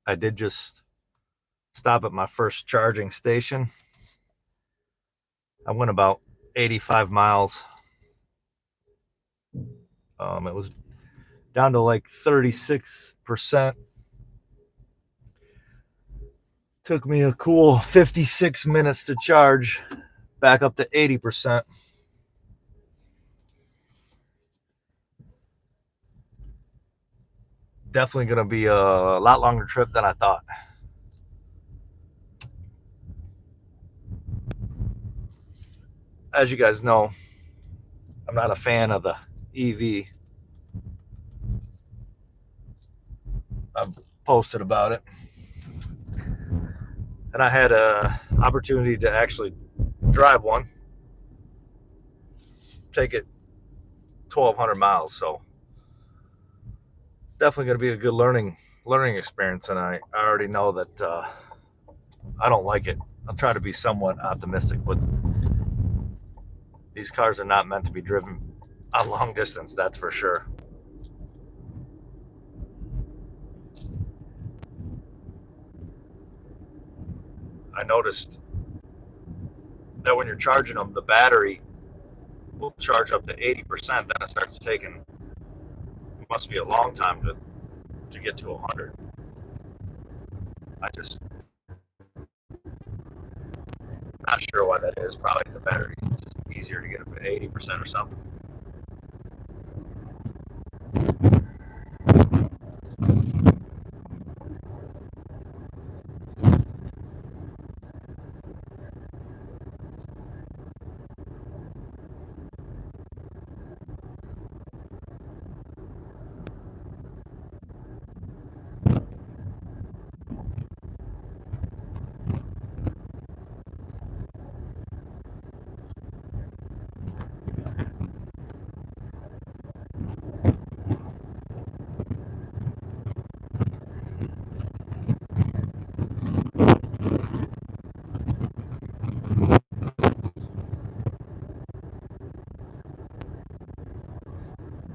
I did just stop at my first charging station. I went about 85 miles. It was down to like 36%. Took me a cool 56 minutes to charge, back up to 80%. Definitely going to be a lot longer trip than I thought. As you guys know, I'm not a fan of the EV. I've posted about it. And I had an opportunity to actually drive one, take it 1,200 miles. So it's definitely going to be a good learning experience. And I already know that I don't like it. I'll try to be somewhat optimistic, but these cars are not meant to be driven on long distance, that's for sure. I noticed that when you're charging them, the battery will charge up to 80%. Then it starts taking, it must be a long time to get to 100. I just not sure why that is. Probably the battery. It's just easier to get up to 80% or something.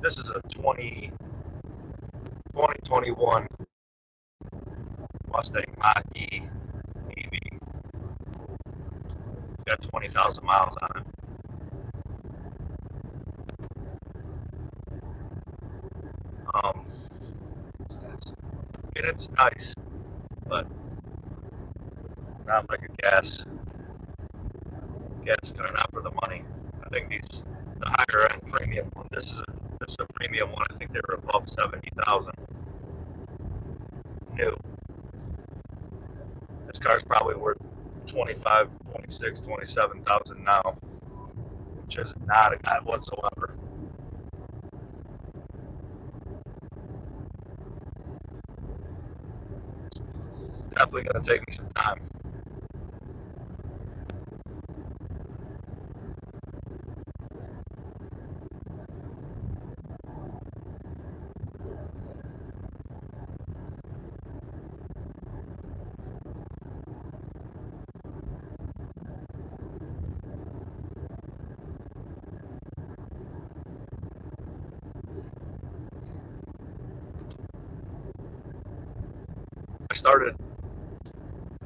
This is a 2021 Mustang Mach-E EV. It's got 20,000 miles on it. It's nice, but not like a gas car, not for the money. I think the higher end premium one. This is a premium one. I think they were above 70,000 new. This car's probably worth 25, 26, 27,000 now, which is not a bad whatsoever. Definitely going to take me some time. I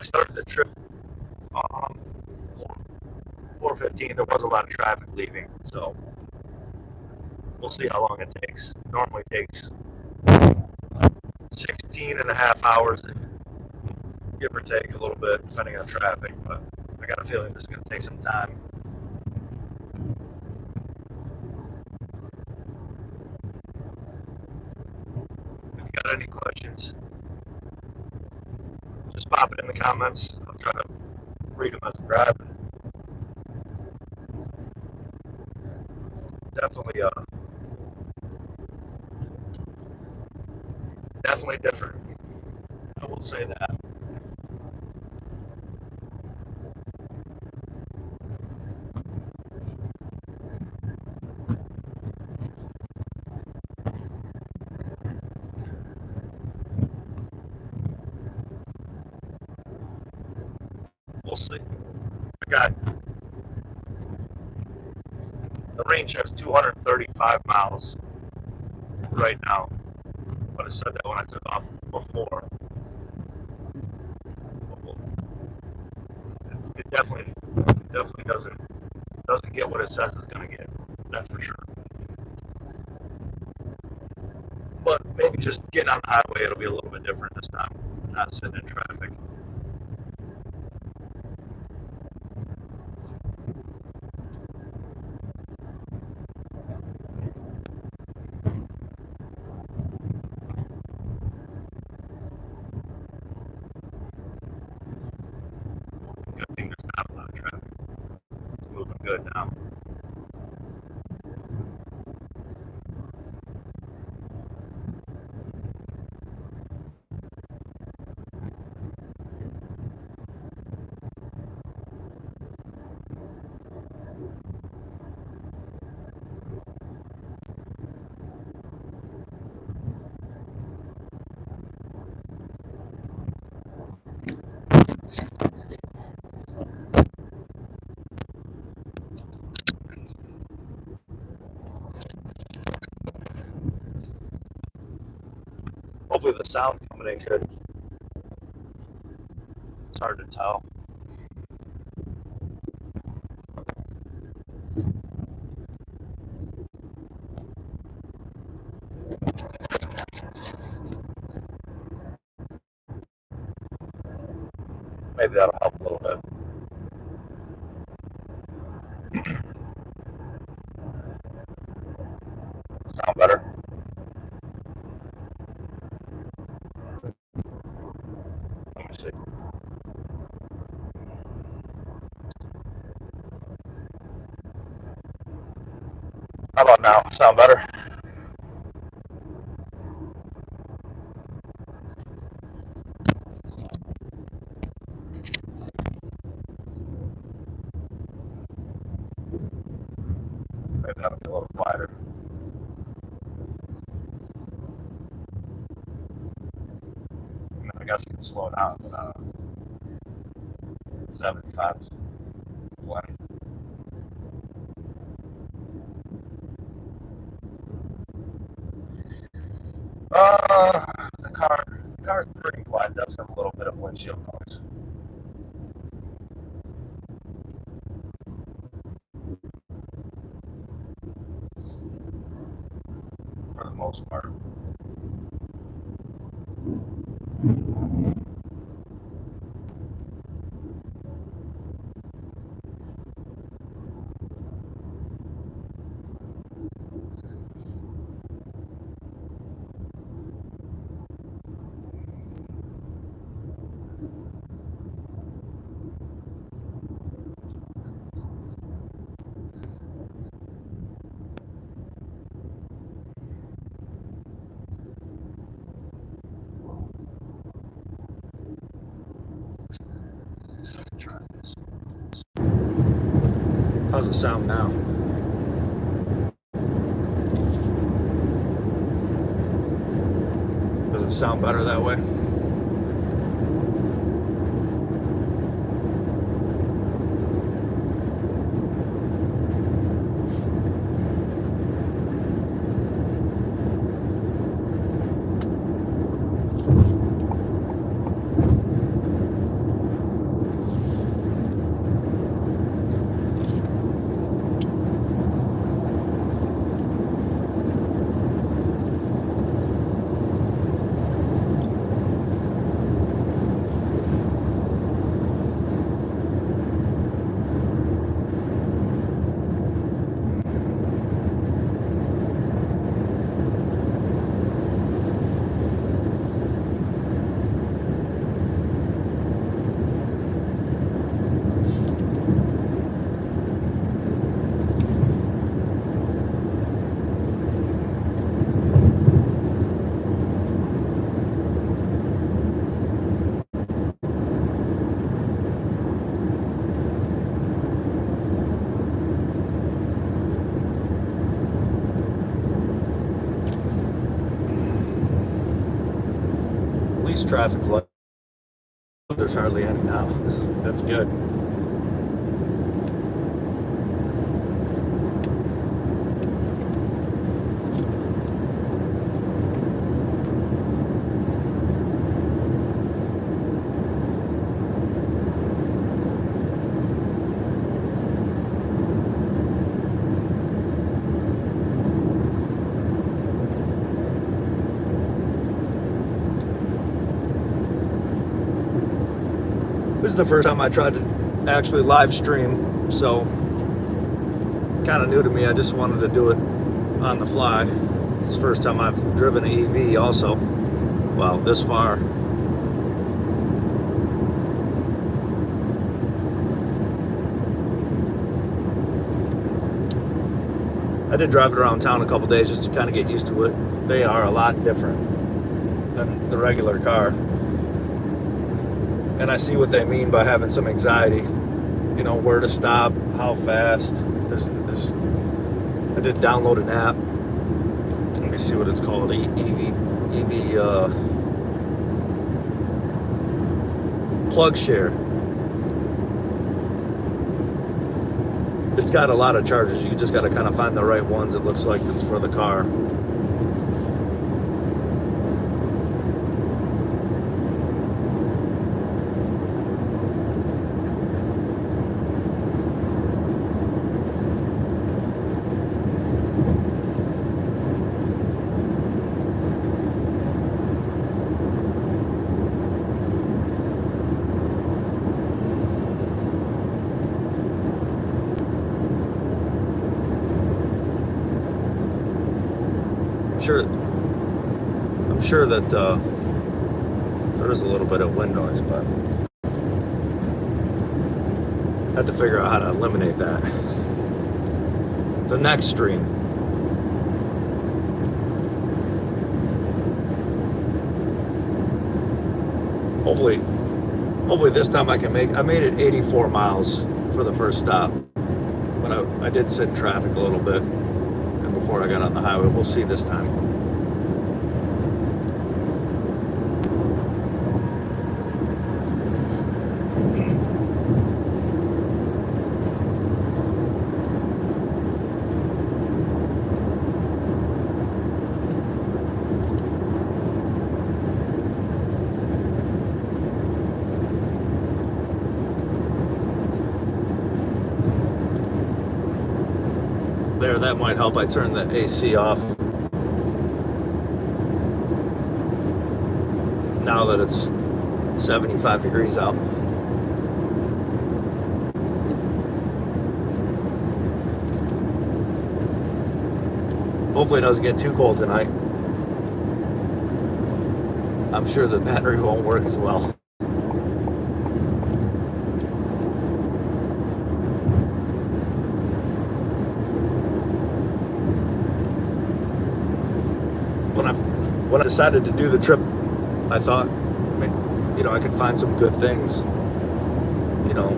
started the trip 4:15. There was a lot of traffic leaving, so we'll see how long it takes. It normally takes 16 and a half hours, give or take a little bit, depending on traffic, but I got a feeling this is going to take some time. If you got any questions, just pop it in the comments. I'll try to read them as I'm driving. Definitely different. I will say that. We'll see. I got the range has 235 miles right now, but I said that when I took off before. Definitely, definitely doesn't get what it says it's going to get. That's for sure. But maybe just getting on the highway, it'll be a little bit different this time. Not sitting in traffic. Good thing there's not a lot of traffic. It's moving good now. Hopefully the sound's coming in good. It's hard to tell. Maybe that'll help a little bit. Sound better? Let me see. How about now? Sound better? Maybe that'll be a little quieter. I guess it can slow down. 75, 20. The car's pretty quiet. It does have a little bit of windshield noise. For the most part. Try this. How's it sound now? Does it sound better that way? Traffic light. There's hardly any now. That's good. the first time I tried to actually live stream, so kind of new to me. I just wanted to do it on the fly. It's the first time I've driven an EV also. Well, this far. I did drive it around town a couple days just to kind of get used to it. They are a lot different than the regular car. And I see what they mean by having some anxiety. You know, where to stop, how fast. I did download an app. Let me see what it's called. EV Plug Share. It's got a lot of chargers. You just got to kind of find the right ones. It looks like it's for the car. I'm sure that there is a little bit of wind noise, but I have to figure out how to eliminate that. The next stream. Hopefully this time I made it 84 miles for the first stop, but I did sit in traffic a little bit before I got on the highway. We'll see this time. There, that might help. I turned the AC off now that it's 75 degrees out. Hopefully it doesn't get too cold tonight. I'm sure the battery won't work as well. When I decided to do the trip, I thought, you know, I could find some good things, you know.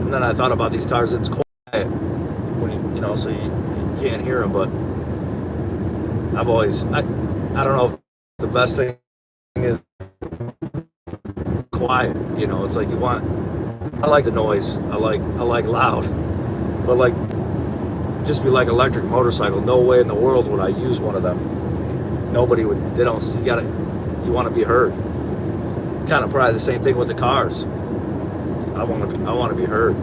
And then I thought about these cars. It's quiet when you know, so you can't hear them. But I don't know if the best thing is quiet. You know, it's like I like the noise. I like loud, but like. Just be like electric motorcycle. No way in the world would I use one of them. Nobody would. They don't. You want to be heard. Kind of probably the same thing with the cars. I want to be heard.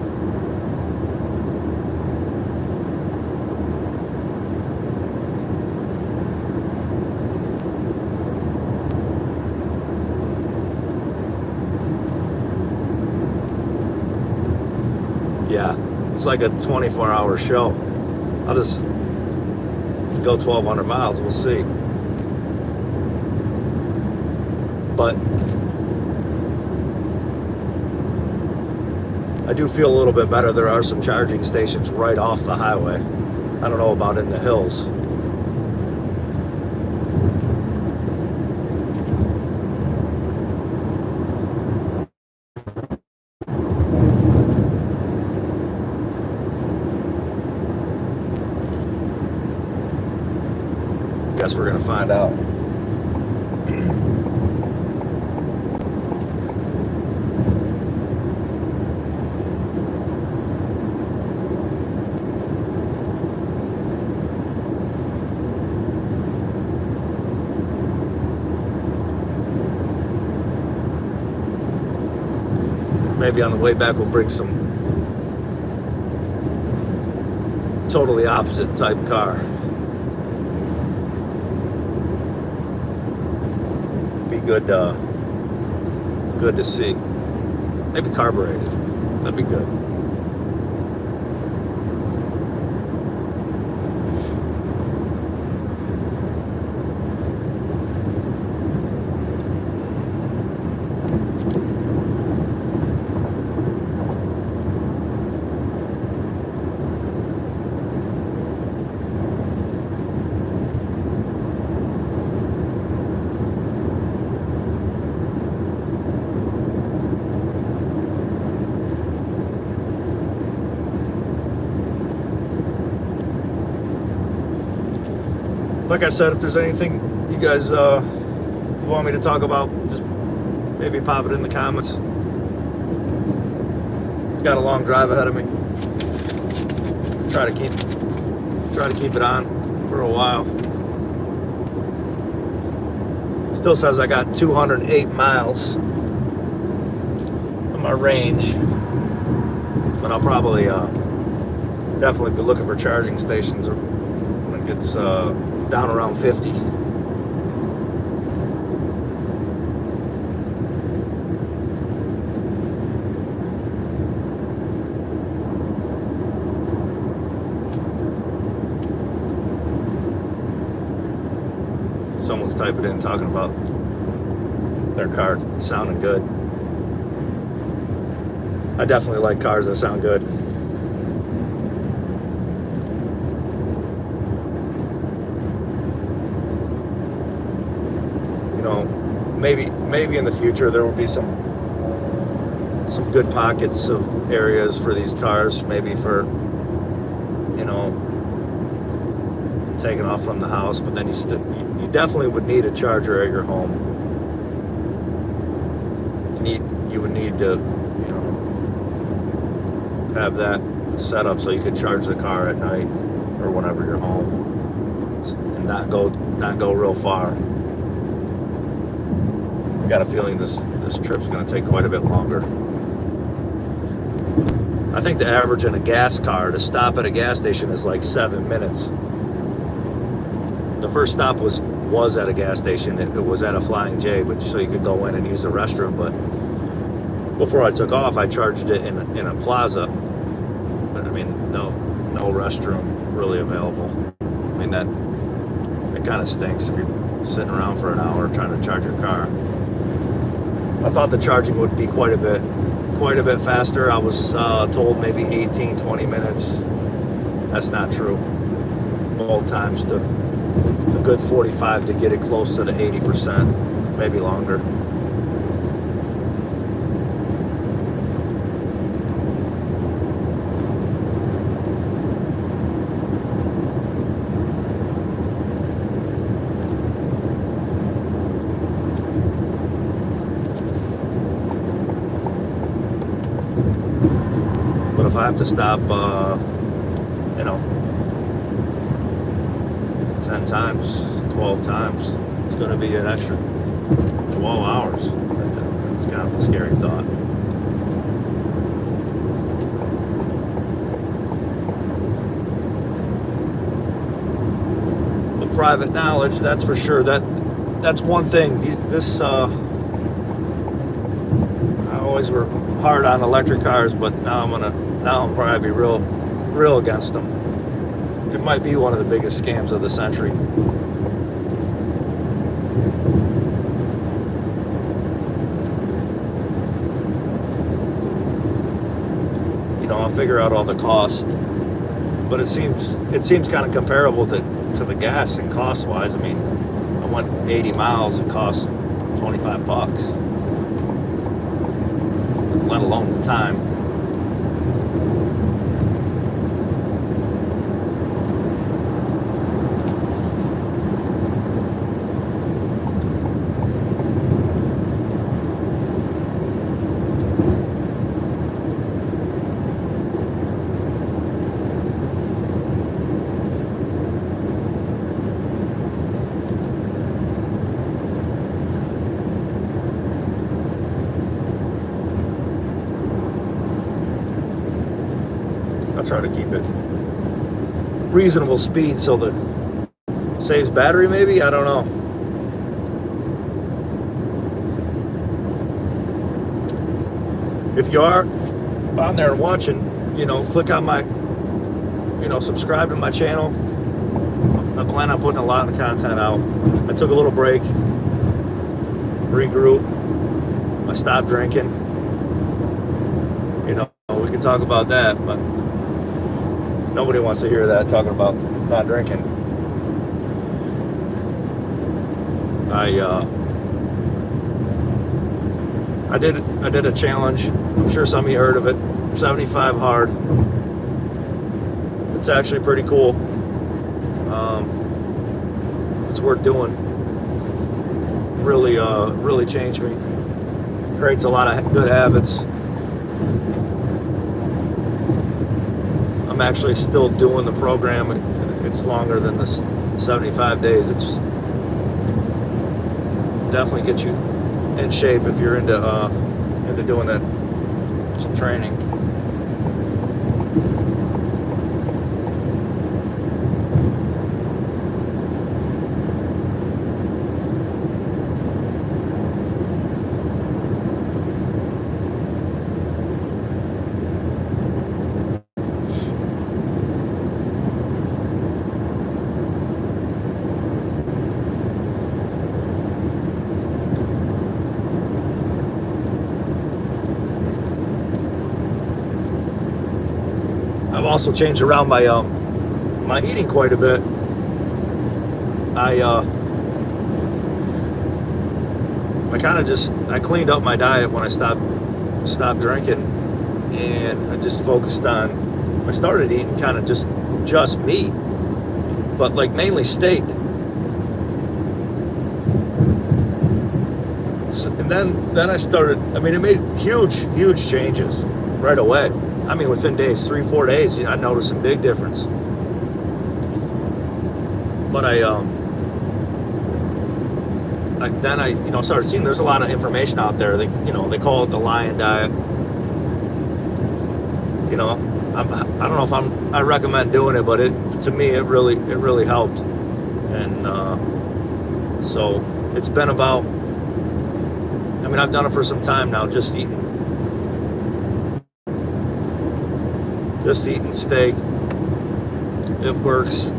Yeah, it's like a 24-hour show. I'll just go 1,200 miles. We'll see. But I do feel a little bit better. There are some charging stations right off the highway. I don't know about in the hills. Guess we're gonna find out. Maybe on the way back we'll bring some totally opposite type car. Be good good to see. Maybe carbureted. That'd be good. Like I said, if there's anything you guys want me to talk about, just maybe pop it in the comments. Got a long drive ahead of me. Try to keep it on for a while. Still says I got 208 miles on my range, but I'll probably definitely be looking for charging stations when it gets down around 50. Someone's typing in talking about their car sounding good. I definitely like cars that sound good. Maybe in the future there will be some good pockets of areas for these cars, maybe for taking off from the house, but then you definitely would need a charger at your home. You would need to have that set up so you could charge the car at night or whenever you're home and not go real far. I got a feeling this trip's going to take quite a bit longer. I think the average in a gas car to stop at a gas station is like 7 minutes. The first stop was at a gas station. It was at a Flying J, so you could go in and use the restroom. But before I took off, I charged it in a plaza. But I mean, no restroom really available. I mean, that kind of stinks if you're sitting around for an hour trying to charge your car. I thought the charging would be quite a bit faster. I was told maybe 18-20 minutes. That's not true. Both times took a good 45 to get it close to the 80%, maybe longer. But if I have to stop, 10 times, 12 times, it's going to be an extra 12 hours. It's kind of a scary thought. But private knowledge, that's for sure. That's one thing. I always were hard on electric cars, but now I'm probably real against them. It might be one of the biggest scams of the century. I'll figure out all the costs, but it seems kind of comparable to the gas and cost-wise. I mean, I went 80 miles, it cost $25, let alone the time. Try to keep it reasonable speed so that saves battery, maybe. I don't know. if you are on there and watching, click on my, subscribe to my channel. I plan on putting a lot of content out. I took a little break, regroup. I stopped drinking. We can talk about that, but nobody wants to hear that, talking about not drinking. I did a challenge. I'm sure some of you heard of it. 75 hard. It's actually pretty cool. It's worth doing. Really changed me. Creates a lot of good habits. I'm actually still doing the program. It's longer than the 75 days. It's definitely get you in shape if you're into doing that training. I've also changed around my eating quite a bit. I cleaned up my diet when I stopped drinking, and I just focused on. I started eating kind of just meat, but like mainly steak. And then I started. I mean, it made huge changes right away. I mean, within days, 3-4 days, I noticed a big difference. But I started seeing there's a lot of information out there. They call it the lion diet. I don't know if I recommend doing it, but to me it really helped. And so it's been about. I mean, I've done it for some time now, just eating steak. It works.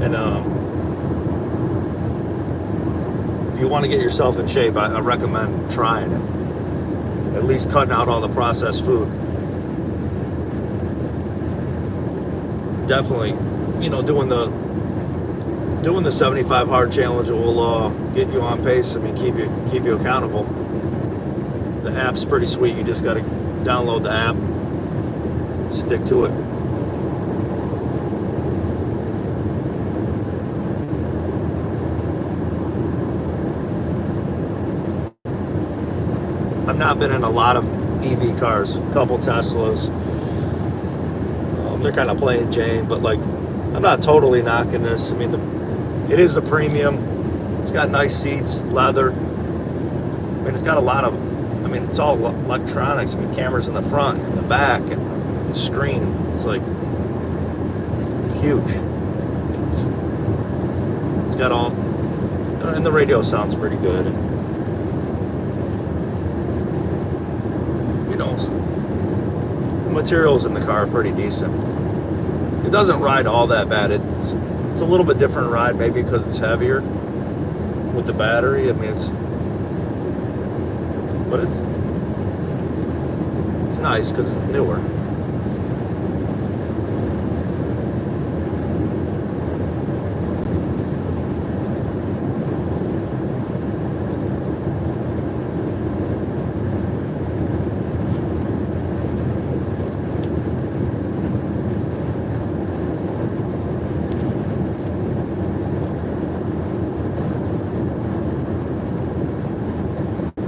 And if you want to get yourself in shape, I recommend trying it. At least cutting out all the processed food. Definitely, doing the 75 hard challenge will get you on pace. I mean, keep you accountable. The app's pretty sweet. You just got to download the app, stick to it. I've not been in a lot of EV cars, a couple Teslas. They're kind of plain Jane, but like, I'm not totally knocking this. I mean, it is the premium. It's got nice seats, leather. I mean, it's got a lot of. I mean, it's all electronics. I mean, cameras in the front and the back and the screen. It's like huge. It's got all, and the radio sounds pretty good. And, the materials in the car are pretty decent. It doesn't ride all that bad. It's a little bit different ride, maybe because it's heavier with the battery. I mean, but it's nice because it's newer.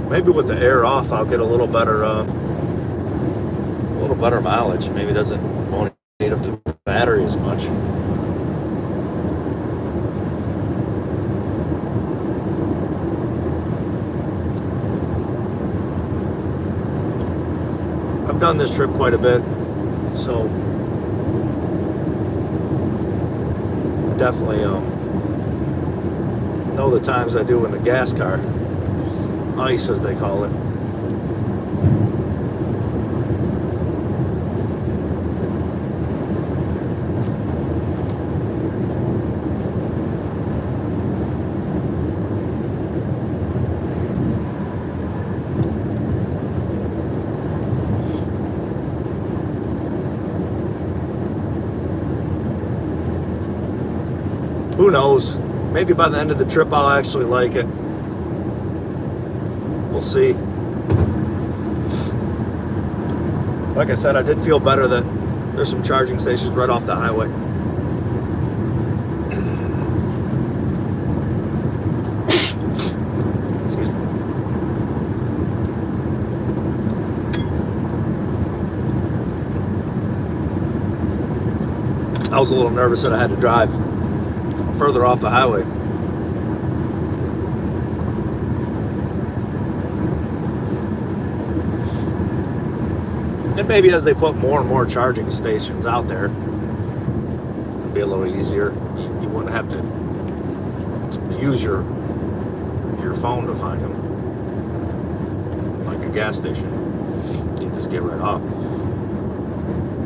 Maybe with the air off, I'll get a little better mileage. Maybe won't eat up the battery as much. I've done this trip quite a bit, so definitely know the times I do in the gas car. ICE, as they call it. Who knows? Maybe by the end of the trip I'll actually like it. We'll see. Like I said, I did feel better that there's some charging stations right off the highway. Excuse me. I was a little nervous that I had to drive further off the highway. And maybe as they put more and more charging stations out there, it'll be a little easier. You wouldn't have to use your phone to find them, like a gas station. You just get right off.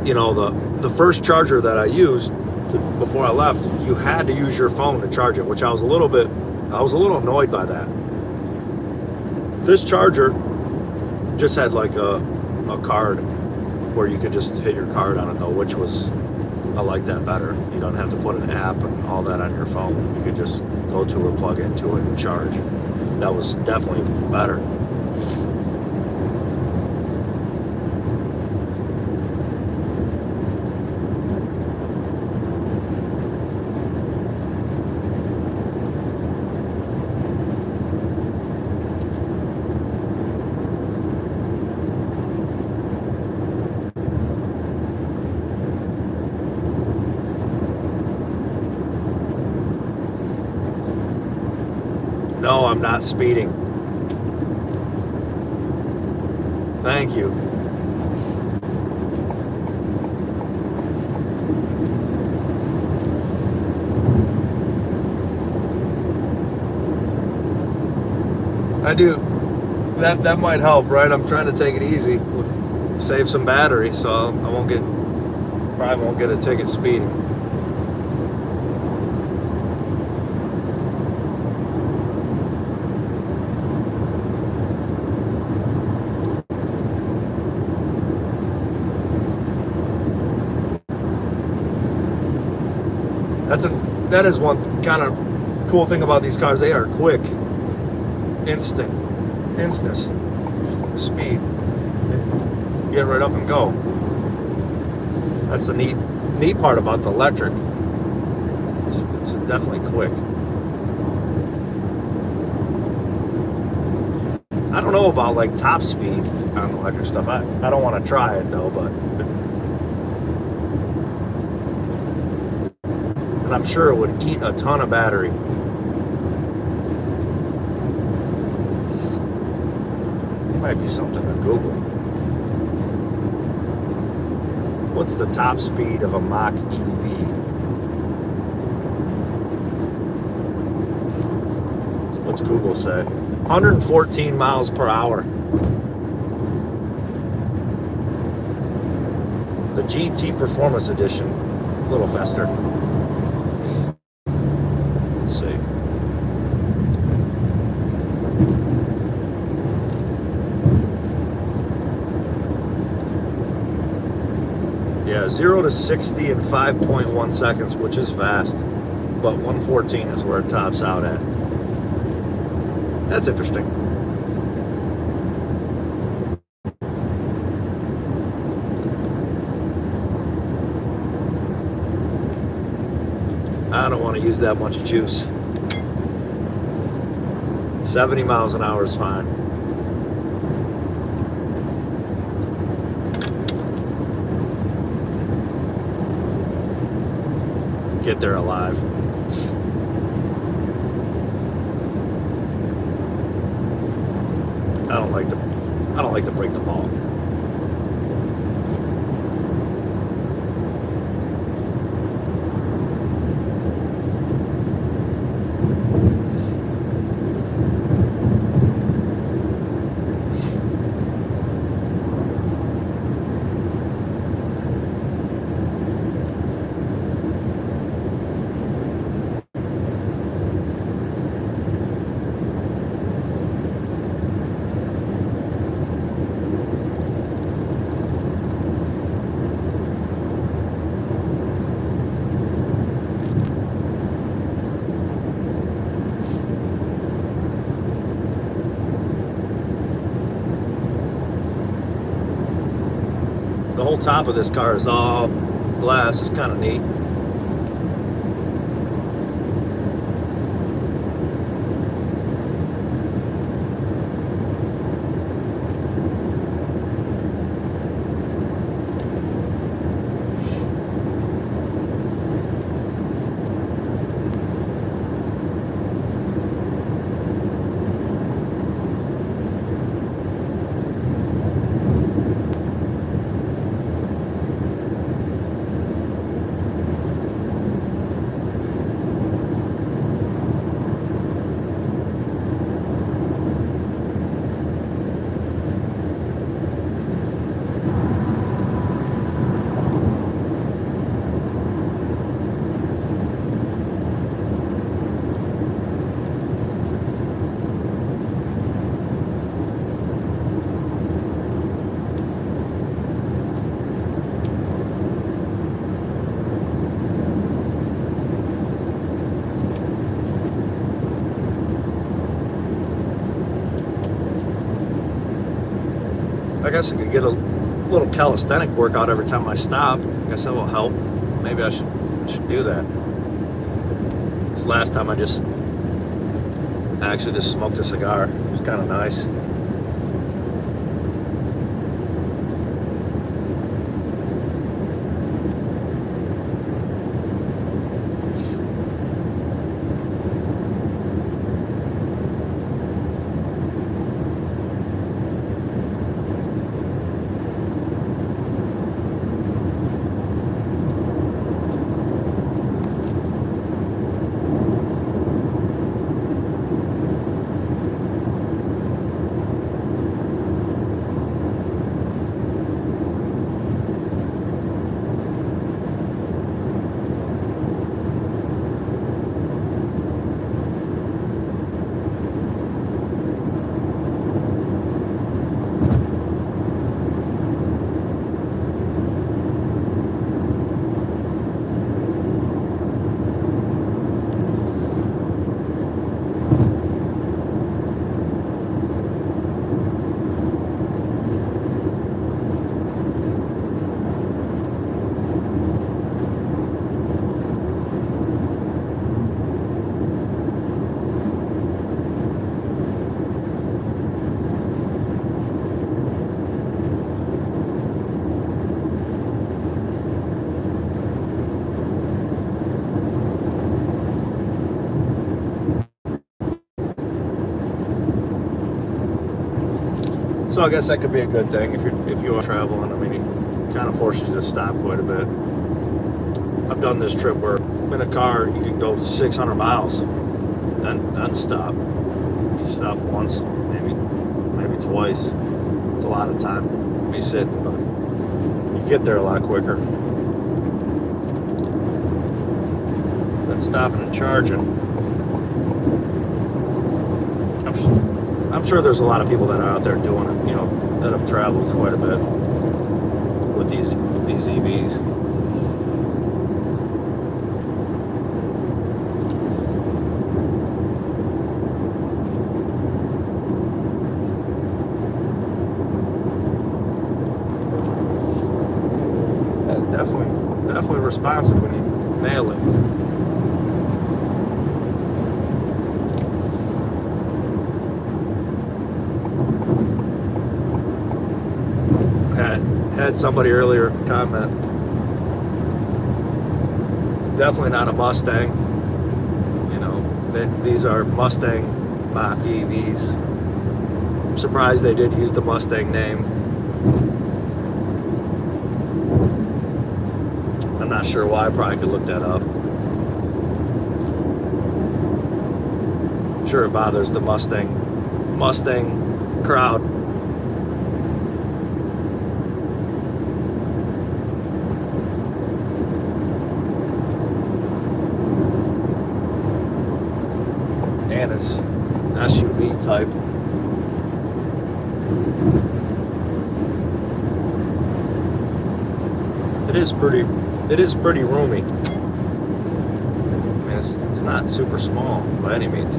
You know, the first charger that I used before I left, you had to use your phone to charge it, which I was a little annoyed by that. This charger just had like a card where you could just hit your card on it though, which was, I like that better. You don't have to put an app and all that on your phone. You could just go to or plug into it and charge. That was definitely better. No, I'm not speeding. Thank you. I do. That might help, right? I'm trying to take it easy, save some battery, so I probably won't get a ticket speeding. That is one kind of cool thing about these cars. They are quick, instant speed. Get right up and go. That's the neat part about the electric. It's definitely quick. I don't know about like top speed on electric stuff. I don't want to try it though, but. And I'm sure it would eat a ton of battery. It might be something to Google. What's the top speed of a Mach EV? What's Google say? 114 miles per hour. The GT Performance Edition, a little faster. Yeah, 0 to 60 in 5.1 seconds, which is fast, but 114 is where it tops out at. That's interesting. I don't want to use that much juice. 70 miles an hour is fine. Get there alive. I don't like to break the law. The whole top of this car is all glass. It's kind of neat. I guess I could get a little calisthenic workout every time I stop. I guess that will help. Maybe I should do that. This last time I actually just smoked a cigar. It was kind of nice. So I guess that could be a good thing if you are traveling. I mean, it kind of forces you to stop quite a bit. I've done this trip where in a car you can go 600 miles and stop. You stop once, maybe twice. It's a lot of time to be sitting, but you get there a lot quicker than stopping and charging. I'm sure there's a lot of people that are out there doing it, that have traveled quite a bit with these EVs. Definitely responsive when you nail it. Had somebody earlier comment, definitely not a Mustang. These are Mustang Mach EVs. I'm surprised they did use the Mustang name. I'm not sure why. I probably could look that up. I'm sure it bothers the Mustang crowd. And it's SUV type. It is pretty roomy. I mean, it's not super small by any means.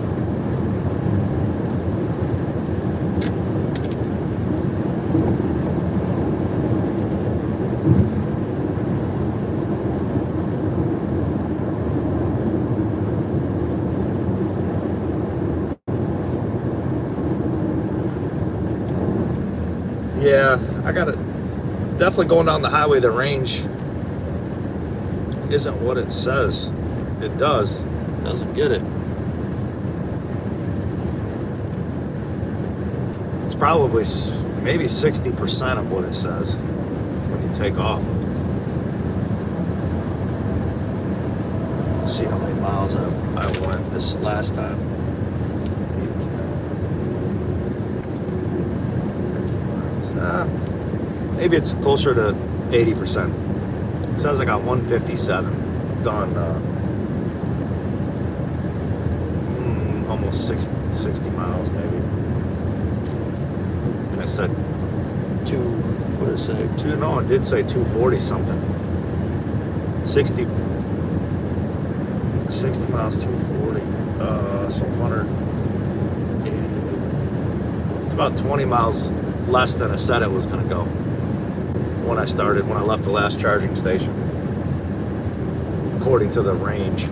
I got it. Definitely going down the highway, the range isn't what it says. It doesn't get it. It's probably maybe 60% of what it says when you take off. Let's see how many miles I went this last time. Maybe it's closer to 80%. It says I got 157 done. Almost 60 miles maybe. And I said what did it say? No, it did say 240 something. 60 miles, 240. So 180. It's about 20 miles less than I said it was going to go when I left the last charging station, according to the range.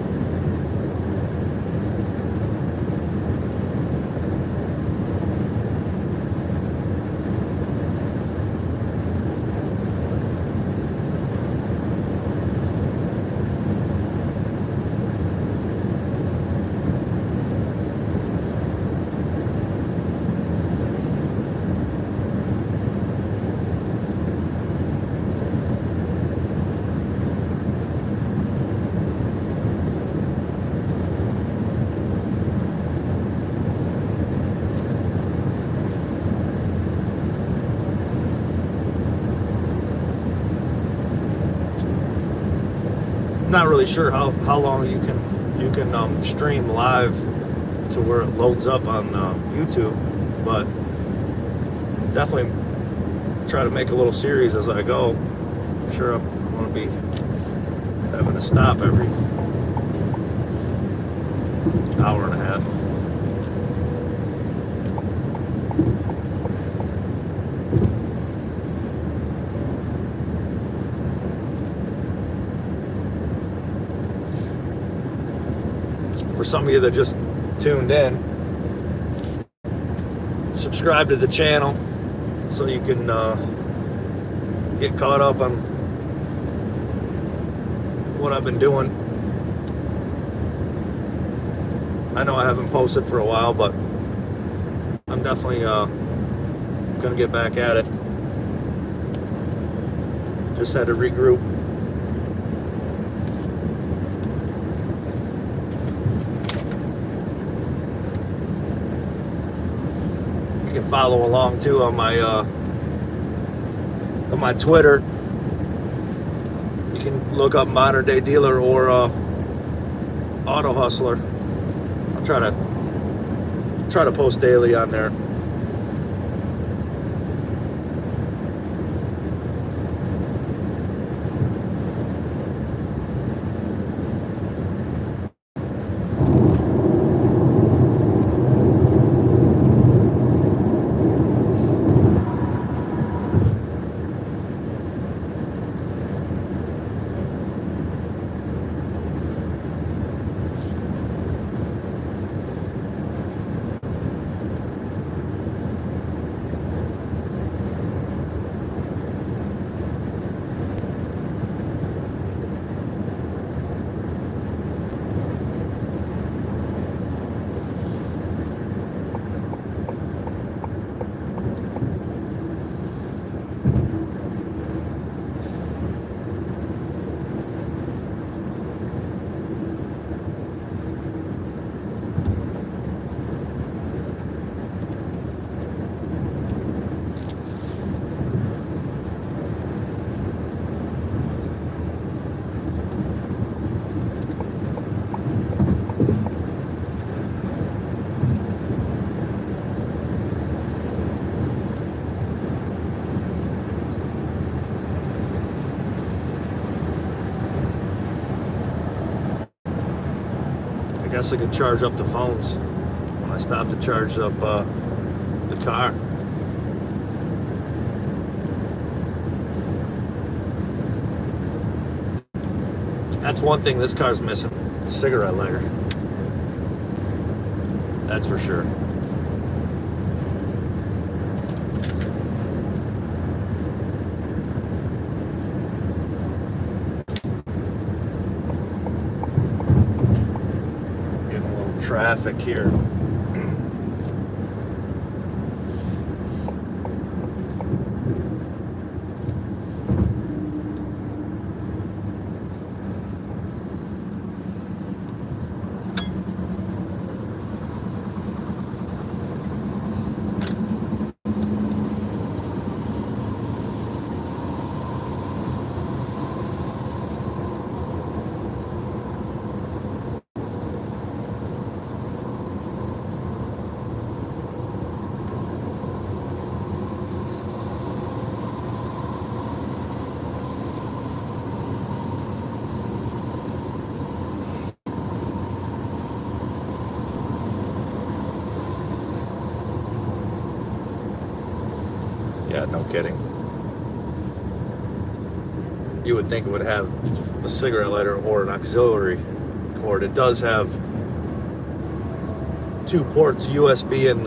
Not really sure how long you can stream live to where it loads up on YouTube, but definitely try to make a little series as I go. I'm sure I'm going to be having to stop every hour and a half. For some of you that just tuned in, subscribe to the channel so you can get caught up on what I've been doing. I know I haven't posted for a while, but I'm definitely gonna get back at it. Just had to regroup. You can follow along too on my Twitter. You can look up Modern Day Dealer or Auto Hustler. I'll try to post daily on there. I guess I could charge up the phones when I stop to charge up the car. That's one thing this car's missing, a cigarette lighter. That's for sure. traffic here. Yeah, no kidding. You would think it would have a cigarette lighter or an auxiliary cord. It does have 2 ports, USB and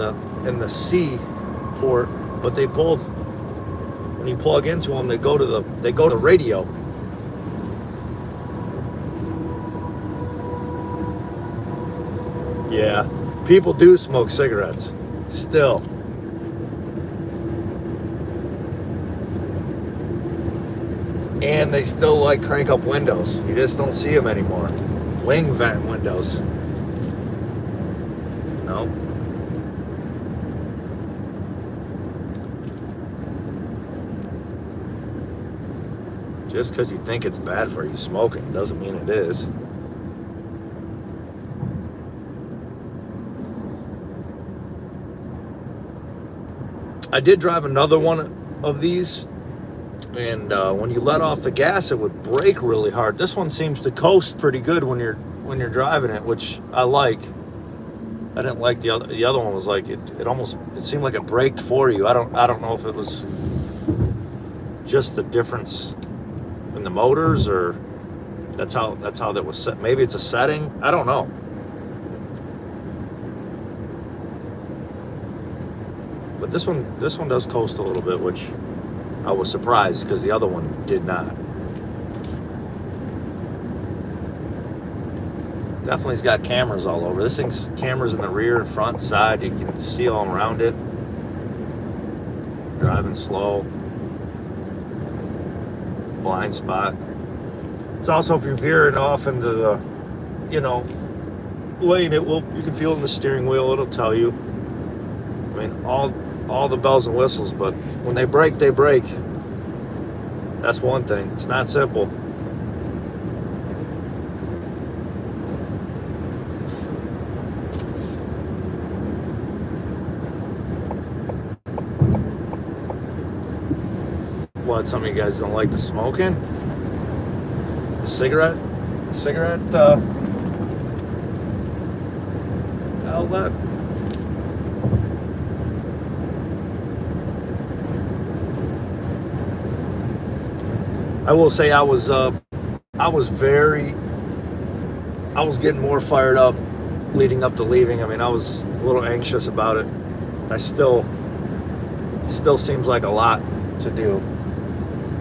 the C port, but they both, when you plug into them, they go to the radio. Yeah, people do smoke cigarettes still. And they still like crank up windows. You just don't see them anymore. Wing vent windows. You know? Just because you think it's bad for you smoking doesn't mean it is. I did drive another one of these. And when you let off the gas, it would brake really hard. This one seems to coast pretty good when you're driving it, which I like. I didn't like the other one. Was like it seemed like it braked for you. I don't know if it was just the difference in the motors, or that's how that was set. Maybe it's a setting. I don't know. But this one does coast a little bit, which I was surprised because the other one did not. Definitely's got cameras all over. This thing's cameras in the rear and front side. You can see all around it. Driving slow. Blind spot. It's also, if you're veering off into the, lane, you can feel it in the steering wheel. It'll tell you. I mean, all the bells and whistles, but when they brake, they brake. That's one thing. It's not simple. What, some of you guys don't like the smoking? The cigarette outlet? I will say I was getting more fired up leading up to leaving. I mean, I was a little anxious about it. I still seems like a lot to do.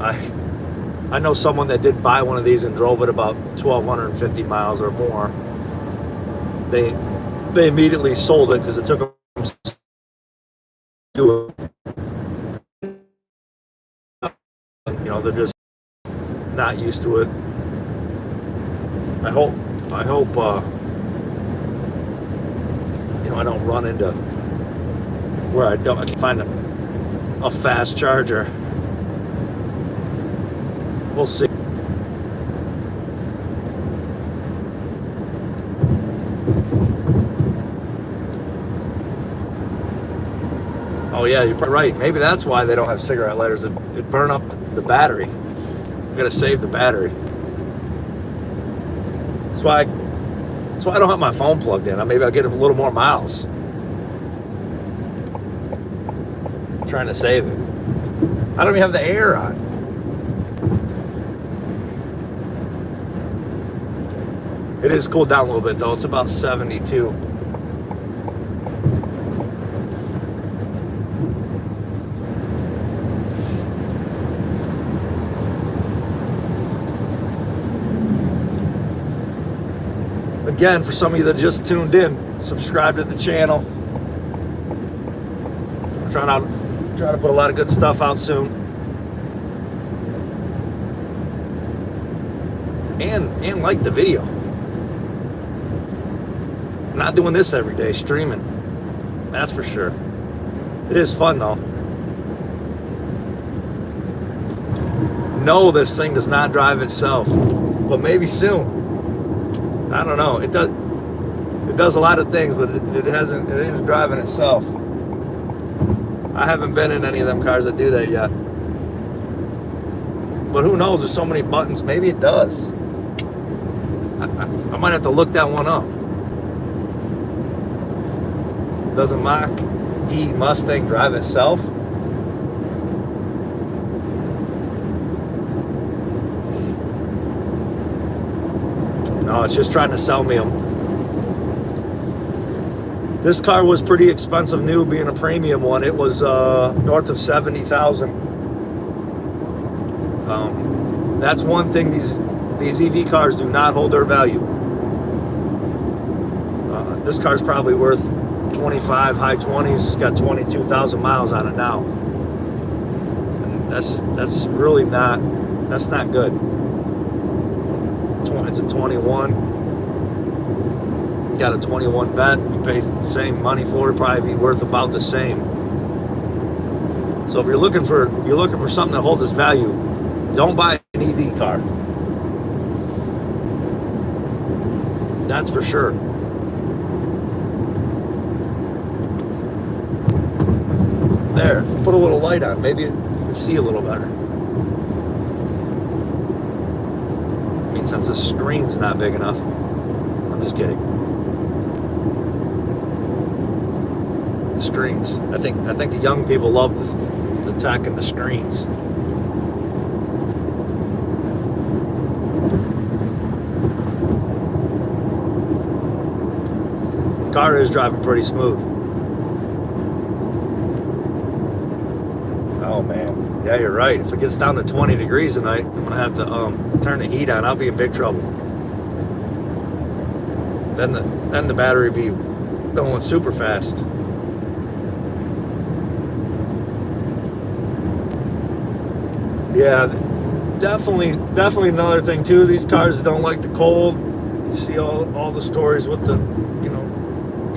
I know someone that did buy one of these and drove it about 1,250 miles or more. They immediately sold it because it took them to do it. They're just not used to it. I hope I don't run into where I can find a fast charger. We'll see. Oh yeah, you're right. Maybe that's why they don't have cigarette lighters. It burn up the battery. We gotta save the battery. That's why I don't have my phone plugged in. Maybe I'll get a little more miles. I'm trying to save it. I don't even have the air on. It is cooled down a little bit though. It's about 72. Again, for some of you that just tuned in, subscribe to the channel. I'm trying to put a lot of good stuff out soon. And like the video. I'm not doing this every day, streaming. That's for sure. It is fun though. No, this thing does not drive itself, but maybe soon. I don't know. It does a lot of things, but it isn't driving itself. I haven't been in any of them cars that do that yet. But who knows? There's so many buttons. Maybe it does. I might have to look that one up. Does a Mach-E Mustang drive itself? No, it's just trying to sell me them. This car was pretty expensive new, being a premium one. It was north of 70,000. That's one thing these EV cars do not hold their value. This car's probably worth 25, high 20s. Got 22,000 miles on it now. And that's really not good. It's a 21. Got a 21 vent. You pay the same money for it, probably be worth about the same. So if you're looking for something that holds its value, don't buy an EV car. That's for sure. There, put a little light on. Maybe you can see a little better. I mean, since the screen's not big enough. I'm just kidding. The screens. I think the young people love the tech and the screens. The car is driving pretty smooth. Oh man, yeah, you're right. If it gets down to 20 degrees tonight, I'm gonna have to turn the heat on. I'll be in big trouble. Then the battery be going super fast. Yeah, definitely another thing too. These cars don't like the cold. You see all the stories with the,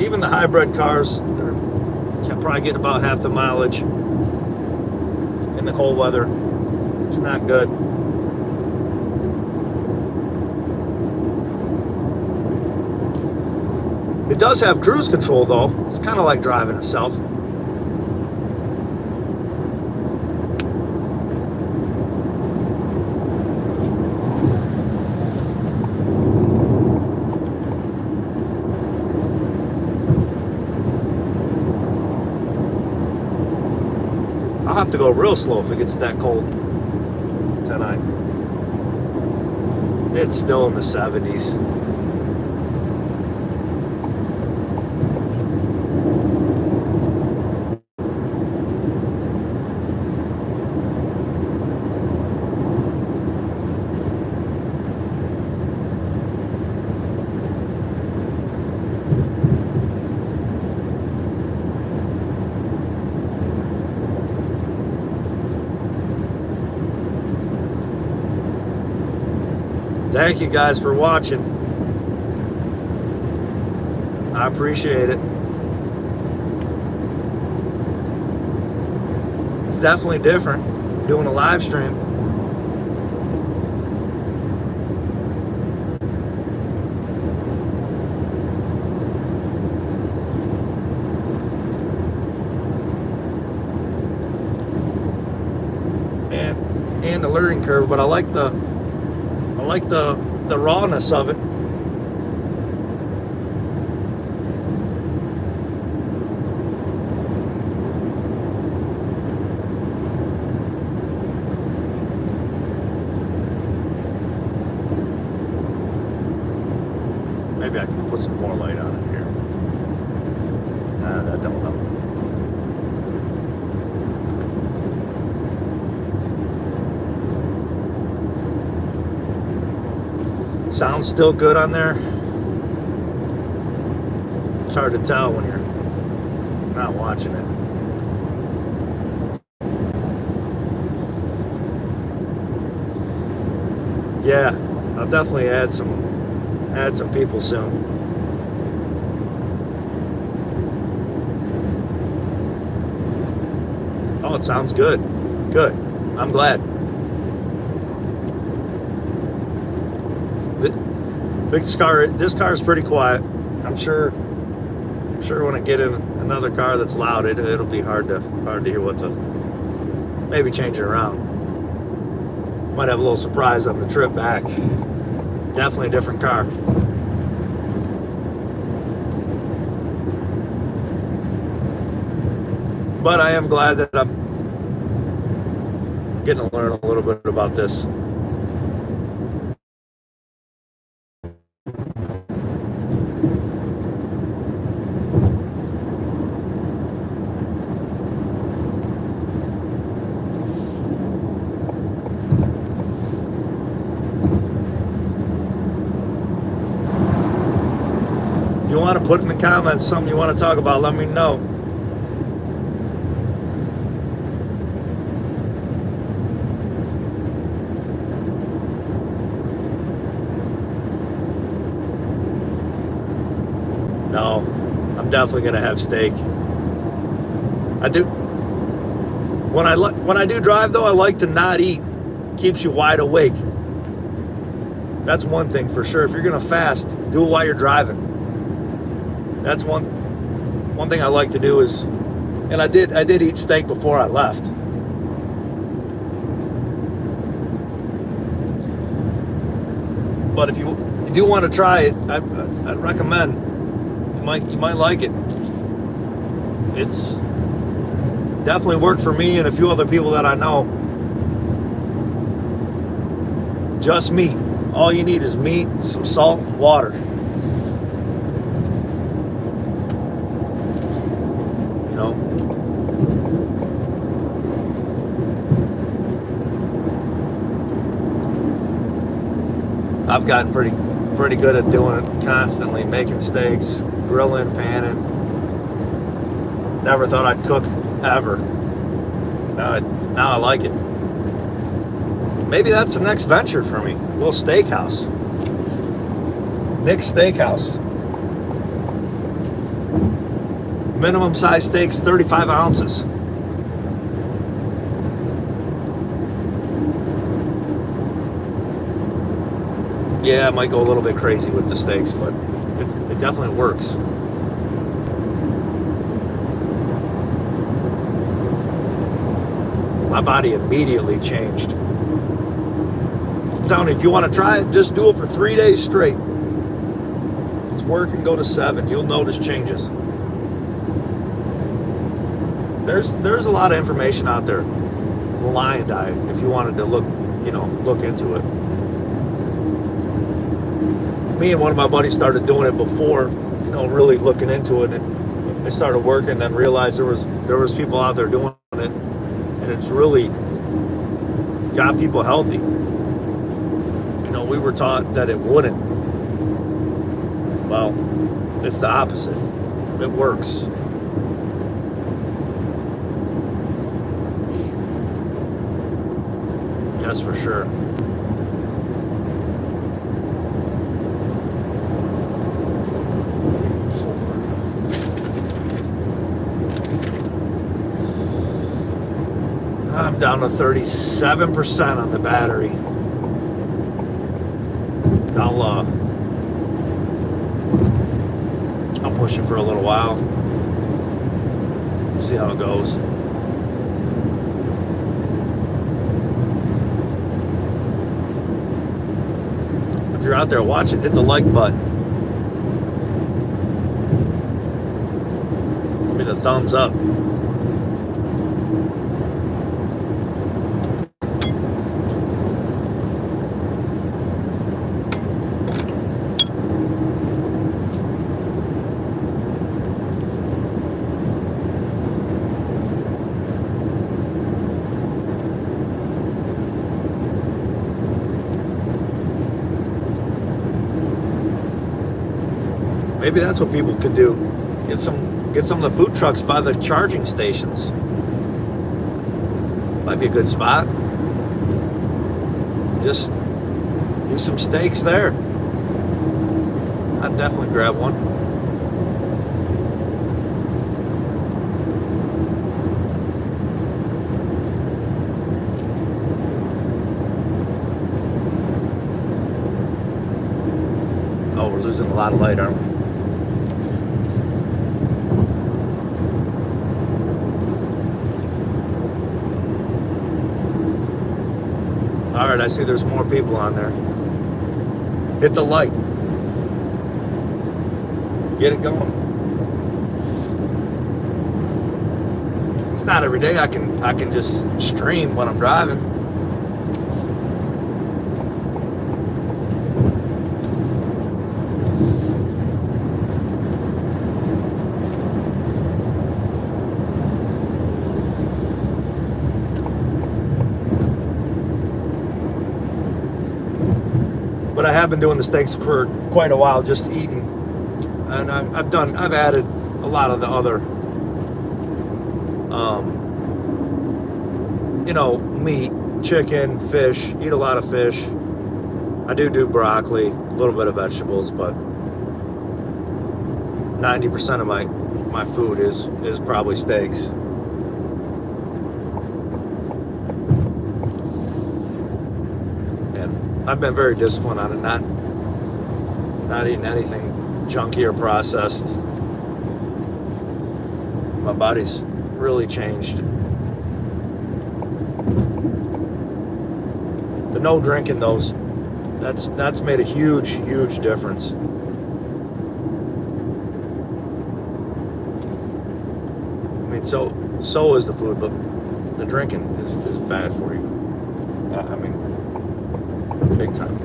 even the hybrid cars, they can probably get about half the mileage in the cold weather. It's not good. It does have cruise control though. It's kind of like driving itself. I'll have to go real slow if it gets that cold tonight. It's still in the 70s. Thank you guys for watching. I appreciate it. It's definitely different doing a live stream. And the learning curve, but I like the rawness of it. Maybe I can put some more light on it here. Nah, that don't help. Sounds still good on there. It's hard to tell when you're not watching it. Yeah, I'll definitely add some people soon. Oh, it sounds good. Good. I'm glad. This car is pretty quiet. I'm sure when I get in another car that's loud, it'll be hard to hear what to. Maybe change it around. Might have a little surprise on the trip back. Definitely a different car. But I am glad that I'm getting to learn a little bit about this. If you want to put in the comments something you want to talk about, let me know. No, I'm definitely gonna have steak. I do. When I do drive though, I like to not eat. Keeps you wide awake. That's one thing for sure. If you're gonna fast, do it while you're driving. That's one thing I like to do is, and I did eat steak before I left. But if you do want to try it, I'd recommend. You might like it. It's definitely worked for me and a few other people that I know. Just meat. All you need is meat, some salt, and water. You know? I've gotten pretty good at doing it constantly, making steaks, grilling, panning. Never thought I'd cook ever. Now I like it. Maybe that's the next venture for me. A little steakhouse. Nick's Steakhouse. Minimum size steaks, 35 ounces. Yeah, I might go a little bit crazy with the steaks, but it definitely works. My body immediately changed. I'm telling you, if you want to try it, just do it for 3 days straight. It's working, go to 7. You'll notice changes. There's a lot of information out there. The lion diet, if you wanted to look into it. Me and one of my buddies started doing it before, really looking into it, and I started working, and realized there was people out there doing it, and it's really got people healthy. We were taught that it wouldn't. Well, it's the opposite. It works. That's for sure. I'm down to 37% on the battery. I'll push it for a little while. See how it goes. If you're out there watching, hit the like button. Give me the thumbs up. Maybe that's what people could do. Get some of the food trucks by the charging stations. Might be a good spot. Just do some steaks there. I'd definitely grab one. Oh, we're losing a lot of light, aren't we? All right, I see there's more people on there. Hit the like. Get it going. It's not every day I can just stream when I'm driving. But I have been doing the steaks for quite a while, just eating, and I've added a lot of the other, meat, chicken, fish. Eat a lot of fish. I do broccoli, a little bit of vegetables, but 90% of my food is probably steaks. I've been very disciplined on it, not eating anything junky or processed. My body's really changed. The no drinking that's made a huge difference. I mean, so is the food, but the drinking is bad for you. I mean, big time.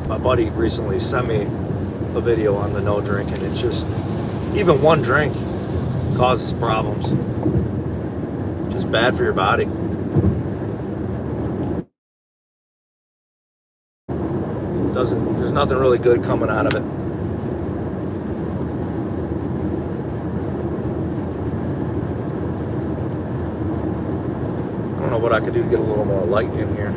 My buddy recently sent me a video on the no drink, and it's just, even one drink causes problems. Just bad for your body. There's nothing really good coming out of it. I don't know what I could do to get a little more light in here.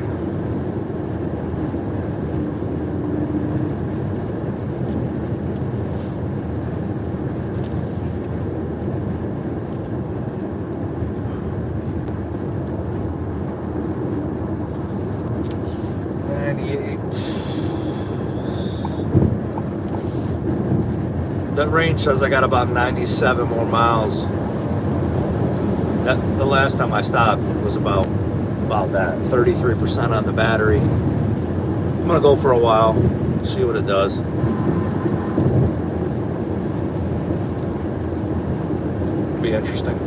That range says I got about 97 more miles. The last time I stopped, it was about that, 33% on the battery. I'm gonna go for a while, see what it does. Be interesting.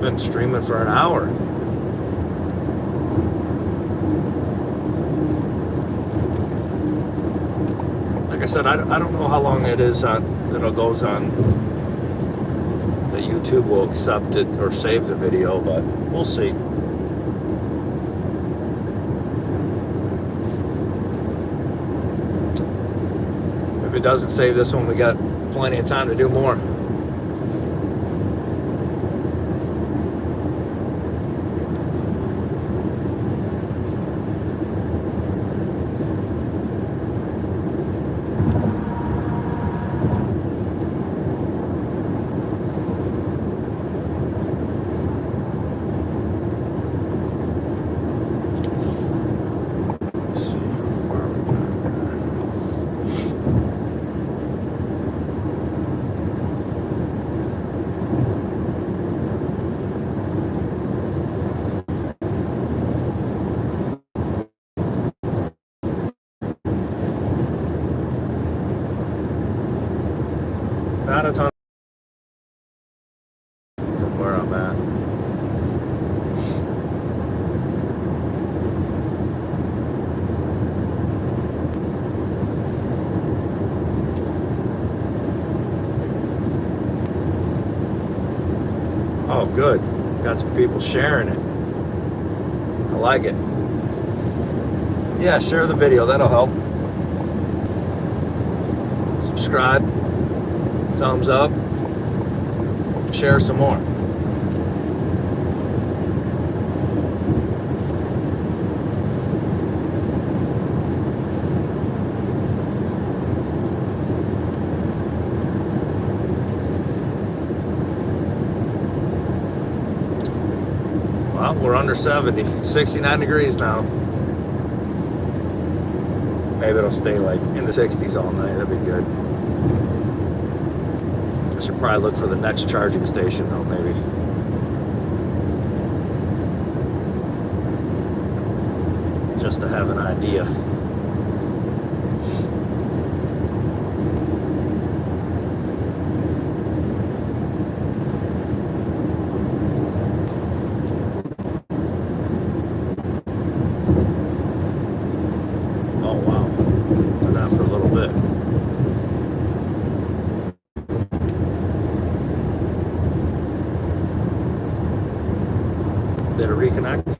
Been streaming for an hour. Like I said, I don't know how long it is that it goes on. That YouTube will accept it or save the video, but we'll see. If it doesn't save this one, we got plenty of time to do more. Oh, good. Got some people sharing it. I like it. Yeah, share the video. That'll help. Subscribe. Thumbs up. Share some more. Well, we're under 70. 69 degrees now. Maybe it'll stay like in the 60s all night. That'd be good. I should probably look for the next charging station though, maybe. Just to have an idea. Oh wow. Been out for a little bit. Did it reconnect?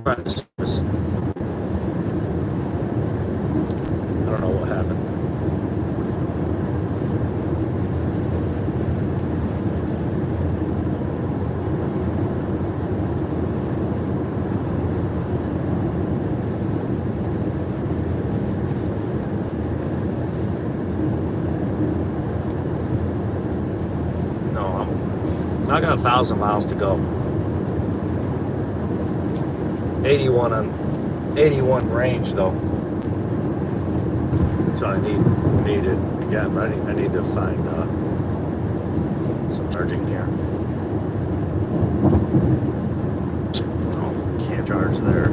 I don't know what happened. No, I got 1,000 miles to go. 81 range though. So I need it again, but I need to find some charging here. Oh, can't charge there.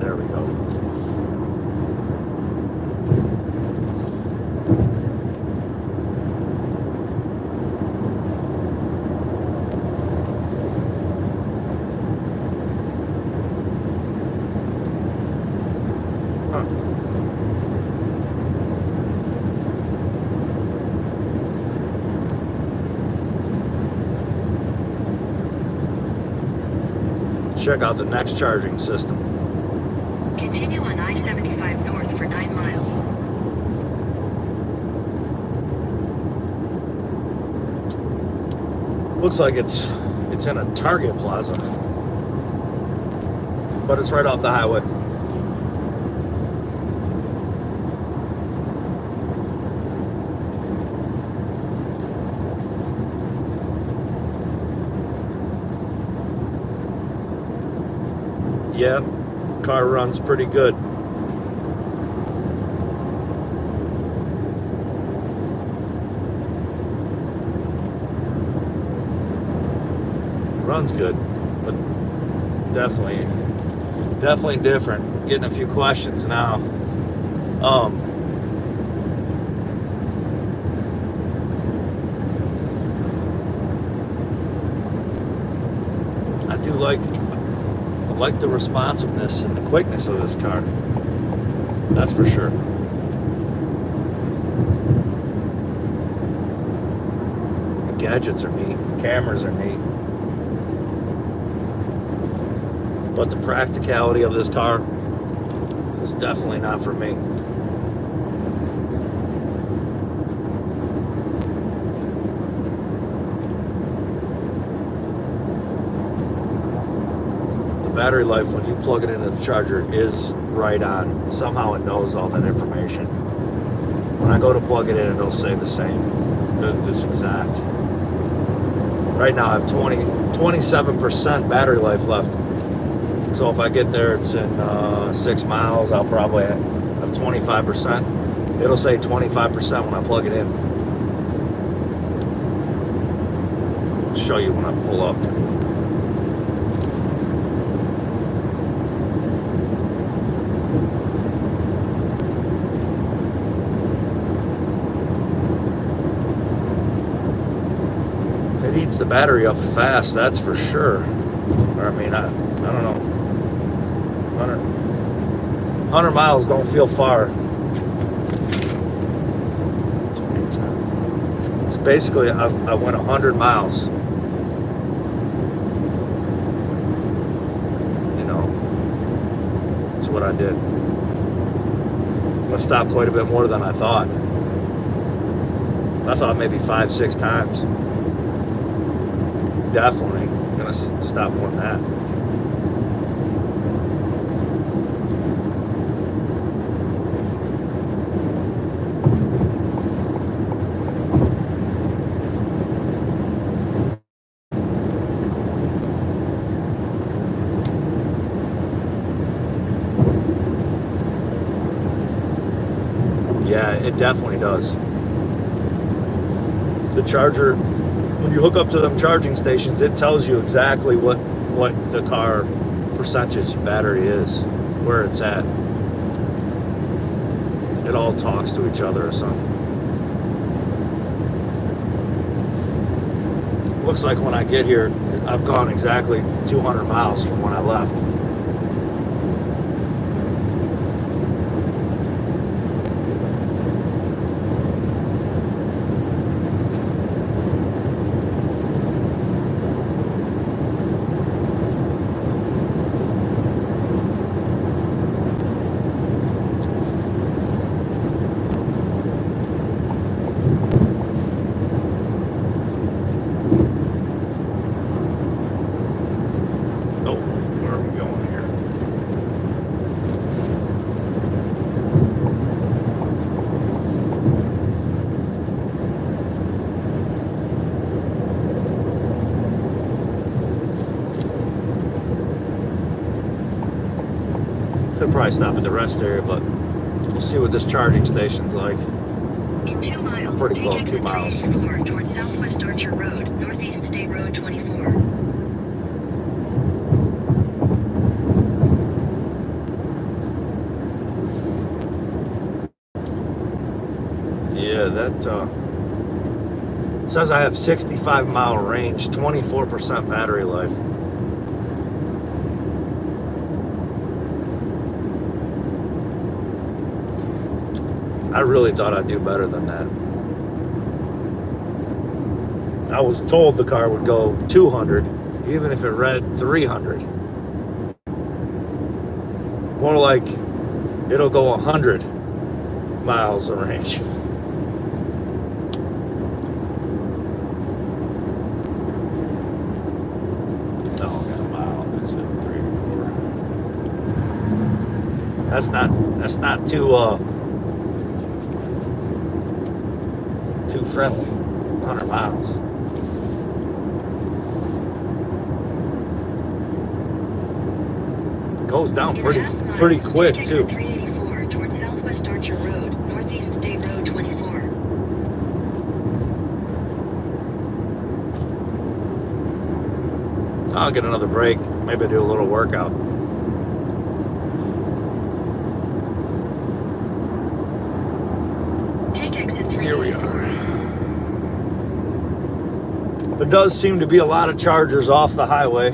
There we go. Check out the next charging system. Continue on I-75 north for 9 miles. Looks like it's in a Target plaza, but it's right off the highway. Yeah, car runs pretty good. Runs good, but definitely different. Getting a few questions now. I do like the responsiveness and the quickness of this car. That's for sure. The gadgets are neat. The cameras are neat. But the practicality of this car is definitely not for me. Battery life when you plug it into the charger is right on. Somehow it knows all that information. When I go to plug it in, it'll say the same. It's exact. Right now I have 27% battery life left. So if I get there, it's in 6 miles, I'll probably have 25%. It'll say 25% when I plug it in. I'll show you when I pull up. It eats the battery up fast, that's for sure. Or, I mean, I don't know. 100 miles don't feel far. It's basically, I went 100 miles. You know, that's what I did. I stopped quite a bit more than I thought. I thought maybe 5-6 times. Definitely gonna stop more than that. Yeah, it definitely does. The charger, when you hook up to them charging stations, it tells you exactly what the car percentage battery is, where it's at. It all talks to each other or something. Looks like when I get here, I've gone exactly 200 miles from when I left. Could probably stop at the rest area, but we'll see what this charging station's like. In 2 miles, Pretty take close, 2 exit miles. 384 towards Southwest Archer Road, Northeast State Road 24. Yeah, that says I have 65-mile range, 24% battery life. I really thought I'd do better than that. I was told the car would go 200, even if it read 300. More like it'll go 100 miles of range. Oh, got a mile. That's it, 3 or 4. That's not too friendly. 100 miles. It goes down pretty quick take too. exit 384 towards Southwest Archer Road, Northeast State Road 24. I'll get another break. Maybe do a little workout. Take exit 384. Here we are. There does seem to be a lot of chargers off the highway.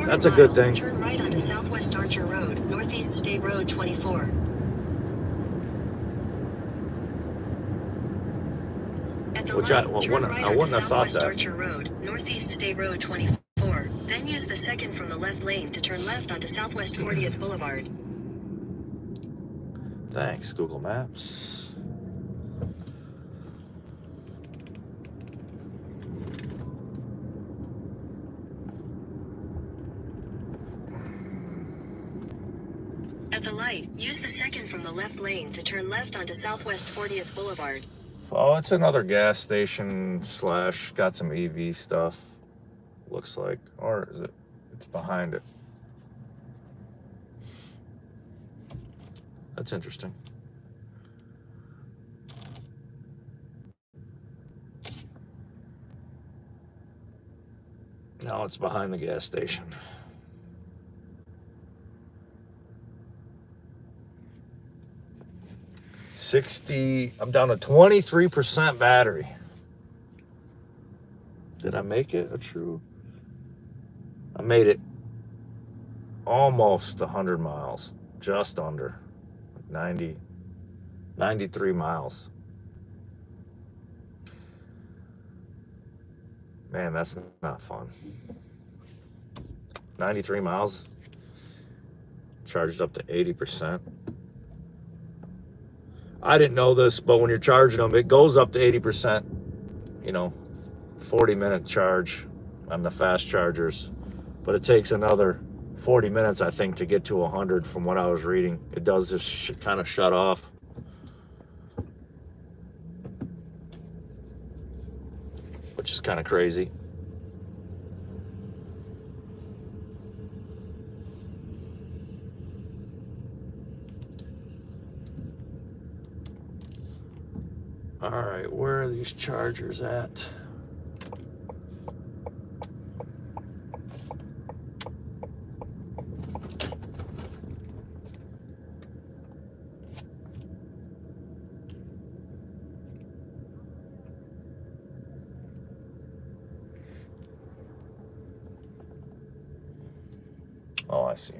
That's a good thing. Turn right onto Southwest Archer Road, Northeast State Road 24. At the Which light, I turn right onto wouldn't have thought Southwest that. Archer Road, Northeast State Road 24. Then use the second from the left lane to turn left onto Southwest 40th Boulevard. Thanks, Google Maps. At the light, use the second from the left lane to turn left onto Southwest 40th Boulevard. Oh, it's another gas station / got some EV stuff. Looks like, or is it? It's behind it. That's interesting. No, it's behind the gas station. I'm down to 23% battery. Did I make it a true? I made it almost 100 miles, just under 90, 93 miles. Man, that's not fun. 93 miles, charged up to 80%. I didn't know this, but when you're charging them, it goes up to 80%, 40-minute charge on the fast chargers. But it takes another 40 minutes, I think, to get to 100 from what I was reading. It does just kind of shut off. Which is kind of crazy. All right, where are these chargers at? Oh, I see.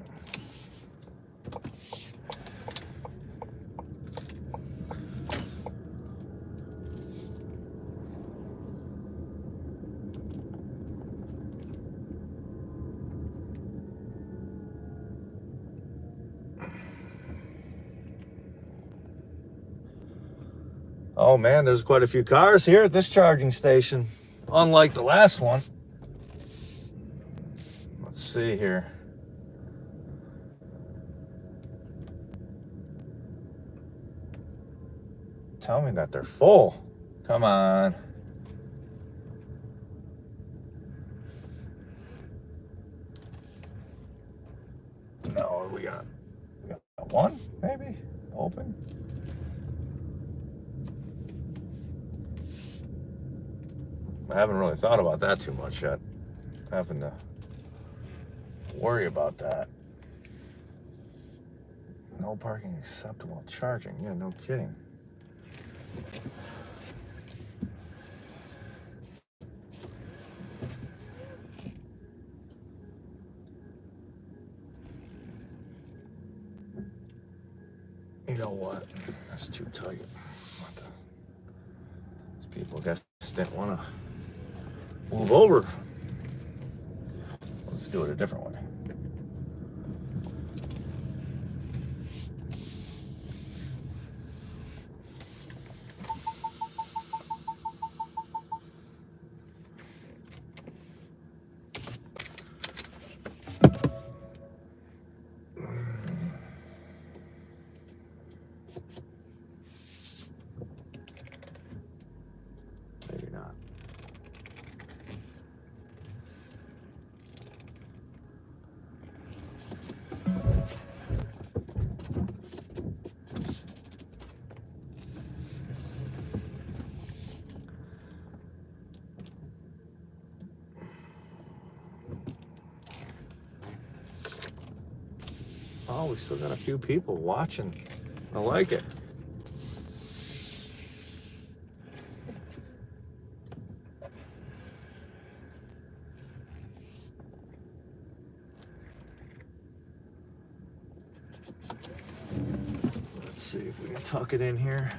Oh man, there's quite a few cars here at this charging station, unlike the last one. Let's see here. Tell me that they're full. Come on. No, we got one, maybe, open. I haven't really thought about that too much yet. Having to worry about that. No parking acceptable charging. Yeah, no kidding. You know what? That's too tight. These people, I guess, didn't want to move over. Let's do it a different way. Maybe not. Oh, we still got a few people watching. I like it. Let's see if we can tuck it in here.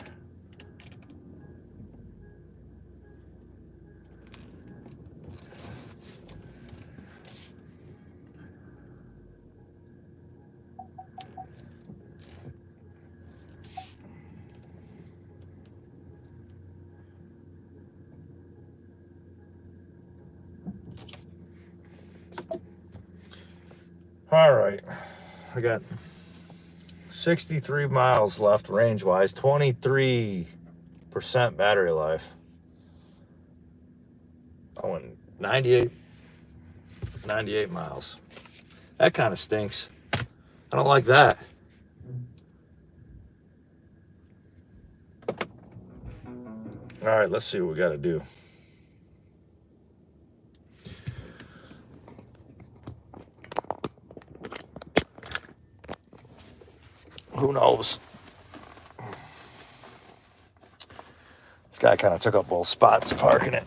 All right, I got 63 miles left range-wise, 23% battery life. Oh, and 98 miles. That kind of stinks. I don't like that. All right, let's see what we got to do. Who knows? Guy kind of took up both spots parking it.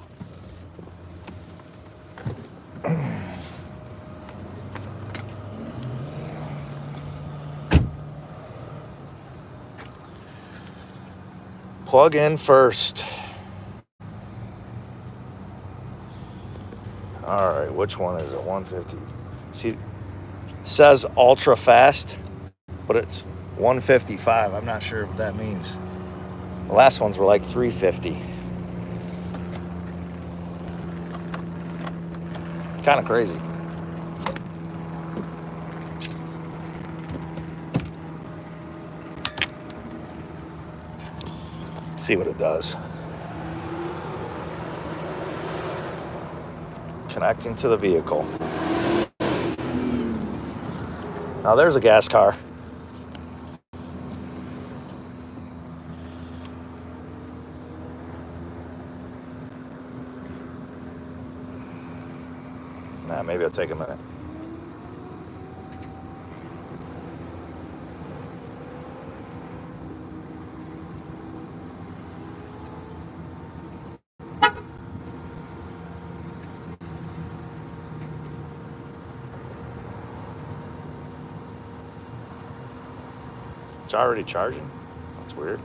Plug in first. All right, which one is it? 150. See, it says ultra fast, but it's 155. I'm not sure what that means. The last ones were like 350. Kind of crazy. See what it does. Connecting to the vehicle. Now there's a gas car. Nah, maybe it'll take a minute. It's already charging. That's weird.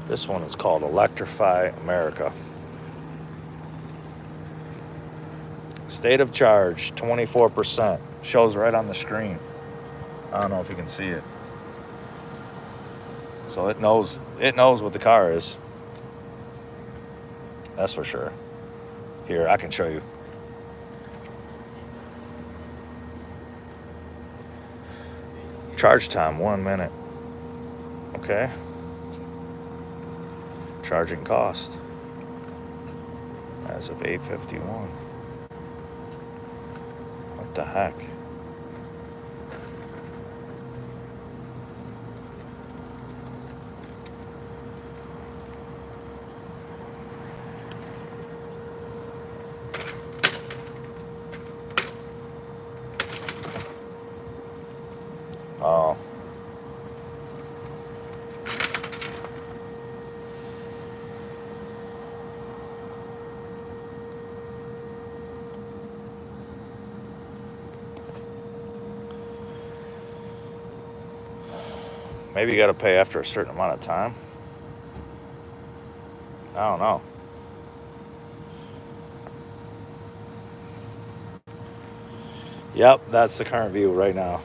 This one is called Electrify America. State of charge, 24%. Shows right on the screen. I don't know if you can see it. So it knows what the car is. That's for sure. Here, I can show you. Charge time, 1 minute. Okay. Charging cost as of 8:51. What the heck? Oh. Maybe you got to pay after a certain amount of time. I don't know. Yep, that's the current view right now.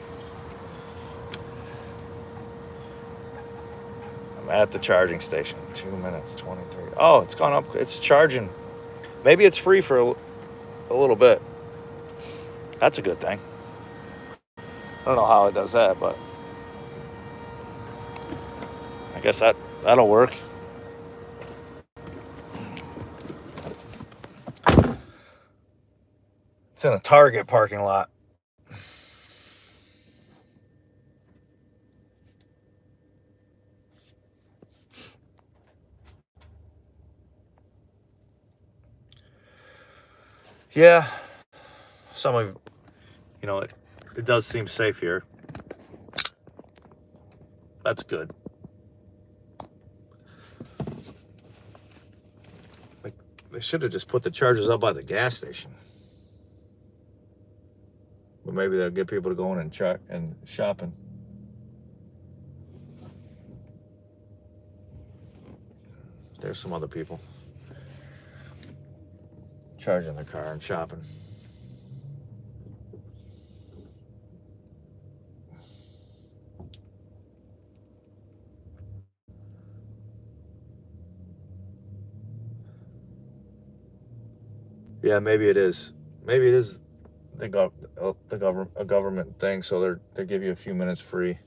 I'm at the charging station. 2 minutes, 23. Oh, it's gone up. It's charging. Maybe it's free for a little bit. That's a good thing. I don't know how it does that, but I guess that'll work. It's in a Target parking lot. Yeah, some of, it does seem safe here. That's good. Like, they should have just put the chargers up by the gas station. But maybe they'll get people to go in and check and shopping. There's some other people charging their car and shopping. Yeah, maybe it is. Maybe it is They got a government thing, so they give you a few minutes free.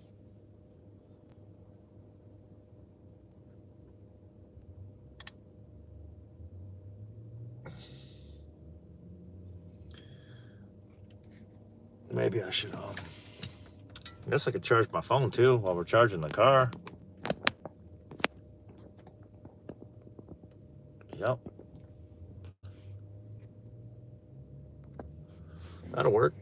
Maybe I should. I guess I could charge my phone too while we're charging the car. Yep. That'll work.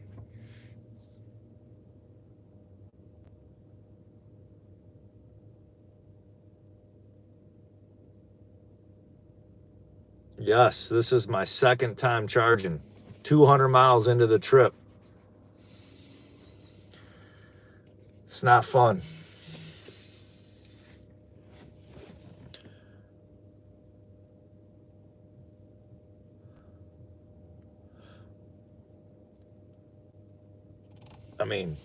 Yes, this is my second time charging. 200 miles into the trip. It's not fun. I mean,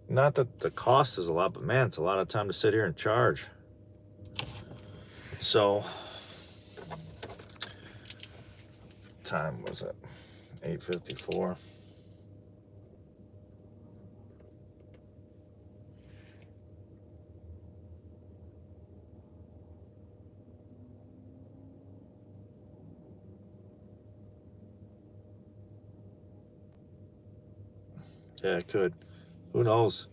not that the cost is a lot, but man, it's a lot of time to sit here and charge. So, time was it? 8:54. Yeah, it could. Who knows?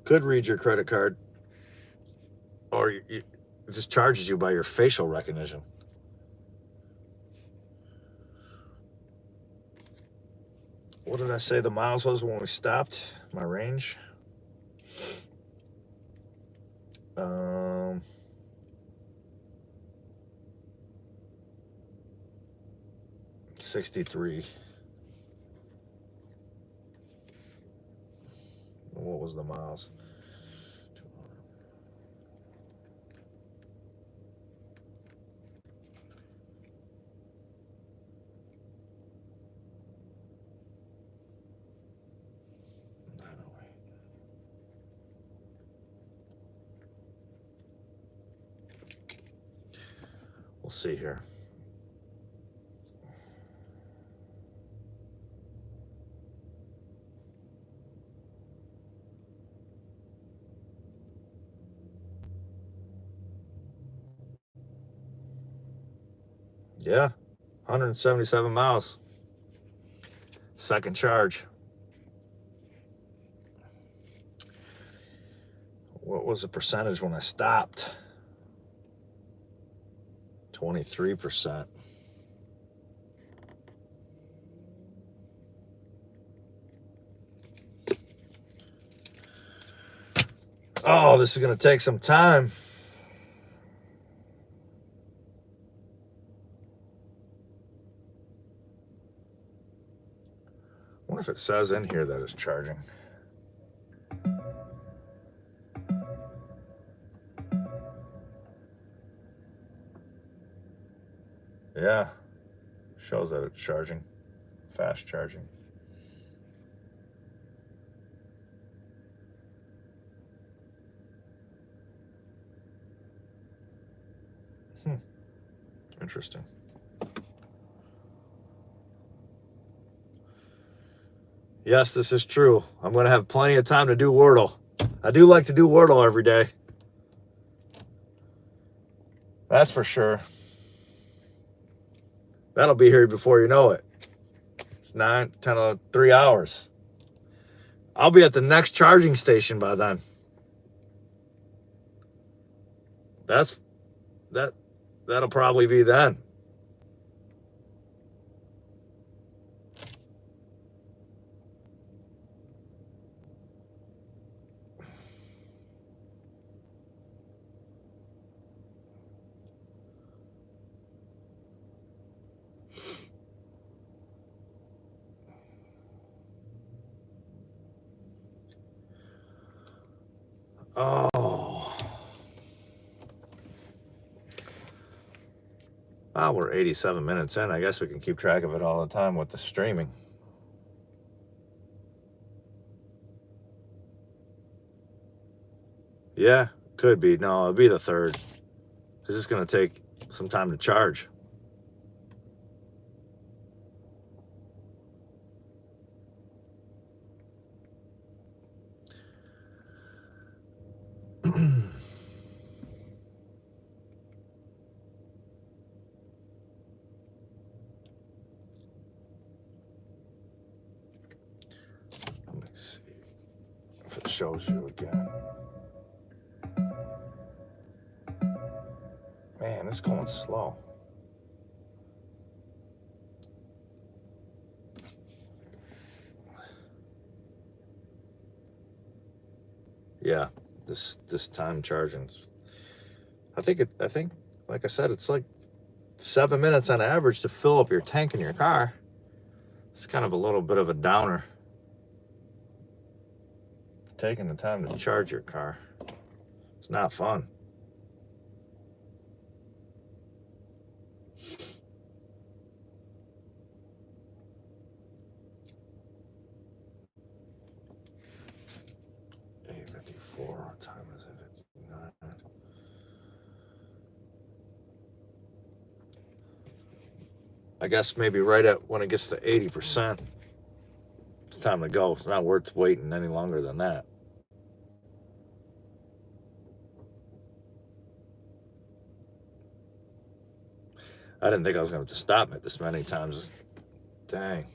Could read your credit card, or it just charges you by your facial recognition. What did I say the miles was when we stopped? My range? 63. What was the miles? We'll see here. Yeah, 177 miles. Second charge. What was the percentage when I stopped? 23%. Oh, this is going to take some time. I wonder if it says in here that it's charging. Yeah, shows that it's charging, fast charging. Interesting. Yes, this is true. I'm going to have plenty of time to do Wordle. I do like to do Wordle every day. That's for sure. That'll be here before you know it. It's 9, 10, 3 hours. I'll be at the next charging station by then. That'll probably be then. Oh. Well, we're 87 minutes in. I guess we can keep track of it all the time with the streaming. Yeah, could be. No, it'll be the third. Because it's going to take some time to charge. shows you again. Man, it's going slow. Yeah, this time charging. I think like I said, it's like 7 minutes on average to fill up your tank in your car. It's kind of a little bit of a downer. Taking the time to charge your car. It's not fun. What time is it? It's 9. I guess maybe right at when it gets to 80%, it's time to go. It's not worth waiting any longer than that. I didn't think I was going to have to stop it this many times. Dang.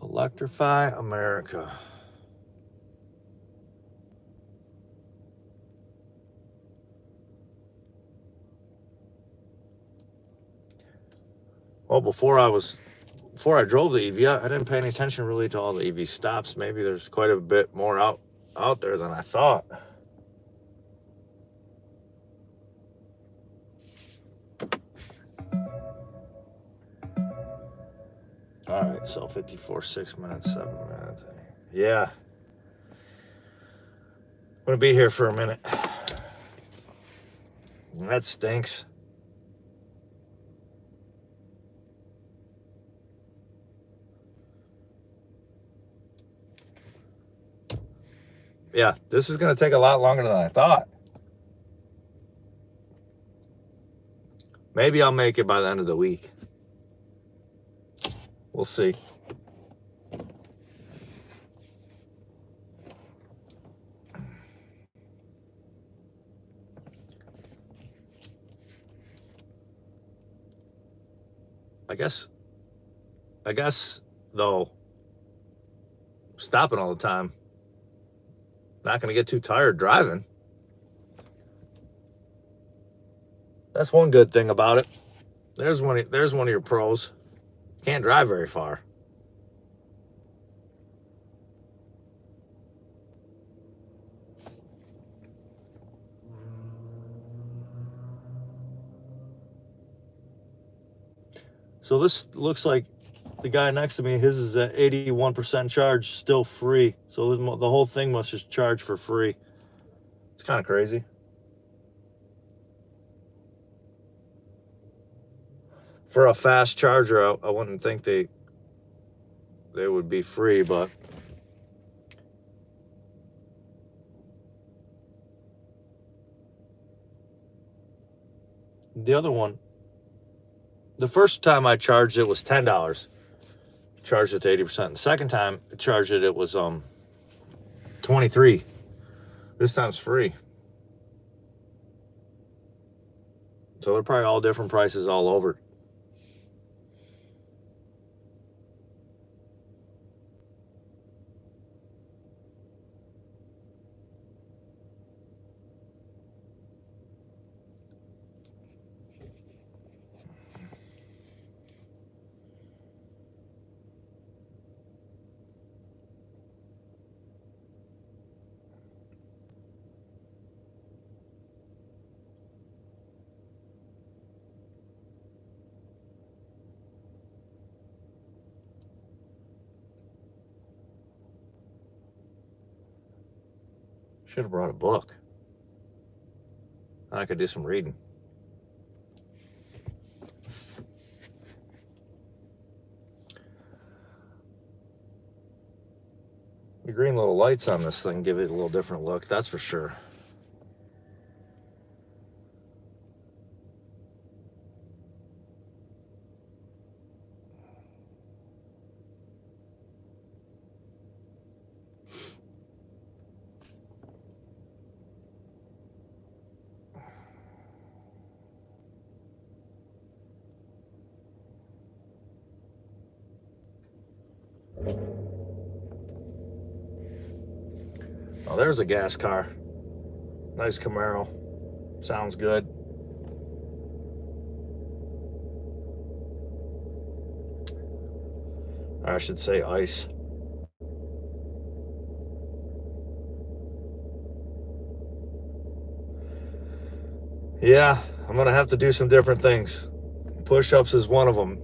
Electrify America. Well, before I drove the EV, I didn't pay any attention really to all the EV stops. Maybe there's quite a bit more out there than I thought. All right, so 54, 6 minutes, 7 minutes. Yeah. I'm going to be here for a minute. That stinks. Yeah, this is going to take a lot longer than I thought. Maybe I'll make it by the end of the week. We'll see. I guess though, stopping all the time, not going to get too tired driving. That's one good thing about it. There's one of your pros. Can't drive very far. So this looks like the guy next to me, his is at 81% charge, still free. So the whole thing must just charge for free. It's kind of crazy. For a fast charger, I wouldn't think they would be free, but the other one, the first time I charged it was $10. Charged it to 80%. The second time I charged it, it was $23. This time's free. So they're probably all different prices all over. Should have brought a book. I could do some reading. The green little lights on this thing give it a little different look, that's for sure. Oh, there's a gas car. Nice Camaro. Sounds good. Or I should say ice. Yeah, I'm going to have to do some different things. Push-ups is one of them.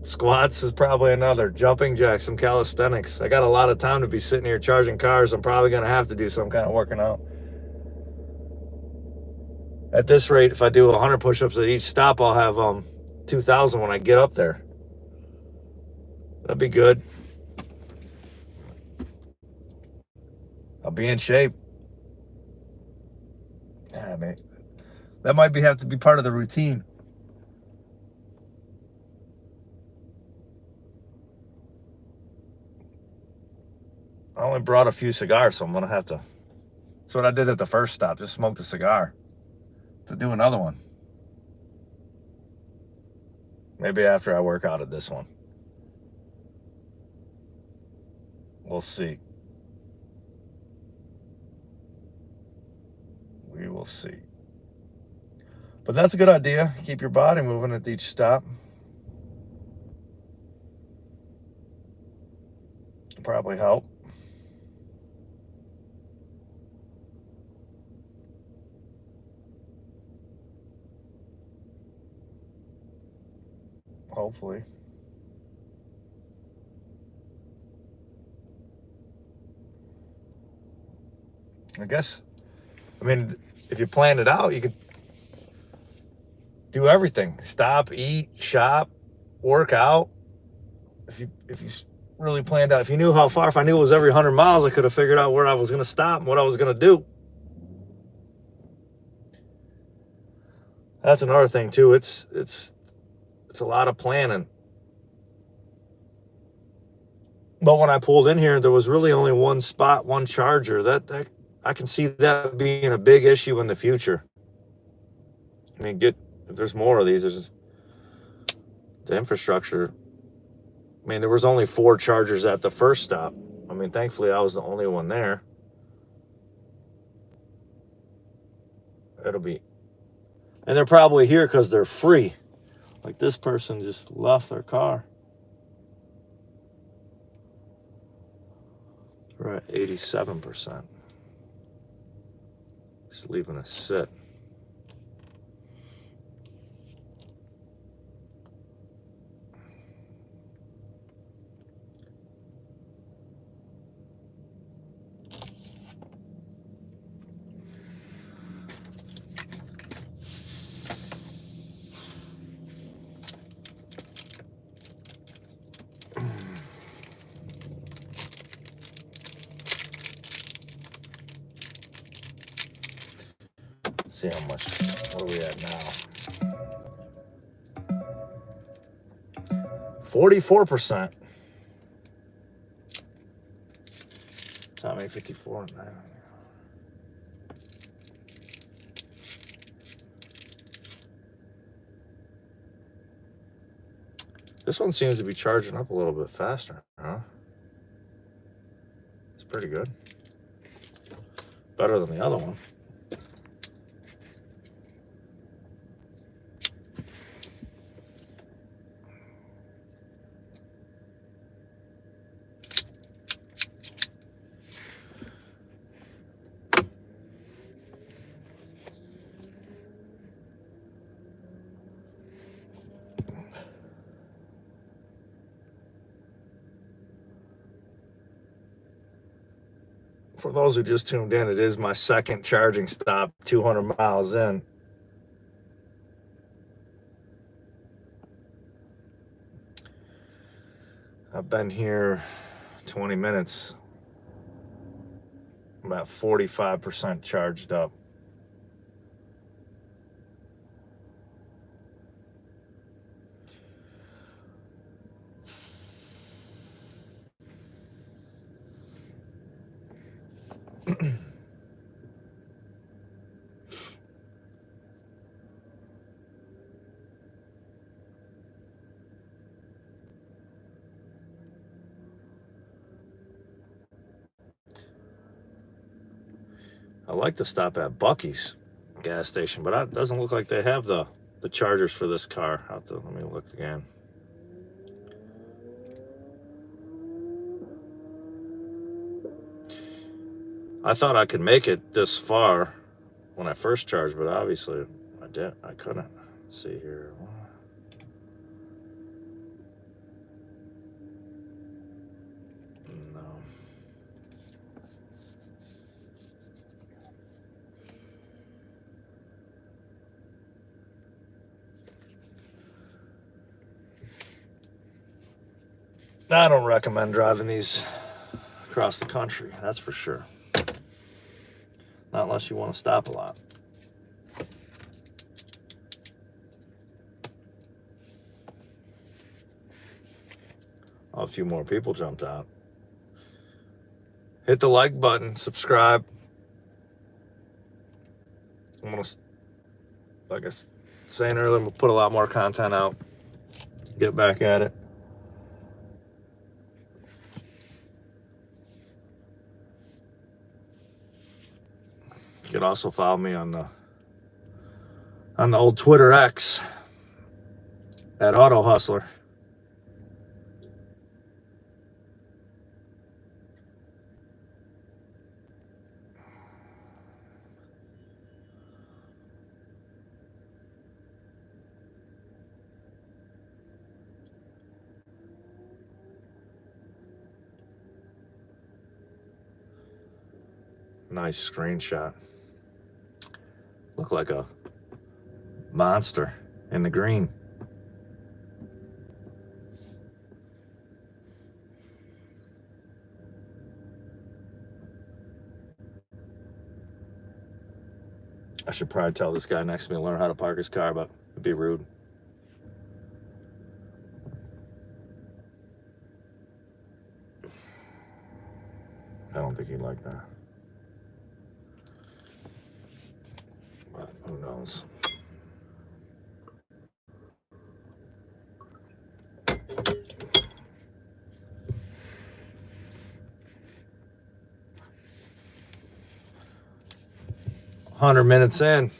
Squats is probably another. Jumping jacks, some calisthenics. I got a lot of time to be sitting here charging cars. I'm probably going to have to do some kind of working out. At this rate, if I do 100 push-ups at each stop, I'll have 2,000 when I get up there. That'd be good. I'll be in shape. Yeah, man. That might have to be part of the routine. I only brought a few cigars, so I'm going to have to... That's what I did at the first stop. Just smoked a cigar. To do another one. Maybe after I work out at this one. We'll see. We will see. But that's a good idea. Keep your body moving at each stop. Probably help. Hopefully. I guess, I mean, if you planned it out, you could do everything. Stop, eat, shop, work out. If you really planned out, if you knew how far, if I knew it was every 100 miles, I could have figured out where I was going to stop and what I was going to do. That's another thing too. It's a lot of planning. But when I pulled in here, there was really only one spot, one charger. That I can see that being a big issue in the future. I mean, if there's more of these, there's the infrastructure. I mean, there was only 4 chargers at the first stop. I mean, thankfully, I was the only one there. It'll be... And they're probably here because they're free. Like this person just left their car. We're at 87%. Just leaving us sit. See how much, what are we at now? 44%. Tommy 54. This one seems to be charging up a little bit faster, huh? It's pretty good. Better than the other one. For those who just tuned in, it is my second charging stop, 200 miles in. I've been here 20 minutes. I'm about 45% charged up. I like to stop at Bucky's gas station, but it doesn't look like they have the chargers for this car. Let me look again. I thought I could make it this far when I first charged, but obviously I couldn't. Let's see here. No. I don't recommend driving these across the country, that's for sure. Not unless you want to stop a lot. Oh, a few more people jumped out. Hit the like button, subscribe. I'm gonna, like I was saying earlier, we'll put a lot more content out. Get back at it. You can also follow me on the old Twitter X at Auto Hustler. Nice screenshot. Look like a monster in the green. I should probably tell this guy next to me to learn how to park his car, but it'd be rude. I don't think he'd like that. But who knows? $100 in.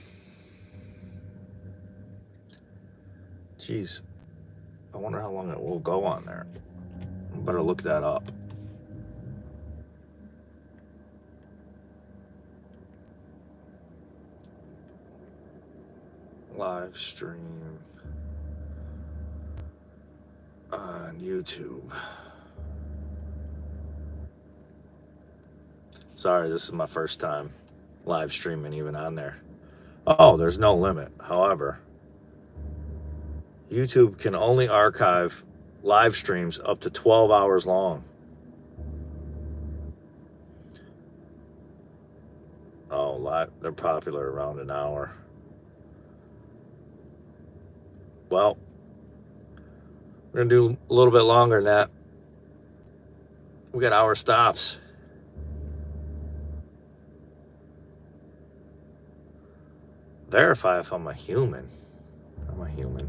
Jeez. I wonder how long it will go on there. Better look that up. Live stream on YouTube. Sorry, this is my first time live streaming even on there. Oh, there's no limit. However, YouTube can only archive live streams up to 12 hours long. Oh, they're popular around an hour. Well, we're going to do a little bit longer than that. We got hour stops. Verify if I'm a human. I'm a human.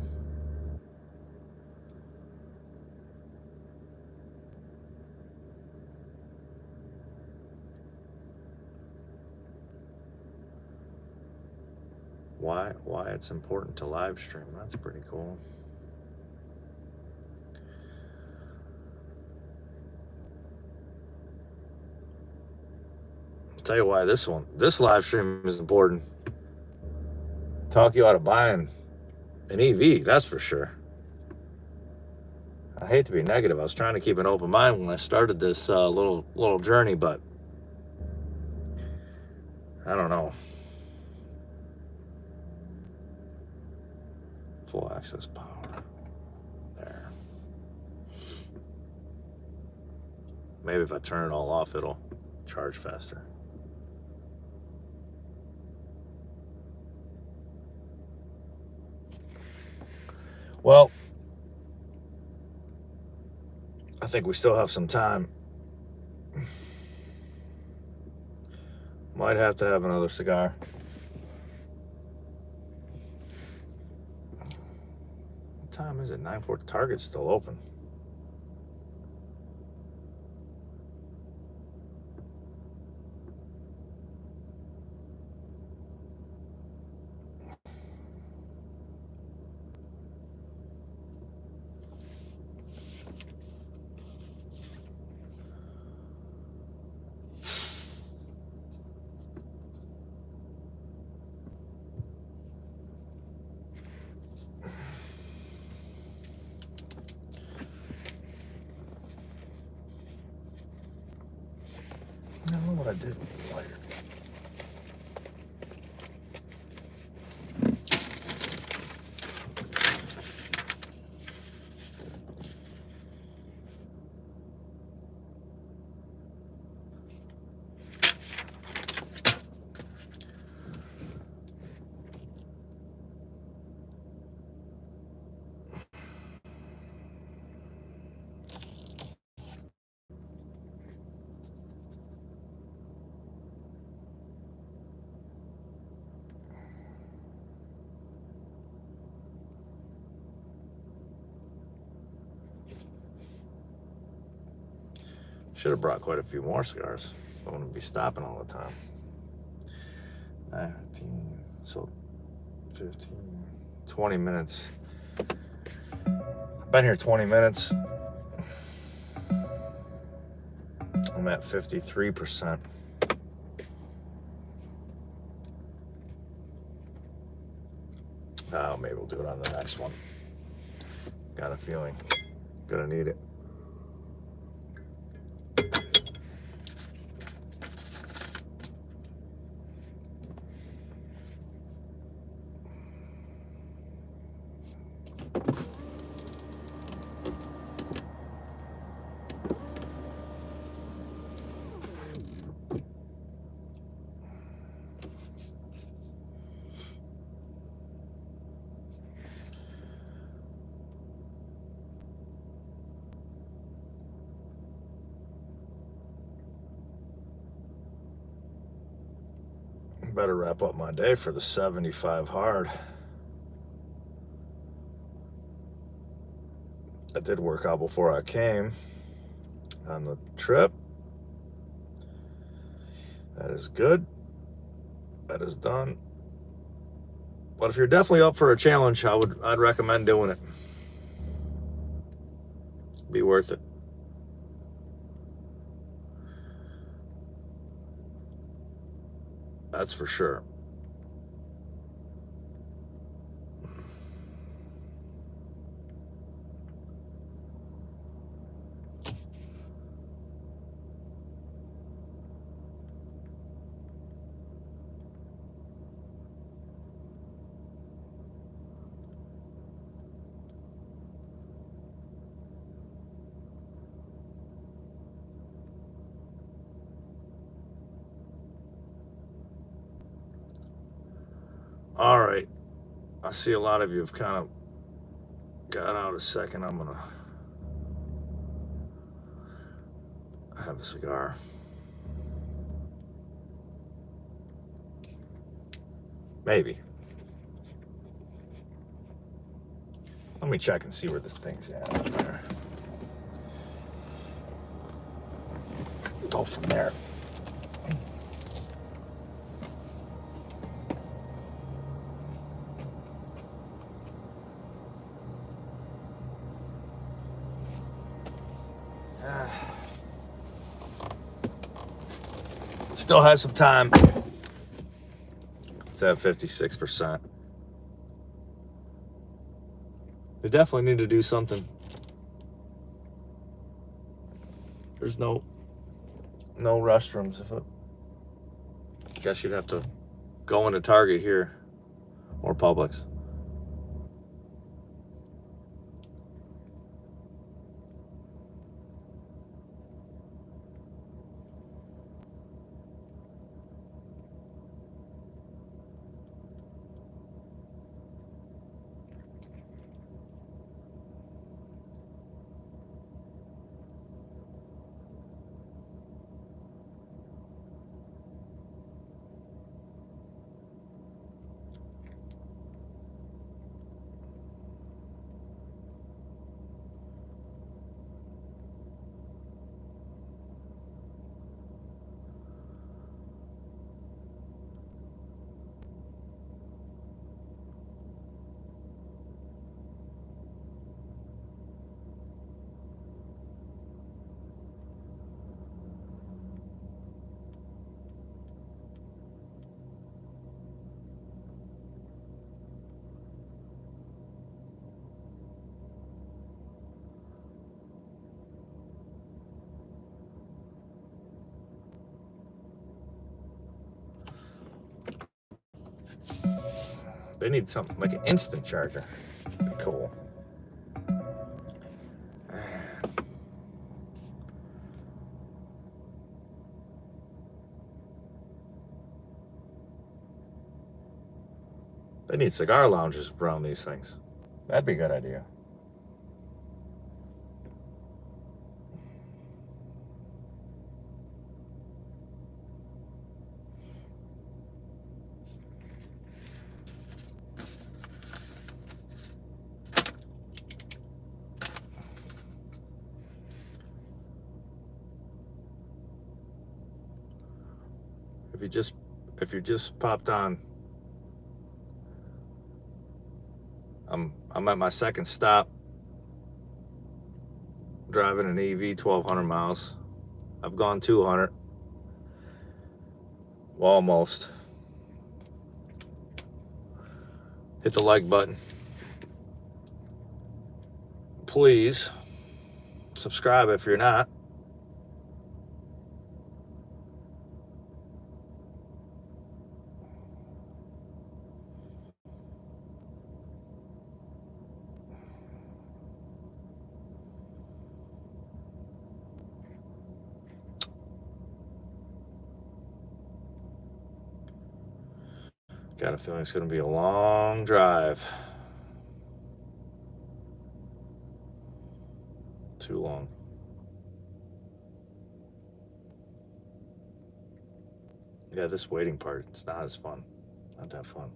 Why it's important to live stream. That's pretty cool. I'll tell you why this live stream is important. Talk you out of buying an EV, that's for sure. I hate to be negative. I was trying to keep an open mind when I started this little journey, but I don't know. Full access power. There. Maybe if I turn it all off, it'll charge faster. Well, I think we still have some time. Might have to have another cigar. What time is it? 9:40. Target's still open. thought I did with the lighter. Should have brought quite a few more cigars. I wouldn't be stopping all the time. 19, so 15, 20 minutes. I've been here 20 minutes. I'm at 53%. Maybe we'll do it on the next one. Got a feeling. Gonna need it. Better wrap up my day for the 75 hard. I did work out before I came on the trip. That is good. That is done. But if you're definitely up for a challenge, I'd recommend doing it. Be worth it. That's for sure. All right. I see a lot of you have kind of got out a second. I'm going to have a cigar. Maybe. Let me check and see where this thing's at up there. Go from there. Still has some time. It's at 56%. They definitely need to do something. There's no restrooms. I guess you'd have to go into Target here or Publix. They need something like an instant charger. Be cool. They need cigar lounges around these things. That'd be a good idea. If you just popped on, I'm at my second stop driving an EV 1200 miles. I've gone 200. Well, almost. Hit the like button. Please subscribe if you're not. Got a feeling it's going to be a long drive. Too long. Yeah, this waiting part, it's not as fun. Not that fun.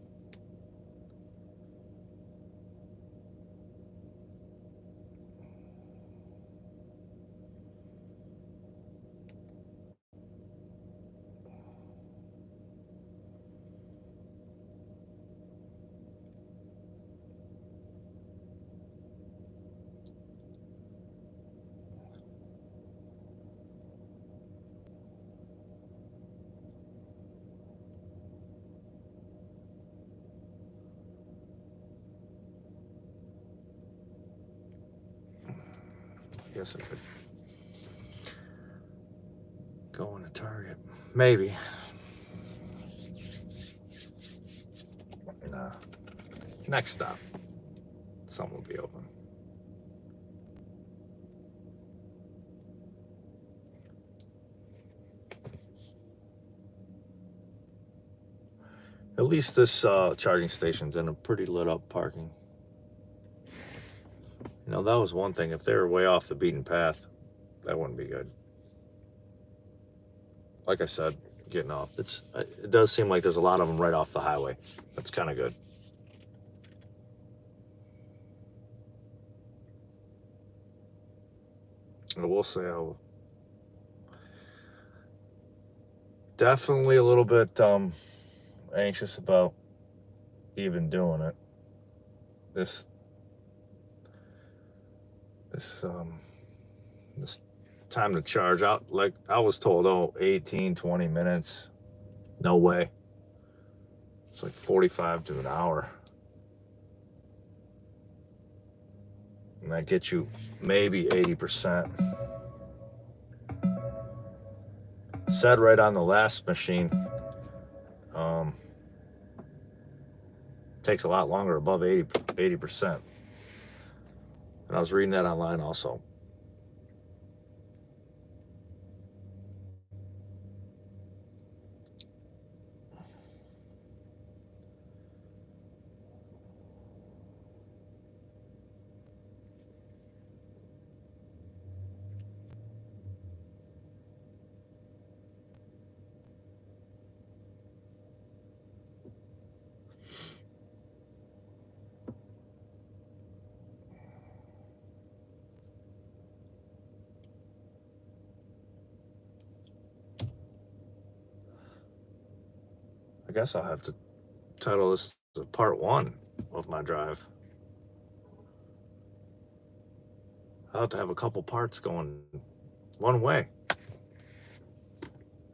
I guess I could go in a Target. Maybe. Nah. Next stop. Some will be open. At least this charging station's in a pretty lit up parking. You know, that was one thing. If they were way off the beaten path, that wouldn't be good. Like I said, getting off. It does seem like there's a lot of them right off the highway. That's kind of good. I will say definitely a little bit anxious about even doing it. This time to charge out, like I was told, 18, 20 minutes. No way. It's like 45 to an hour. And that gets you maybe 80%. Said right on the last machine, takes a lot longer, above 80%. And I was reading that online also. I guess I'll have to title this part 1 of my drive. I'll have to have a couple parts going one way.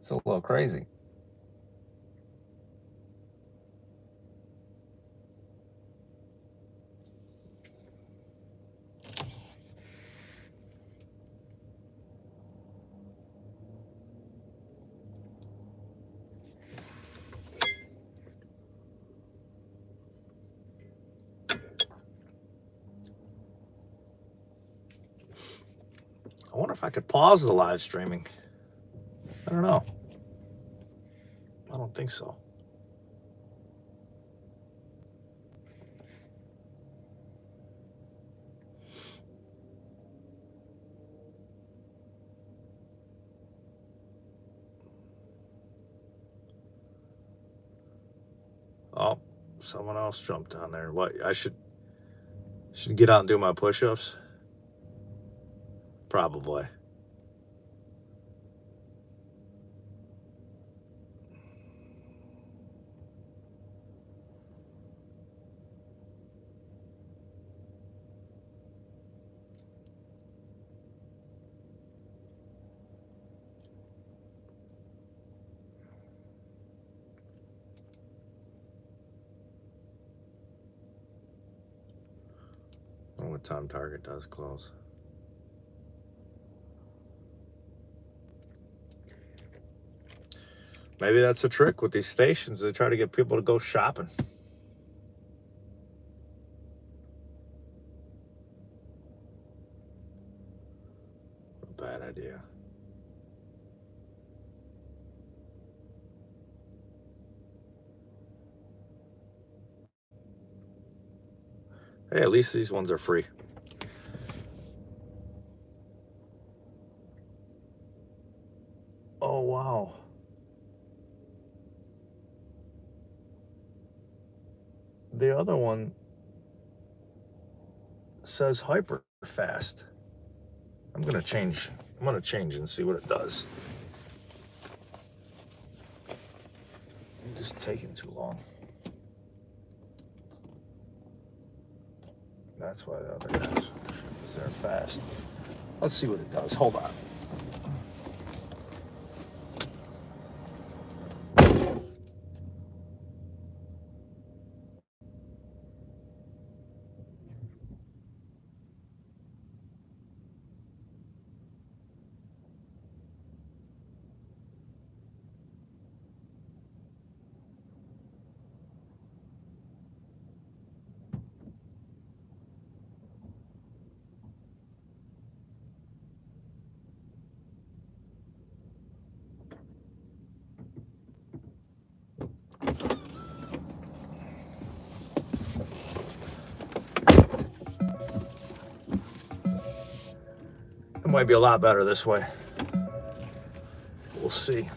It's a little crazy. I wonder if I could pause the live streaming. I don't know. I don't think so. Oh, someone else jumped on there. What? I should get out and do my push-ups? Probably. I wonder what time Target does close. Maybe that's the trick with these stations. They try to get people to go shopping. A bad idea. Hey, at least these ones are free. Oh, wow. The other one says hyper fast. I'm gonna change and see what it does. I'm just taking too long. That's why the other guys, because they're fast. Let's see what it does. Hold on. It might be a lot better this way. We'll see.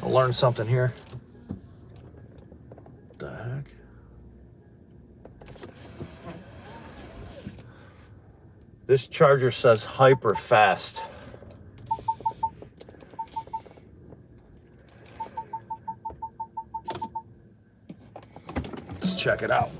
I'll learn something here. What the heck? This charger says hyper fast. Let's check it out.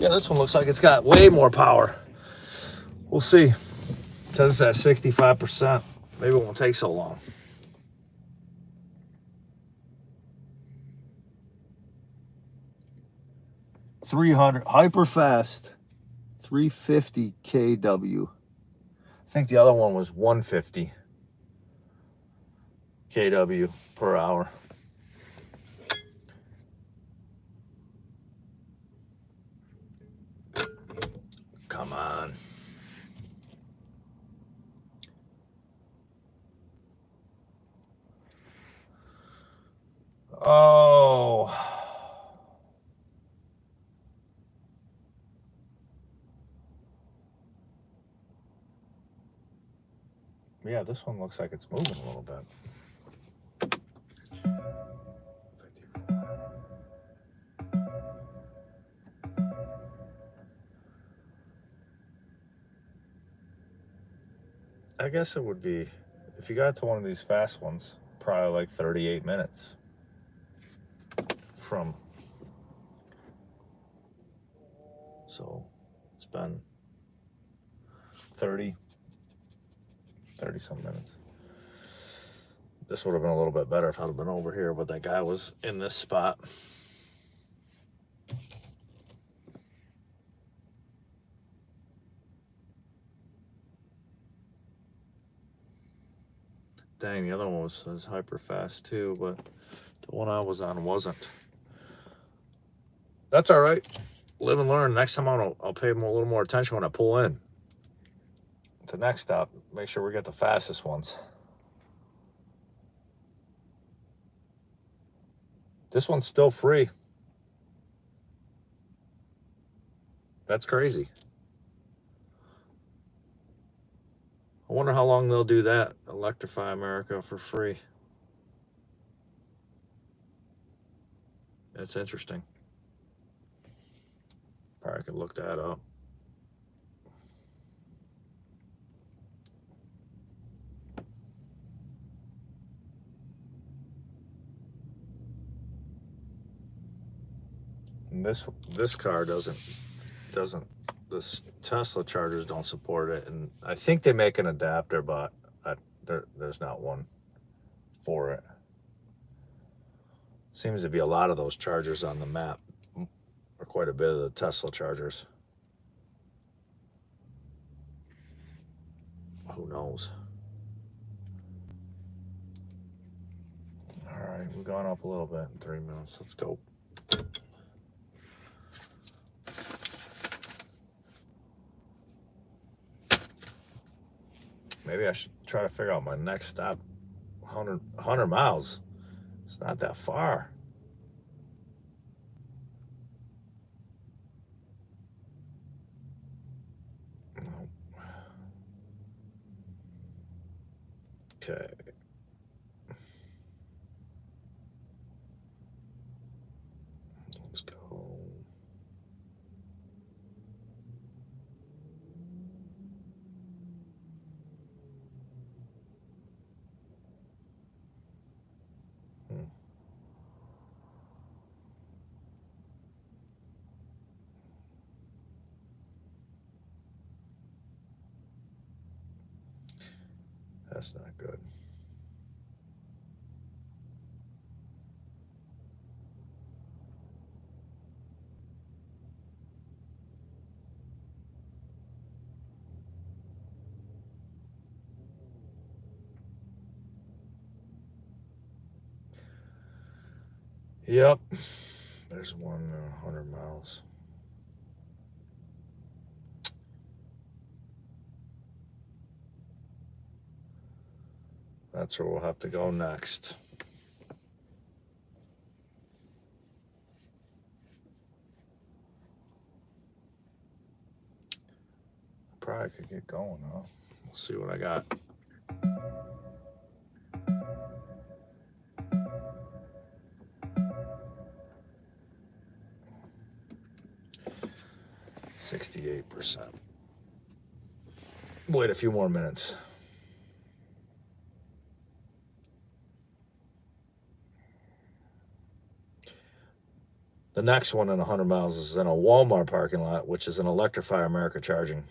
Yeah, this one looks like it's got way more power. We'll see. It says it's at 65%. Maybe it won't take so long. 300 hyper fast, 350 kW. I think the other one was 150 kW per hour. Come on. Oh. Yeah, this one looks like it's moving a little bit. I guess it would be, if you got to one of these fast ones, probably like 38 minutes from. So it's been 30 some minutes. This would have been a little bit better if I'd have been over here, but that guy was in this spot. Dang, the other one was hyper fast too, but the one I was on wasn't. That's all right. Live and learn. Next time I'll pay a little more attention when I pull in. The next stop, make sure we get the fastest ones. This one's still free. That's crazy. I wonder how long they'll do that. Electrify America for free. That's interesting. Probably could look that up. And this car doesn't this Tesla chargers don't support it, and I think they make an adapter, but there's not one for it. Seems to be a lot of those chargers on the map, or quite a bit of the Tesla chargers. Who knows? All right, we've gone up a little bit in 3 minutes. Let's go. Maybe I should try to figure out my next stop. 100 miles. It's not that far. Okay. Let's go. That's not good. Yep. There's one 100 miles. That's where we'll have to go next. Probably could get going, huh? We'll see what I got. %. Wait a few more minutes. The next one in 100 miles is in a Walmart parking lot, which is an Electrify America charging.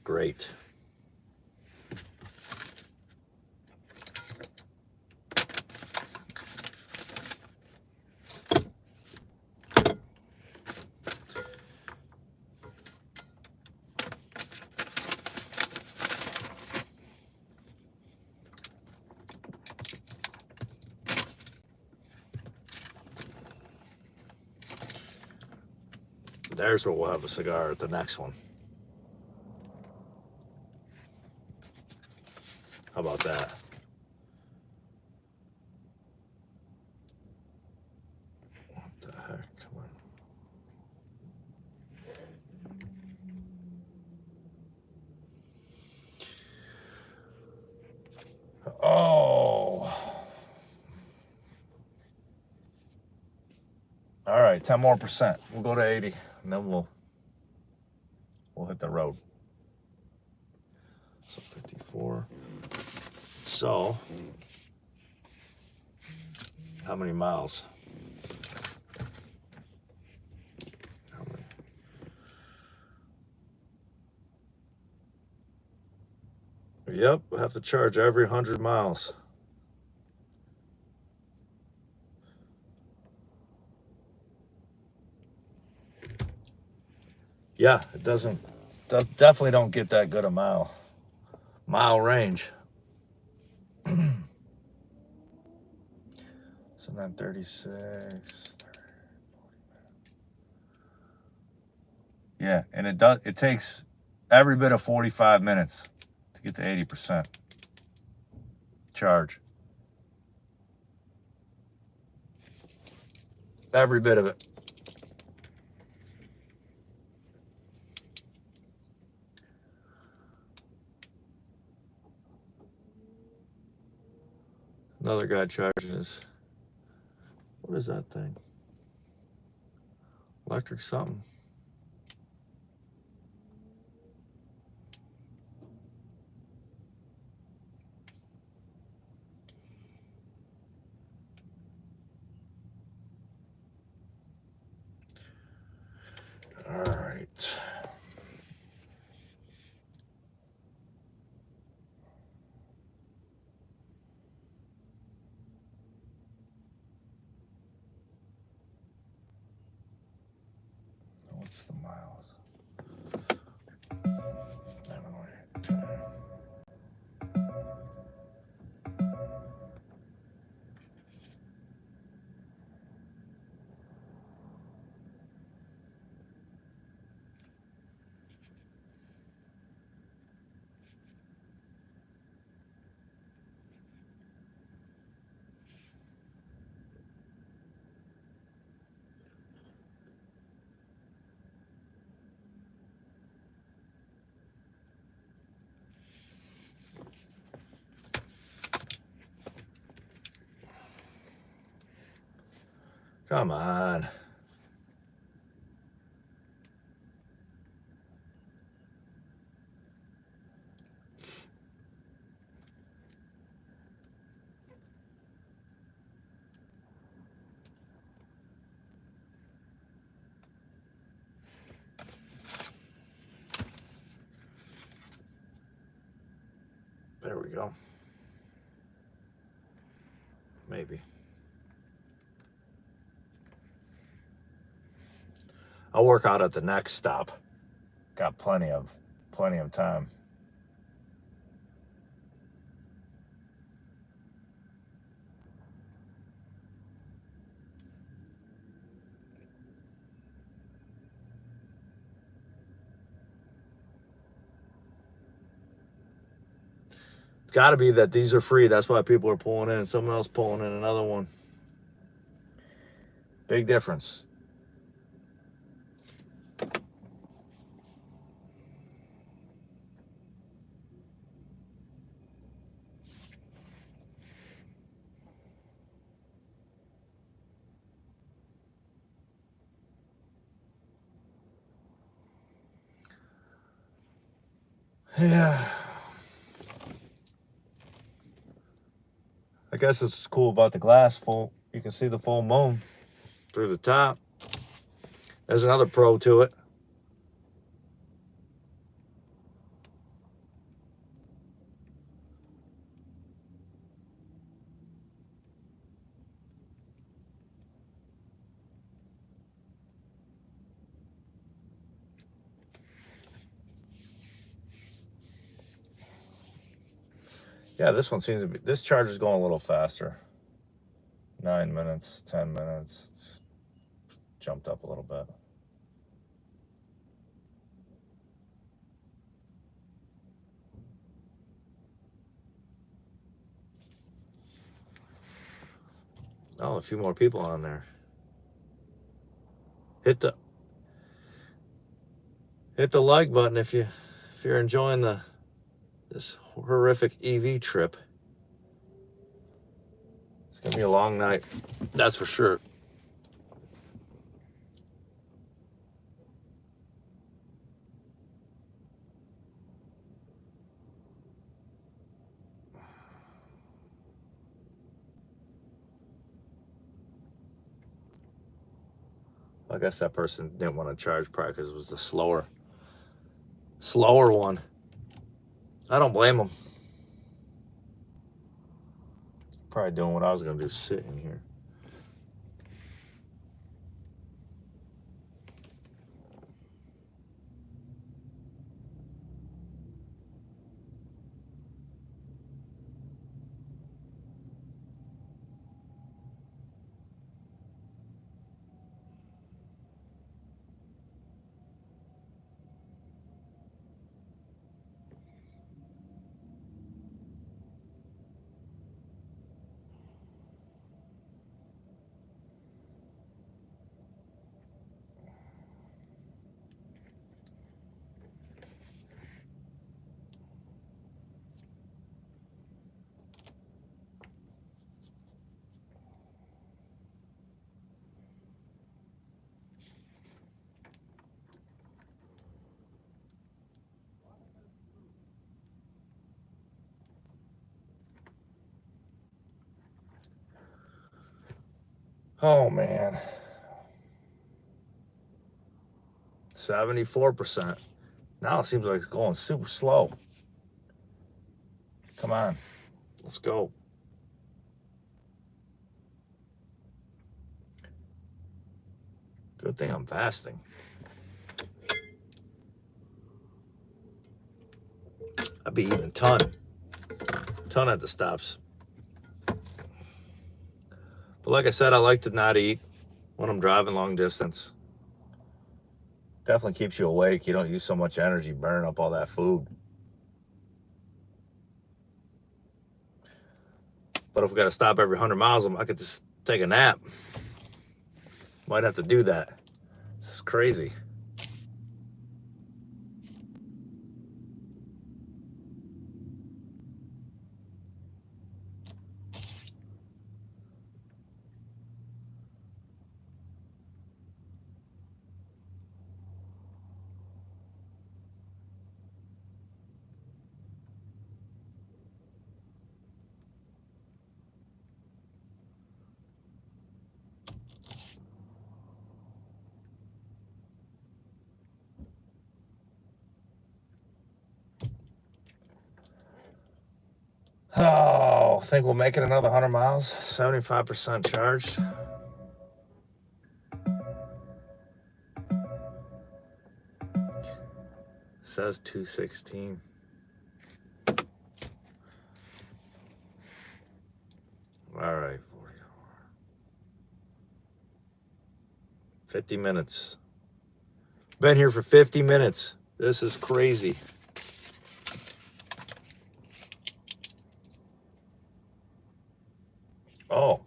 Great. There's where we'll have a cigar at the next one. How about that? What the heck? Come on. Oh. All right, 10 more %. We'll go to 80, and then we'll hit the road. So 54. So, how many miles? How many? Yep, we have to charge every 100 miles. Yeah, it doesn't, definitely don't get that good a mile range. So 936. Yeah, and it takes every bit of 45 minutes to get to 80% charge. Every bit of it. Another guy charging his, what is that thing? Electric something. All right. What's the miles? Come on. There we go. Maybe. I'll work out at the next stop. Got plenty of time. It's got to be that these are free. That's why people are pulling in. Someone else pulling in another one. Big difference. Yeah. I guess it's cool about the glass full. You can see the full moon through the top. There's another pro to it. Yeah, this one seems to be, this charger's going a little faster. 9 minutes, 10 minutes. It's jumped up a little bit. Oh, a few more people on there. Hit the like button if you're enjoying this horrific EV trip. It's gonna be a long night, that's for sure. I guess that person didn't want to charge probably because it was the slower one. I don't blame them. Probably doing what I was gonna do, sitting here. Oh man. 74%. Now it seems like it's going super slow. Come on, let's go. Good thing I'm fasting. I'd be eating a ton at the stops. But like I said, I like to not eat when I'm driving long distance. Definitely keeps you awake. You don't use so much energy burning up all that food. But if we got to stop every 100 miles, I could just take a nap. Might have to do that. It's crazy. Oh, think we'll make it another 100 miles? 75% charged. Says 216. All right, 50 minutes. Been here for 50 minutes. This is crazy. Oh.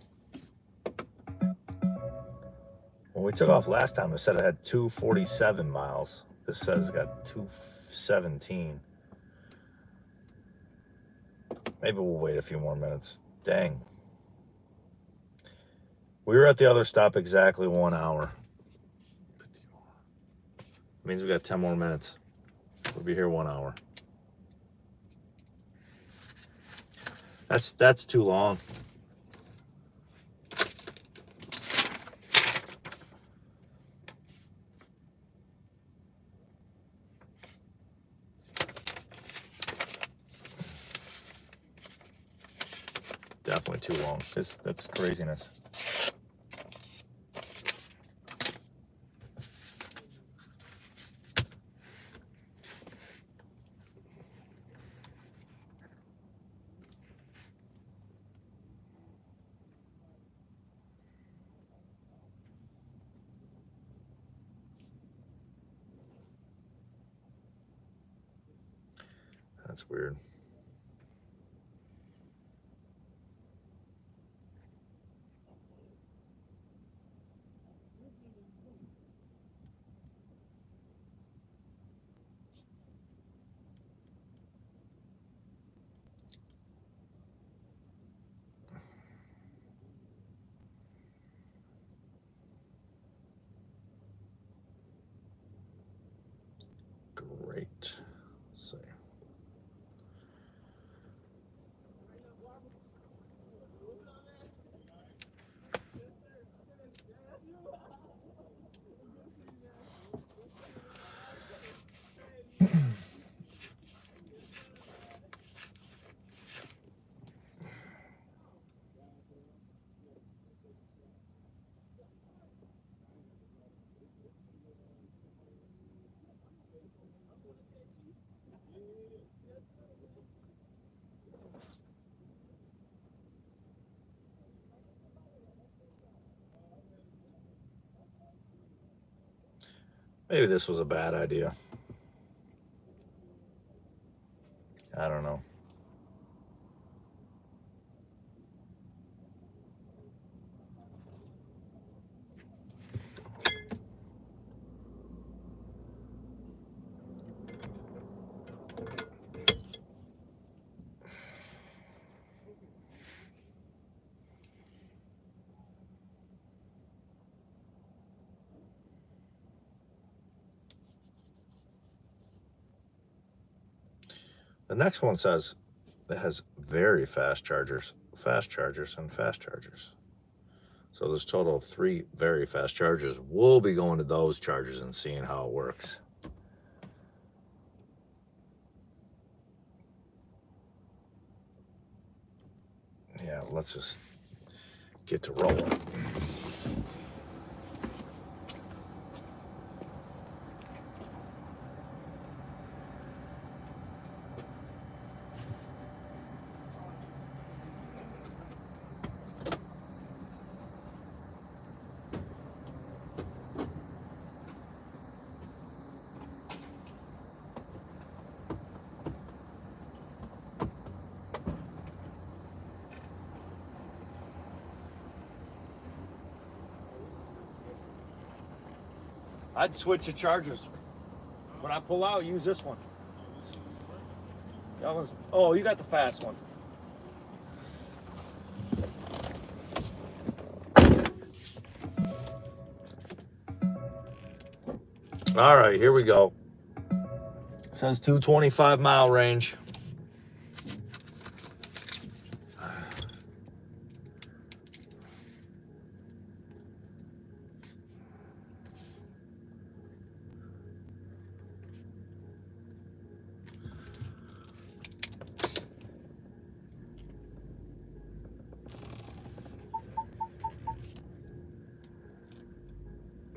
When we took off last time, it said it had 247 miles. This says it got 217. Maybe we'll wait a few more minutes. Dang. We were at the other stop exactly 1 hour. Means we got 10 more minutes. We'll be here 1 hour. That's too long. Definitely too long. That's craziness. That's weird. Maybe this was a bad idea. I don't know. The next one says it has very fast chargers, and fast chargers. So there's a total of 3 very fast chargers. We'll be going to those chargers and seeing how it works. Yeah, let's just get to rolling. I'd switch the chargers. When I pull out, use this one. That one's, oh, you got the fast one. All right, here we go. It says 225 mile range.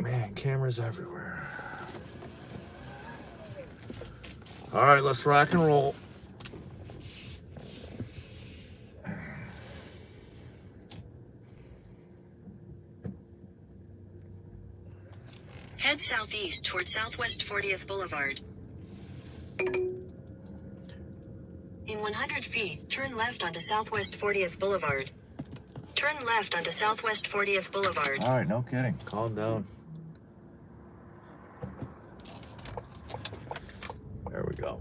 Man, cameras everywhere. All right, let's rock and roll. Head southeast toward Southwest 40th Boulevard. In 100 feet, turn left onto Southwest 40th Boulevard. Turn left onto Southwest 40th Boulevard. All right, no kidding. Calm down. There we go.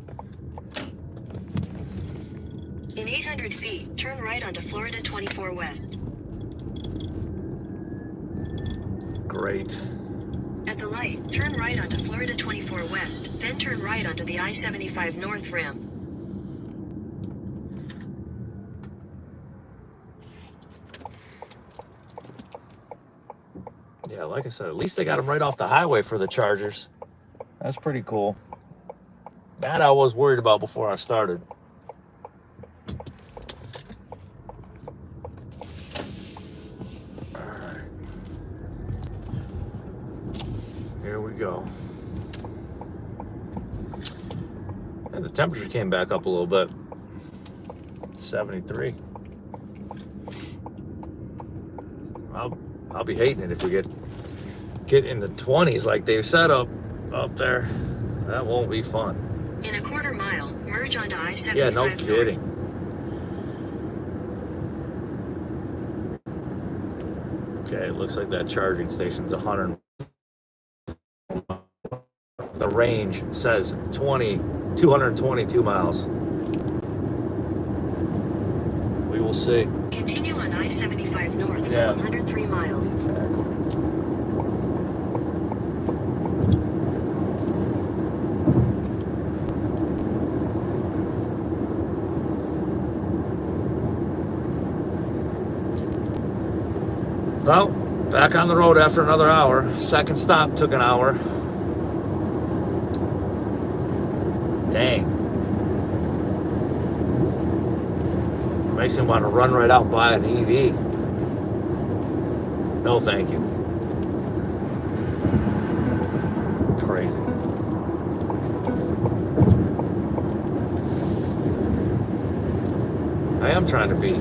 In 800 feet, turn right onto Florida 24 West. Great. At the light, turn right onto Florida 24 West, then turn right onto the I-75 North Rim. Yeah, like I said, at least they got them right off the highway for the chargers. That's pretty cool. That I was worried about before I started. All right. Here we go. And the temperature came back up a little bit. 73. I'll be hating it if we get in the 20s like they've set up there. That won't be fun. In a quarter mile, merge onto I-75 Yeah, no North. kidding. Okay, it looks like that charging station's 100. The range says 222 miles. We will see. Continue on I-75 North for Yeah. 103 miles. Exactly. Well, back on the road after another hour. Second stop took an hour. Dang. Makes me want to run right out and buy an EV. No, thank you. Crazy. I am trying to be,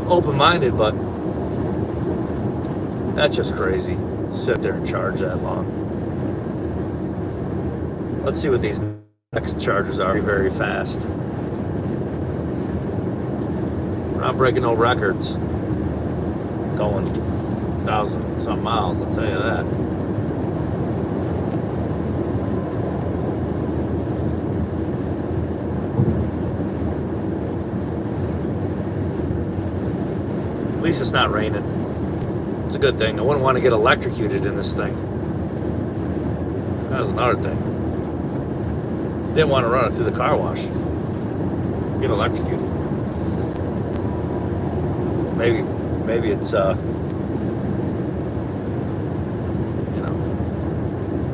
open-minded, but that's just crazy. sit there and charge that long. Let's see what these next chargers are. Very fast. We're not breaking no records. Going 1,000-some miles, I'll tell you that. At least it's not raining. It's a good thing. I wouldn't want to get electrocuted in this thing. That was another thing. Didn't want to run it through the car wash. Get electrocuted. Maybe it's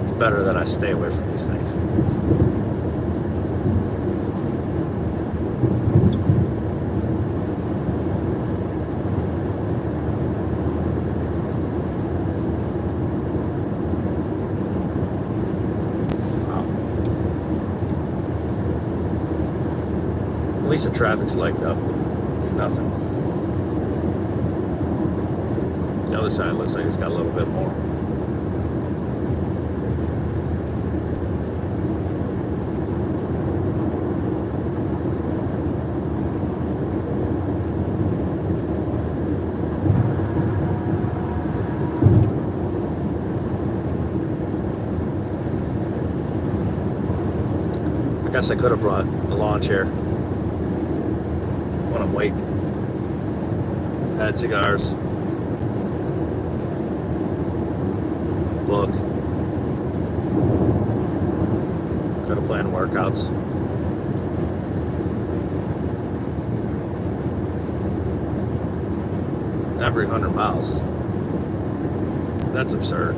it's better that I stay away from these things. At least the traffic's lightened up. It's nothing. The other side looks like it's got a little bit more. I guess I could have brought a lawn chair when I'm waiting. Had cigars. Book. Could have planned workouts. Every 100 miles that's absurd.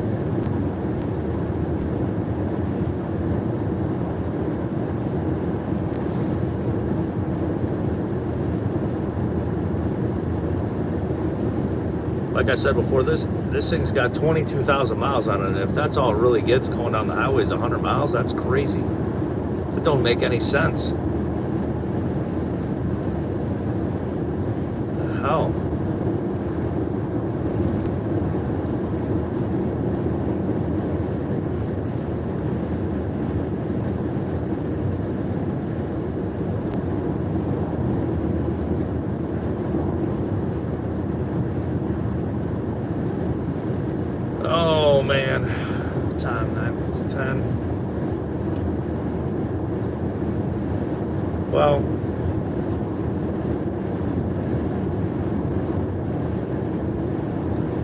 Like I said before, this thing's got 22,000 miles on it. If that's all it really gets going down the highways 100 miles, that's crazy. It don't make any sense. What the hell? Oh man, time 9:10. Well,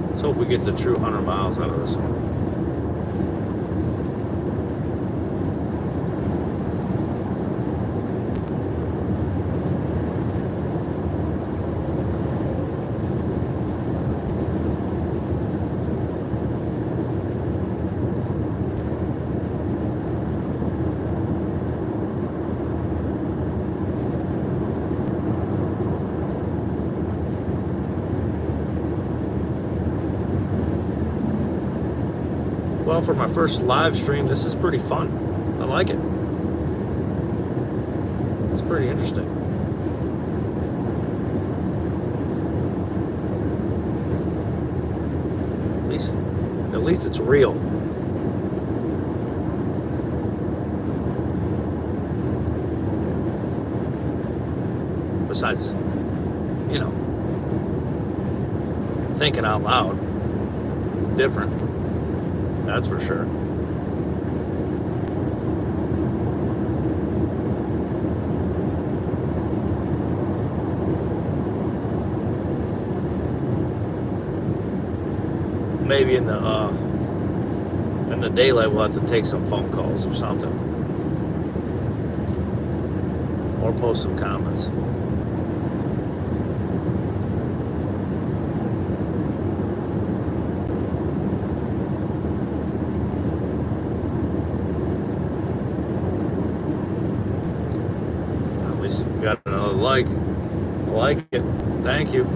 let's hope we get the true 100 miles out of this one. Well, for my first live stream, this is pretty fun. I like it. It's pretty interesting. At least it's real. Besides, thinking out loud, it's different. That's for sure. Maybe in the daylight we'll have to take some phone calls or something, or post some comments. Got another like. I like it. Thank you.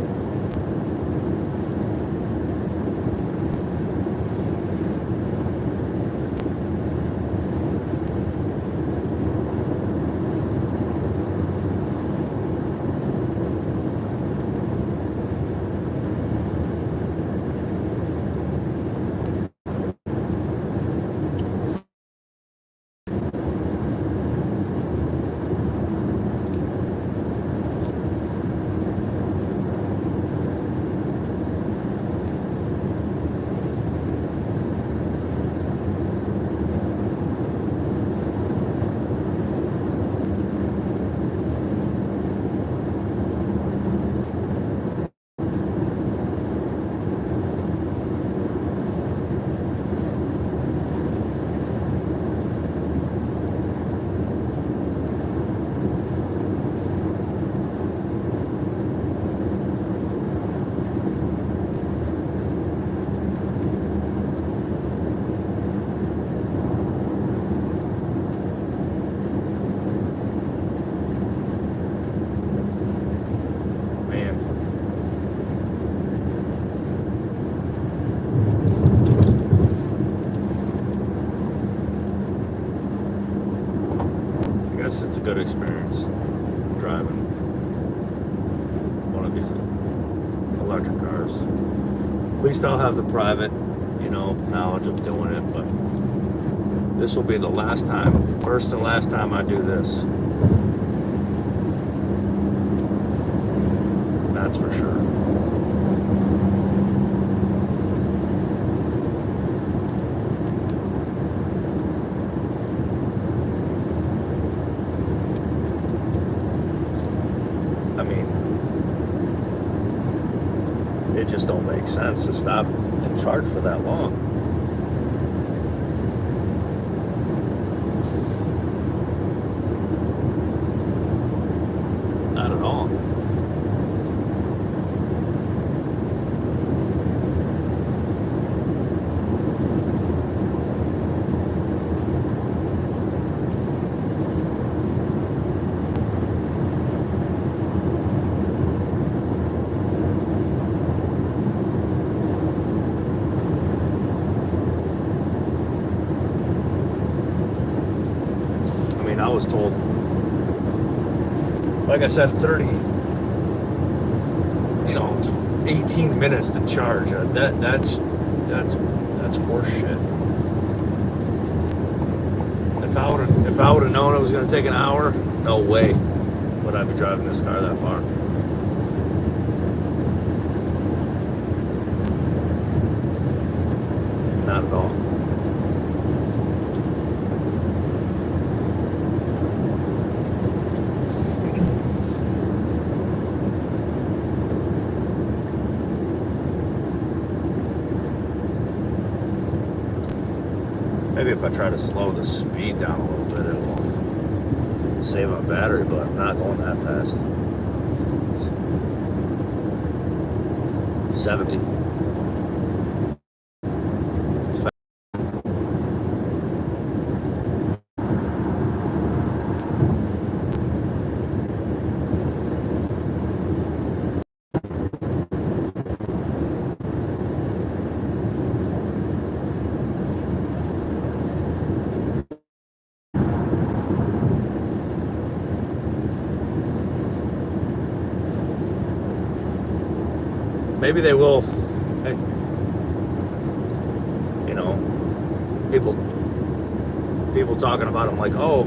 good experience driving one of these electric cars. At least I'll have the private, knowledge of doing it, but this will be the last time, first and last time I do this. That's for sure. I mean, it just don't make sense to stop and charge for that long. Not at all. I was told, like I said, 18 minutes to charge. That's horse shit. If I would have known it was going to take an hour, no way would I be driving this car that far. Not at all. Maybe if I try to slow the speed down a little bit, it will save my battery, but I'm not going that fast. 70. Maybe they will. Hey, people talking about them like, oh,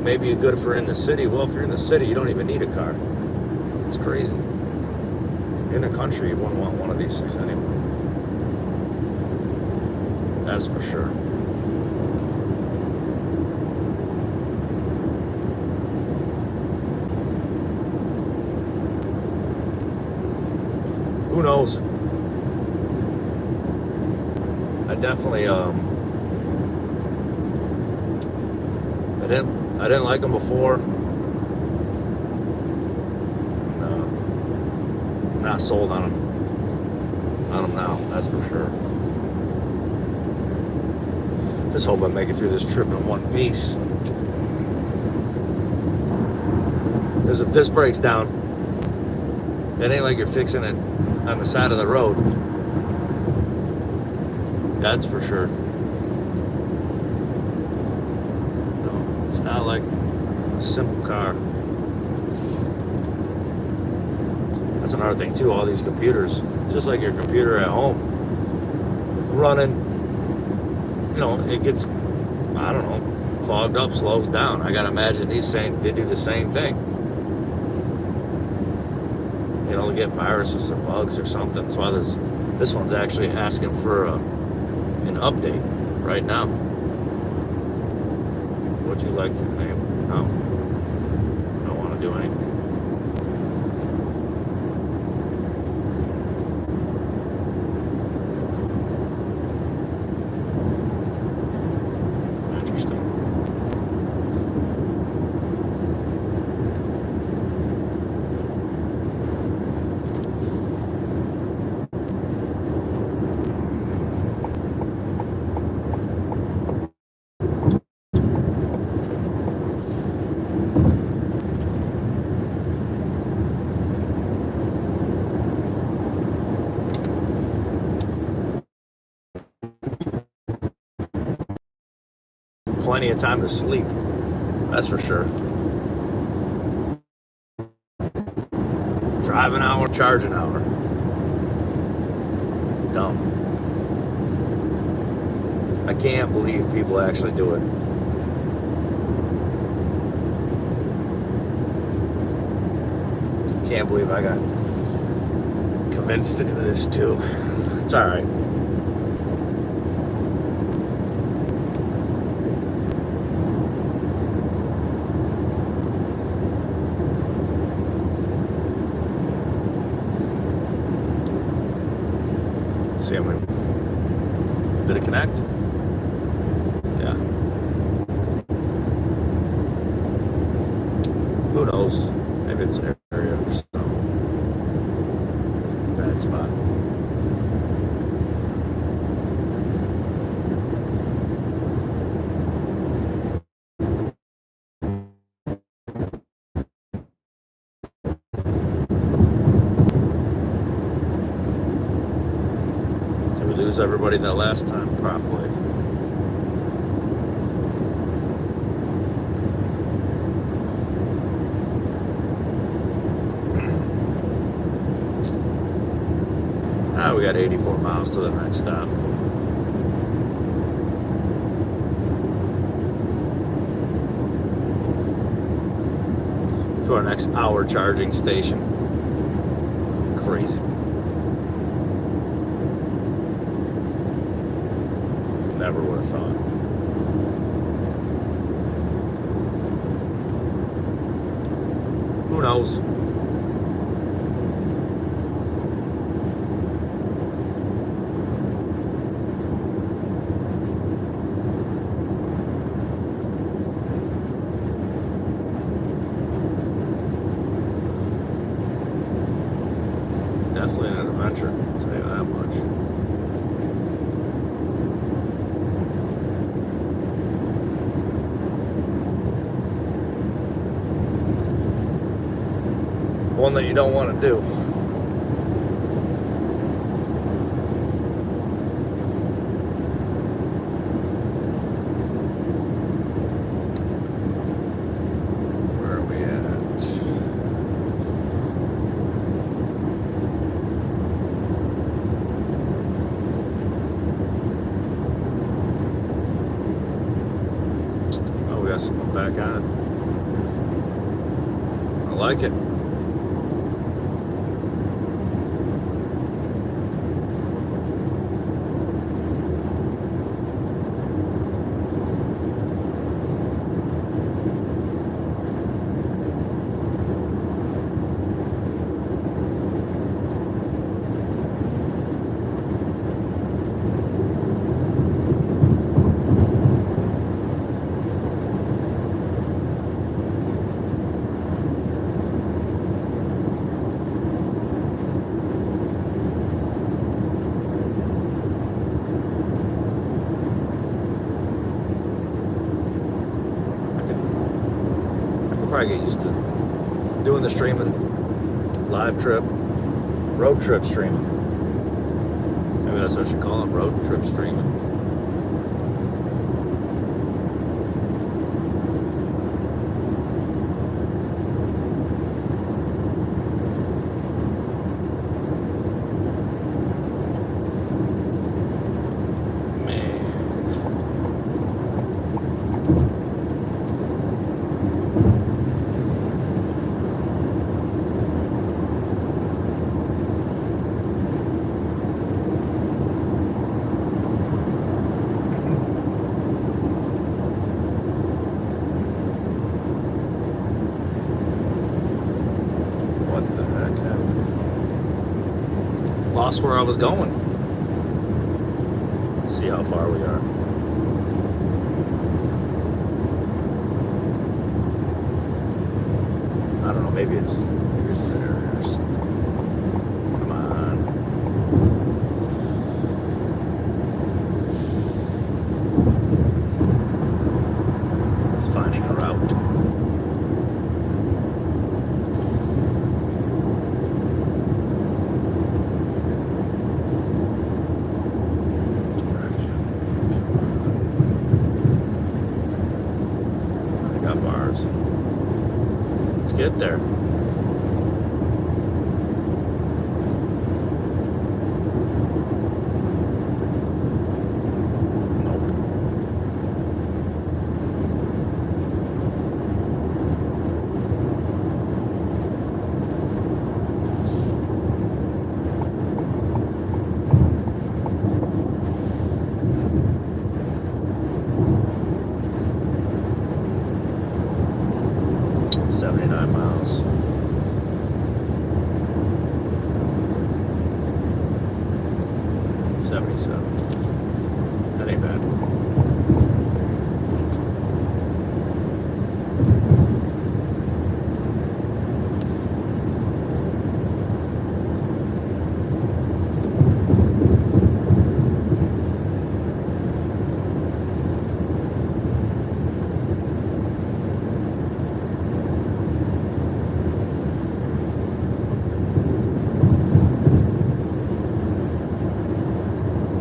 maybe good for in the city. Well, if you're in the city, you don't even need a car. It's crazy. In the country, you wouldn't want one of these things anyway. That's for sure. Who knows? I definitely I didn't like them before. No, I'm not sold on them now. That's for sure. Just hope I make it through this trip in one piece. Because if this breaks down, it ain't like you're fixing it on the side of the road. That's for sure. It's not like a simple car. That's another thing too, all these computers, just like your computer at home, running, it gets, I don't know, clogged up, slows down. I gotta imagine they do the same thing. To get viruses or bugs or something. That's why this one's actually asking for an update right now. Would you like to name? No. I don't want to do anything. Interesting. Plenty of time to sleep. That's for sure. Drive an hour, charge an hour. Dumb. I can't believe people actually do it. Can't believe I got convinced to do this too. It's alright. See, I'm in. Did it connect? Yeah. Who knows? Maybe it's an area or something. Bad spot. Did we lose everybody that last time? Probably. We got 84 miles to the next stop. To our next hour charging station. Crazy. Never would have thought. Who knows? Definitely an adventure, I'll tell you that much. One that you don't want to do. Where are we at? Oh, we got someone back on. I like it. Probably get used to doing the streaming, live trip, road trip streaming. Maybe that's what I should call it, road trip streaming. Lost where I was going. See how far we are. I don't know, maybe it's there or something. Come on. It's finding a route. Let's get there. 79 miles. That ain't bad.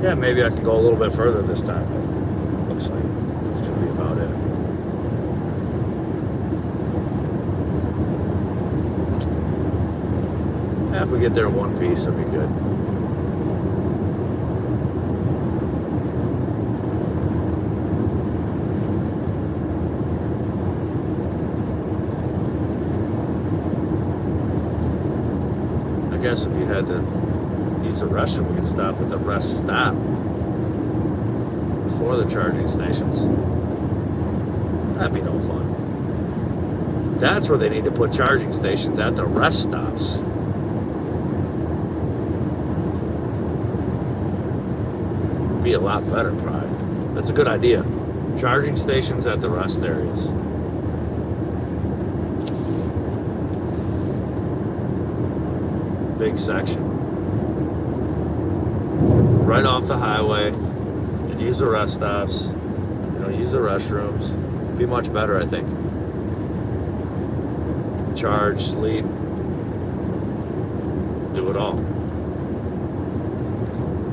Yeah, maybe I can go a little bit further this time. But looks like that's going to be about it. Yeah, if we get there in one piece, that'd be good. I guess if you had to use the restroom, we could stop at the rest stop before the charging stations. That'd be no fun. That's where they need to put charging stations, at the rest stops. Be a lot better, probably. That's a good idea. Charging stations at the rest areas. Big section. Right off the highway. And use the rest stops. You know, use the restrooms. Be much better, I think. Charge, sleep. Do it all.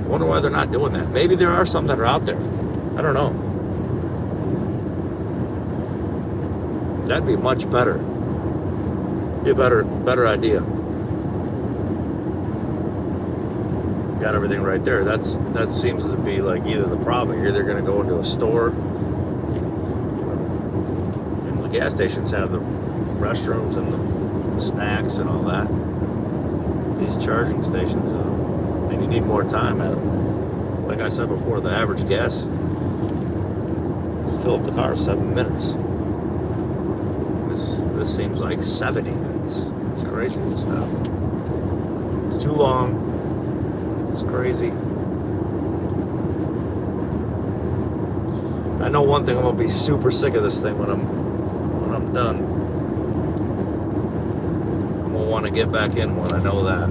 Wonder why they're not doing that. Maybe there are some that are out there. I don't know. That'd be much better. Be a better idea. Got everything right there. That seems to be like either the problem. You're either going to go into a store, and the gas stations have the restrooms and the snacks and all that. These charging stations, and you need more time at them. Like I said before, the average gas to fill up the car is 7 minutes. This seems like 70 minutes. It's crazy, this stuff. It's too long. It's crazy. I know one thing, I'm gonna be super sick of this thing when I'm done. I'm gonna want to get back in one, I know that.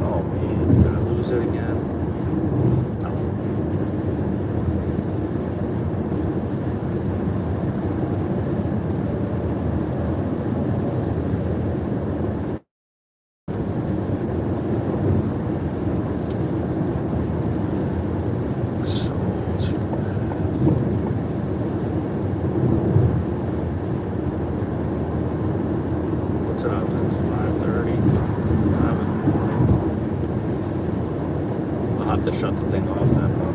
Oh man, did I lose it again? No. To shut the thing off then, huh?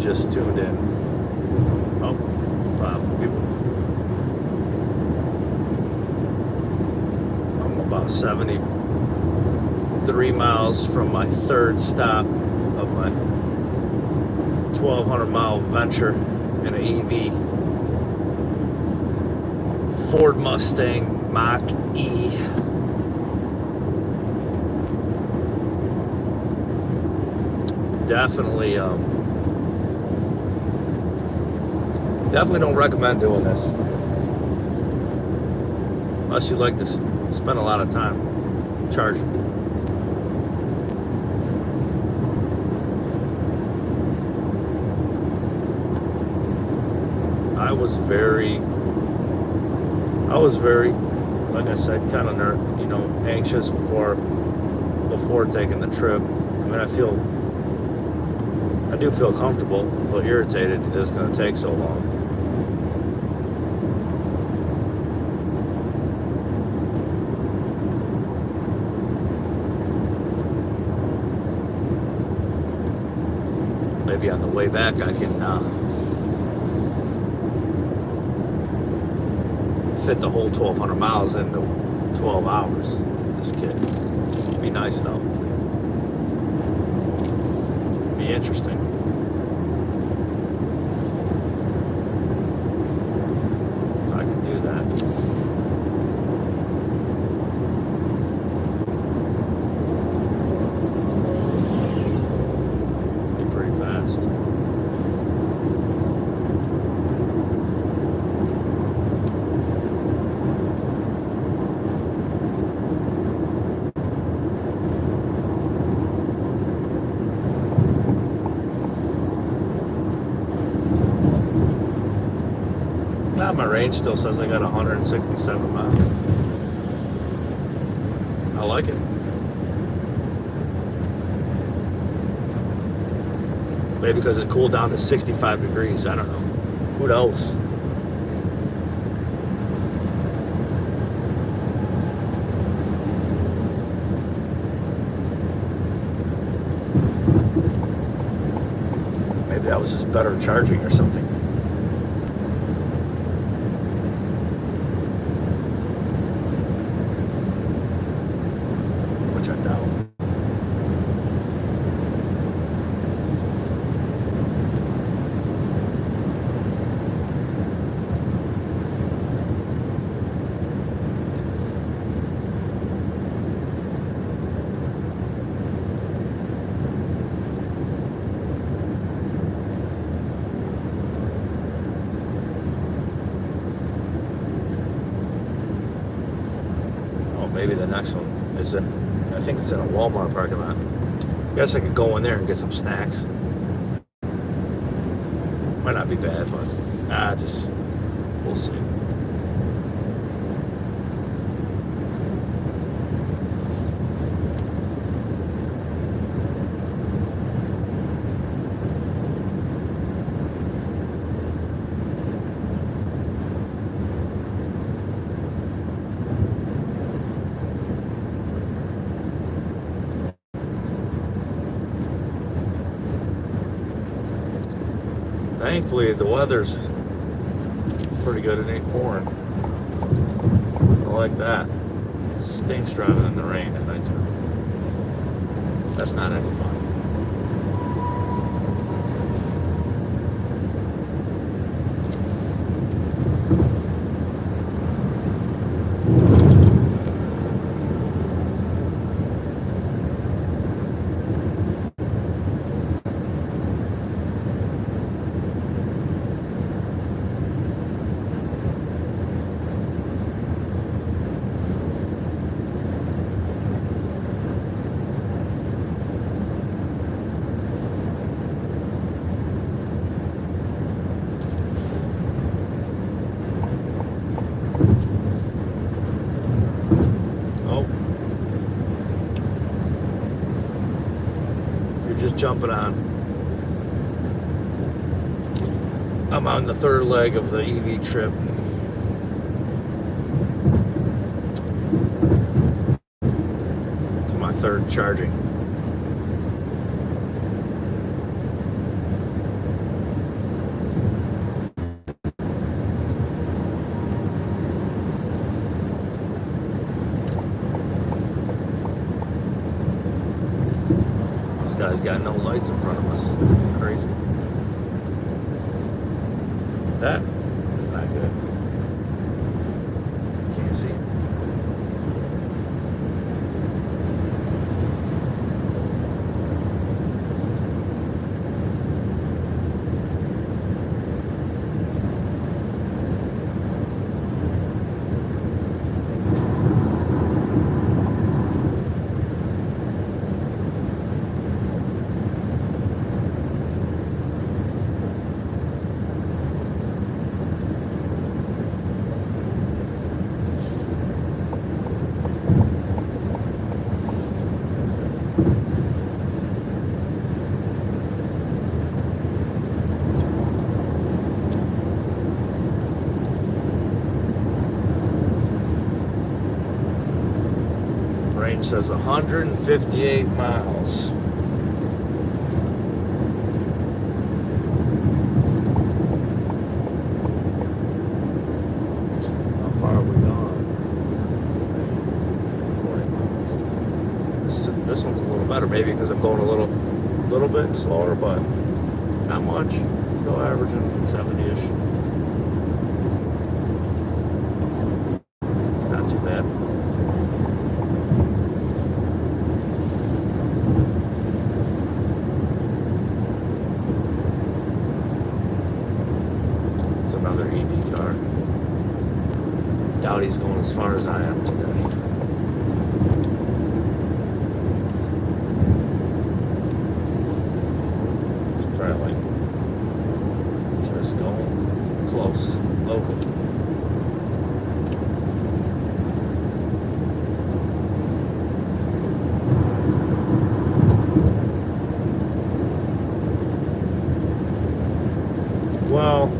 Just tuned in. Oh, people. I'm about 73 miles from my third stop of my 1,200 mile venture in an EV. Ford Mustang Mach-E. Definitely, definitely don't recommend doing this unless you like to spend a lot of time charging. I was very, like I said, kind of anxious before before taking the trip. I mean, I do feel comfortable, but irritated it is going to take so long. Maybe on the way back I can fit the whole 1,200 miles into 12 hours. Just kidding. Be nice though. Be interesting. If I can do that. Be pretty fast. My range still says I got 167 miles. I like it. Maybe because it cooled down to 65 degrees. I don't know. Who knows? Maybe that was just better charging or something. Maybe the next one is in, I think it's in a Walmart parking lot. Guess I could go in there and get some snacks. Might not be bad, but we'll see. Thankfully, the weather's pretty good. It ain't pouring. I like that. It stinks driving in the rain at nighttime. That's not any fun. Just jumping on. I'm on the third leg of the EV trip. It's my third charging. Guy's got no lights in front of us. Crazy. That is not good. Can't see it. says 158 miles. How far have we gone? 40 miles. This one's a little better, maybe because I'm going a little bit slower, but not much. Still averaging 70-ish. It's not too bad. It's another EV car. Doubt he's going as far as I am today. It's probably like just going close, local. Well,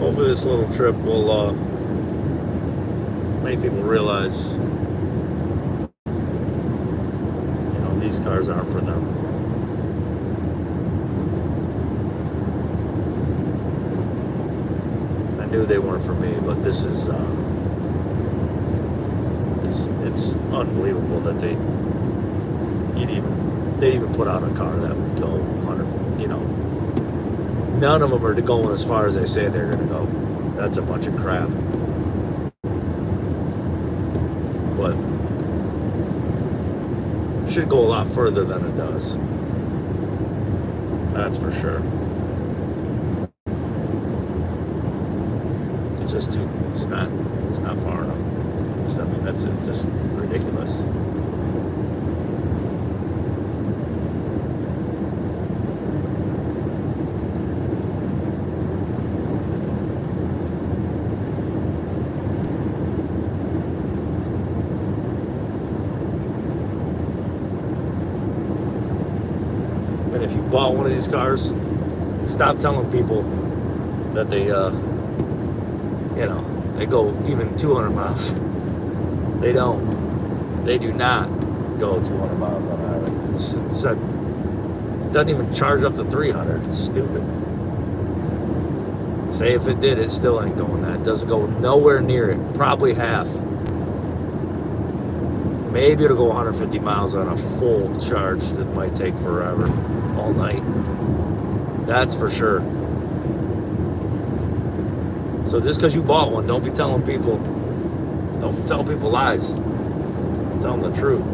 over this little trip, we'll make people realize, these cars aren't for them. I knew they weren't for me, but this is it's unbelievable that they'd even put out a car that would go 100. None of them are going as far as they say they're going to go. That's a bunch of crap. But it should go a lot further than it does. That's for sure. It's just too. It's not far enough. So, that's just ridiculous. And if you bought one of these cars, stop telling people that they go even 200 miles. They don't. They do not go 200 miles on the highway. It doesn't even charge up to 300. It's stupid. Say if it did, it still ain't going that. It doesn't go nowhere near it. Probably half. Maybe it'll go 150 miles on a full charge. That might take forever. All night. That's for sure. So just because you bought one, don't tell people lies. Tell them the truth.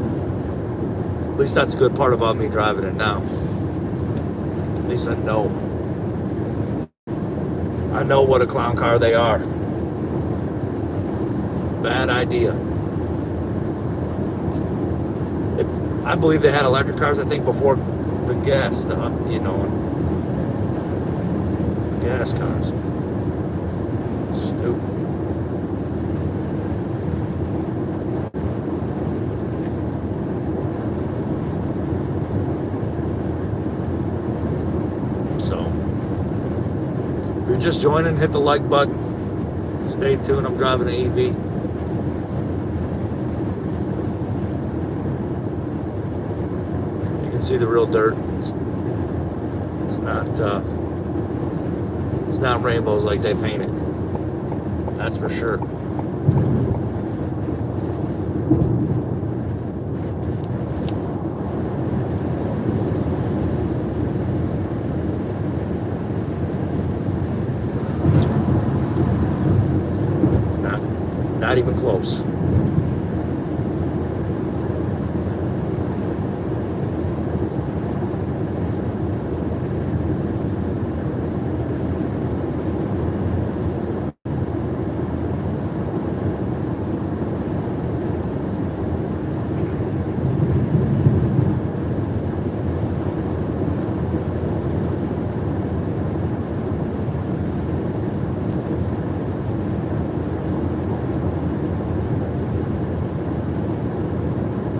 At least that's a good part about me driving it now. At least I know. I know what a clown car they are. Bad idea. I believe they had electric cars, I think, before the gas, gas cars. Stupid. So, if you're just joining, hit the like button. Stay tuned. I'm driving an EV. You can see the real dirt. It's not rainbows like they paint it. That's for sure. It's not even close.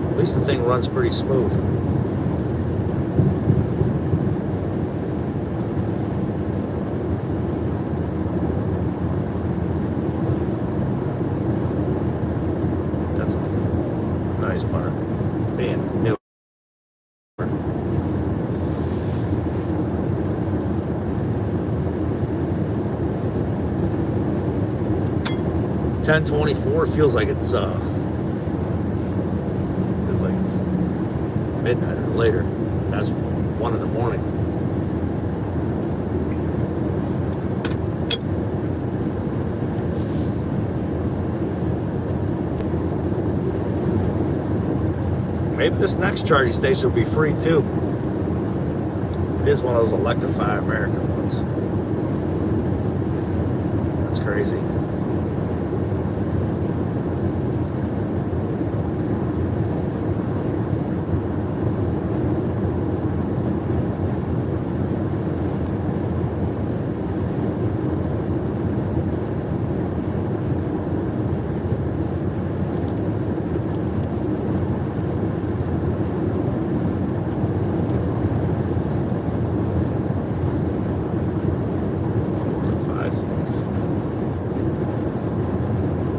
At least the thing runs pretty smooth. That's a nice 10:24 feels like it's midnight or later. That's 1 in the morning. Maybe this next charging station will be free too. It is one of those Electrify America ones. That's crazy.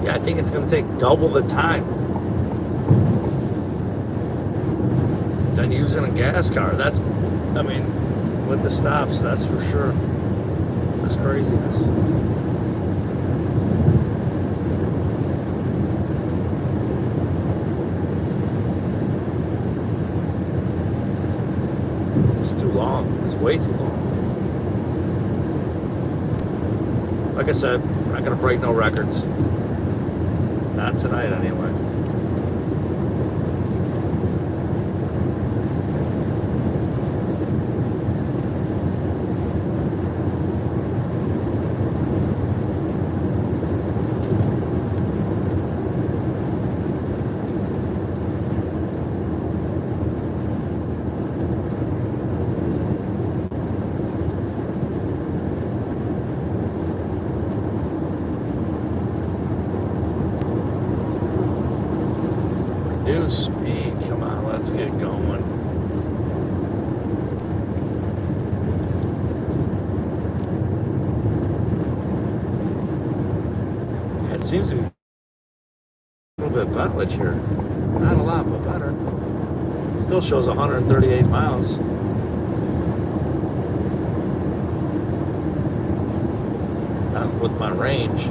I think it's going to take double the time than using a gas car. That's, I mean, with the stops, that's for sure. That's craziness. It's too long. It's way too long. Like I said, I'm not going to break no records. Not tonight, anyway. Reduce speed. Come on, let's get going. It seems to be a little bit mileage here. Not a lot, but better. Still shows 138 miles. Not with my range.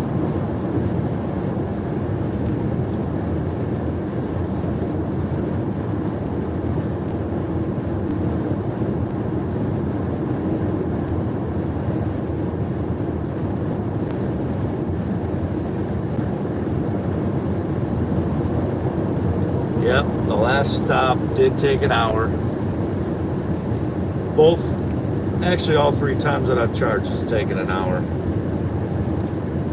Yep, the last stop did take an hour. Actually all 3 times that I've charged has taken an hour.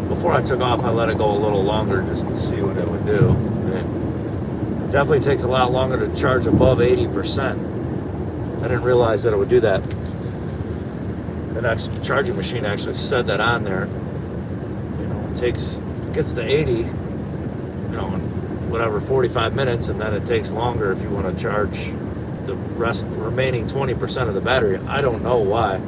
Before I took off, I let it go a little longer just to see what it would do. It definitely takes a lot longer to charge above 80%. I didn't realize that it would do that. The next charging machine actually said that on there. You know, gets to 80, you know, in whatever, 45 minutes, and then it takes longer if you want to charge the remaining 20% of the battery. I don't know why.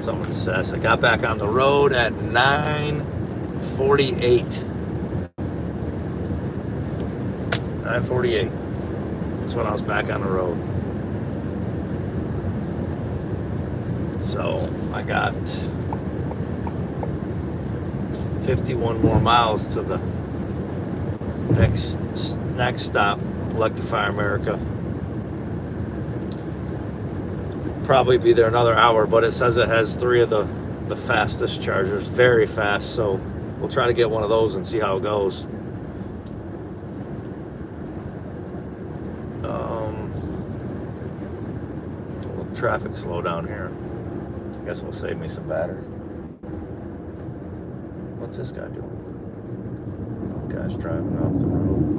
Someone says I got back on the road at 9:48. 9:48. That's when I was back on the road. So I got 51 more miles to the next stop, Electrify America. Probably be there another hour, but it says it has 3 of the fastest chargers, very fast, so we'll try to get one of those and see how it goes. A little traffic slow down here. I guess it will save me some battery. What's this guy doing? The guy's driving off the road.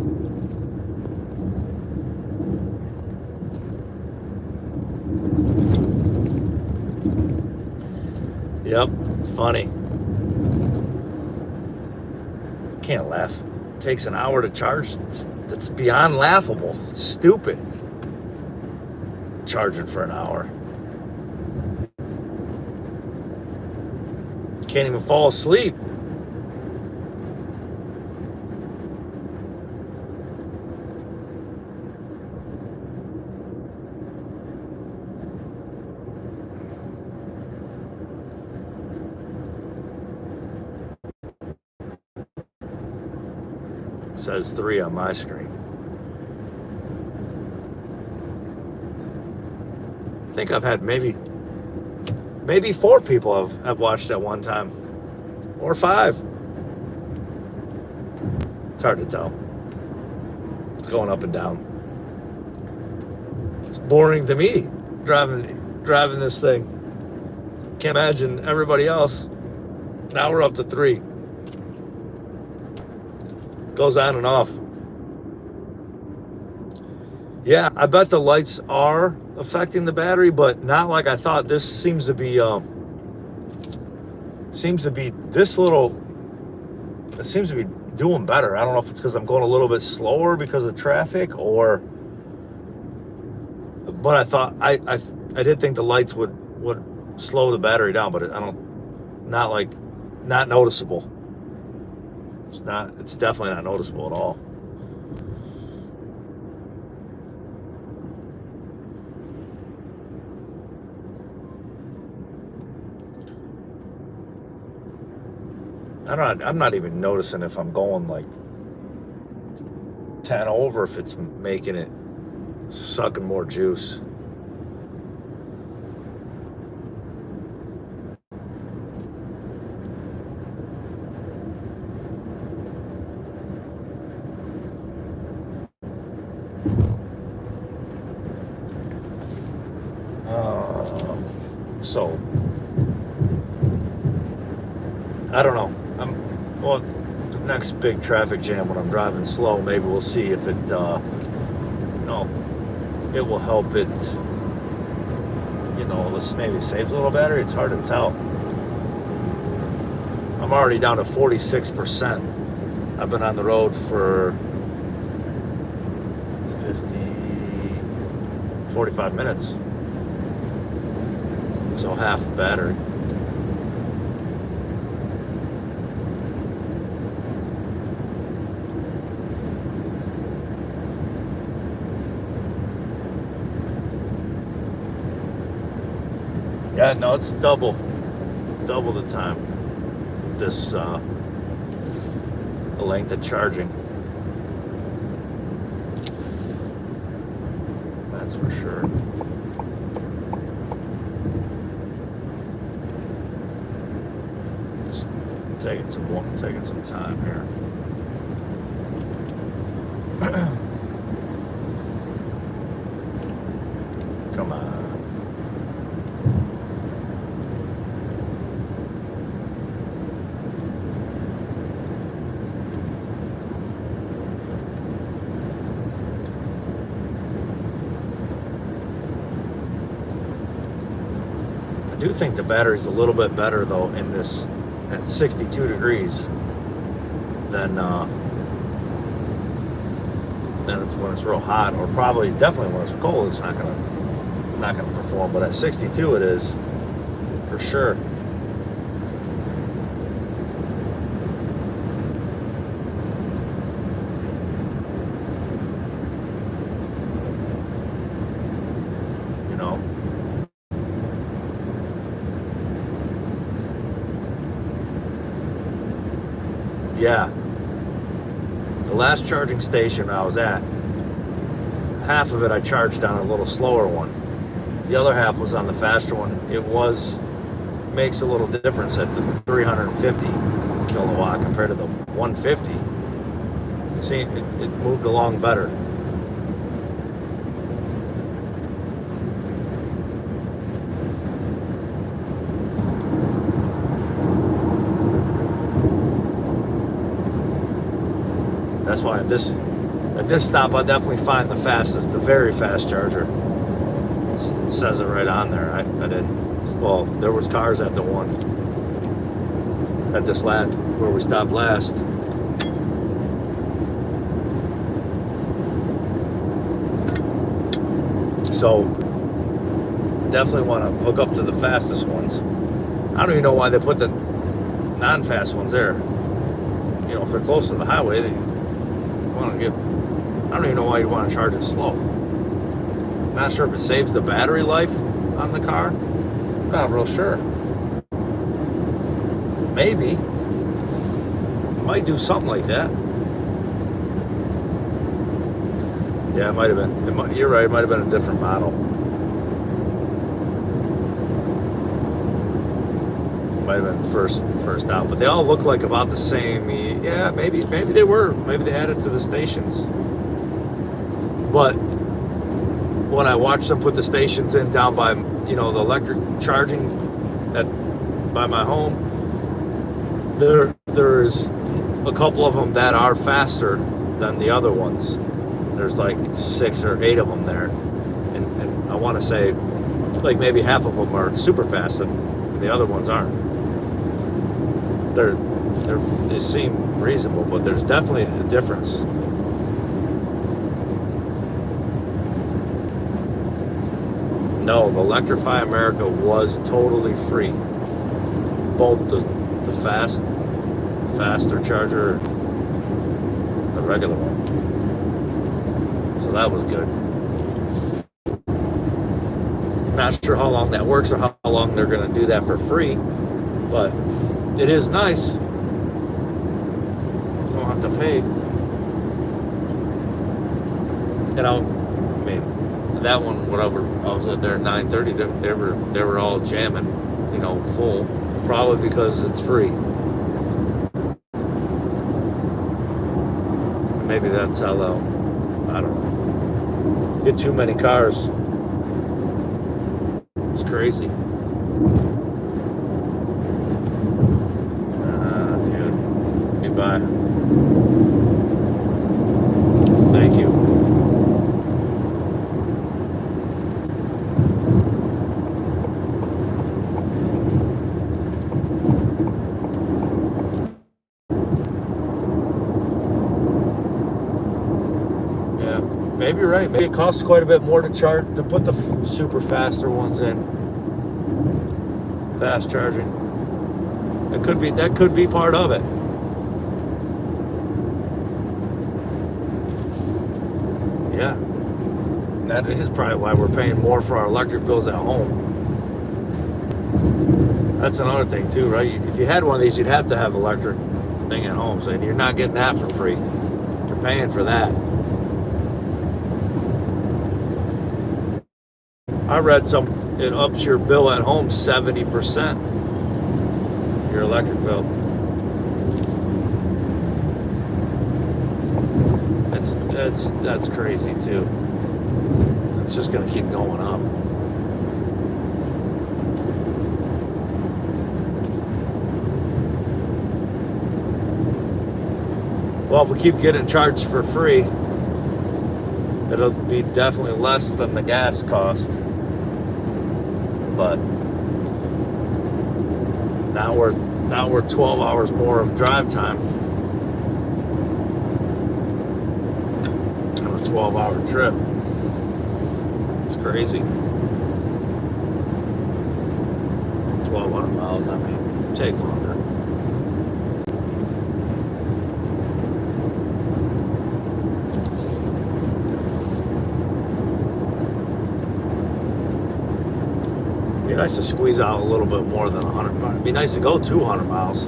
Yep, funny. Can't laugh. It takes an hour to charge. It's beyond laughable. It's stupid. Charging for an hour. Can't even fall asleep. It says 3 on my screen. I think I've had maybe 4 people have watched at one time, or 5. It's hard to tell. It's going up and down. It's boring to me driving this thing. Can't imagine everybody else. Now we're up to 3. Goes on and off. Yeah, I bet the lights are affecting the battery, but not like I thought. This seems to be it seems to be doing better. I don't know if it's because I'm going a little bit slower because of traffic, but I thought I did think the lights would slow the battery down, but not noticeable. It's definitely not noticeable at all. I'm not even noticing if I'm going like 10 over, if it's making it sucking more juice. So I don't know. Well, the next big traffic jam when I'm driving slow, maybe we'll see if it, it will help it, maybe saves a little battery. It's hard to tell. I'm already down to 46%. I've been on the road for 45 minutes. So half battery. Yeah, no, it's double the time. This the length of charging. That's for sure. It's taking some time here. Come on. I do think the battery's a little bit better though in this at 62 degrees than it's when it's real hot, or probably definitely when it's cold. It's not gonna perform, but at 62 it is for sure. Yeah, the last charging station I was at, half of it I charged on a little slower one. The other half was on the faster one. It makes a little difference at the 350 kilowatt compared to the 150. See, it moved along better. That's why at this stop, I definitely find the very fast charger. It says it right on there. I didn't. Well, there was cars at the one at this where we stopped last. So definitely want to hook up to the fastest ones. I don't even know why they put the non-fast ones there. If they're close to the highway, I don't even know why you want to charge it slow. Not sure if it saves the battery life on the car. Not real sure. Maybe. It might do something like that. Yeah, it might have been. You're right. It might have been a different model. Might have been first out, but they all look like about the same. Yeah, maybe they were. Maybe they added to the stations. But when I watched them put the stations in down by, the electric charging by my home, there's a couple of them that are faster than the other ones. There's like 6 or 8 of them there, and I want to say like maybe half of them are super fast and the other ones aren't. They seem reasonable, but there's definitely a difference. No, the Electrify America was totally free. Both the faster charger, the regular one. So that was good. Not sure how long that works or how long they're going to do that for free, but it is nice. You don't have to pay. That one, whatever, I was there at 9:30. They were all jamming, full. Probably because it's free. Maybe that's how they'll, I don't know, get too many cars. It's crazy. Dude. Goodbye. Thank you. Maybe you're right. Maybe it costs quite a bit more to put the super faster ones in. Fast charging. That could be part of it. Yeah. And that is probably why we're paying more for our electric bills at home. That's another thing too, right? If you had one of these, you'd have to have electric thing at home. So you're not getting that for free. You're paying for that. I read it ups your bill at home 70%. Your electric bill. That's crazy too. It's just gonna keep going up. Well, if we keep getting charged for free, it'll be definitely less than the gas cost. But now we're 12 hours more of drive time on a 12-hour trip. It's crazy. 1,200 miles, take longer. Be nice to squeeze out a little bit more than 100 miles. It'd be nice to go 200 miles.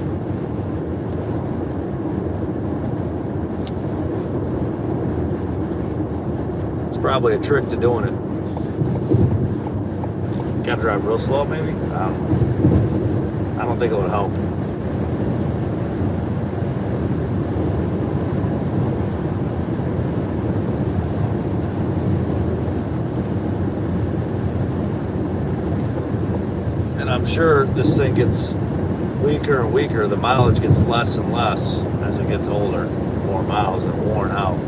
It's probably a trick to doing it. Gotta drive real slow, maybe? I don't think it would help. And I'm sure this thing gets weaker and weaker. The mileage gets less and less as it gets older. More miles and worn out.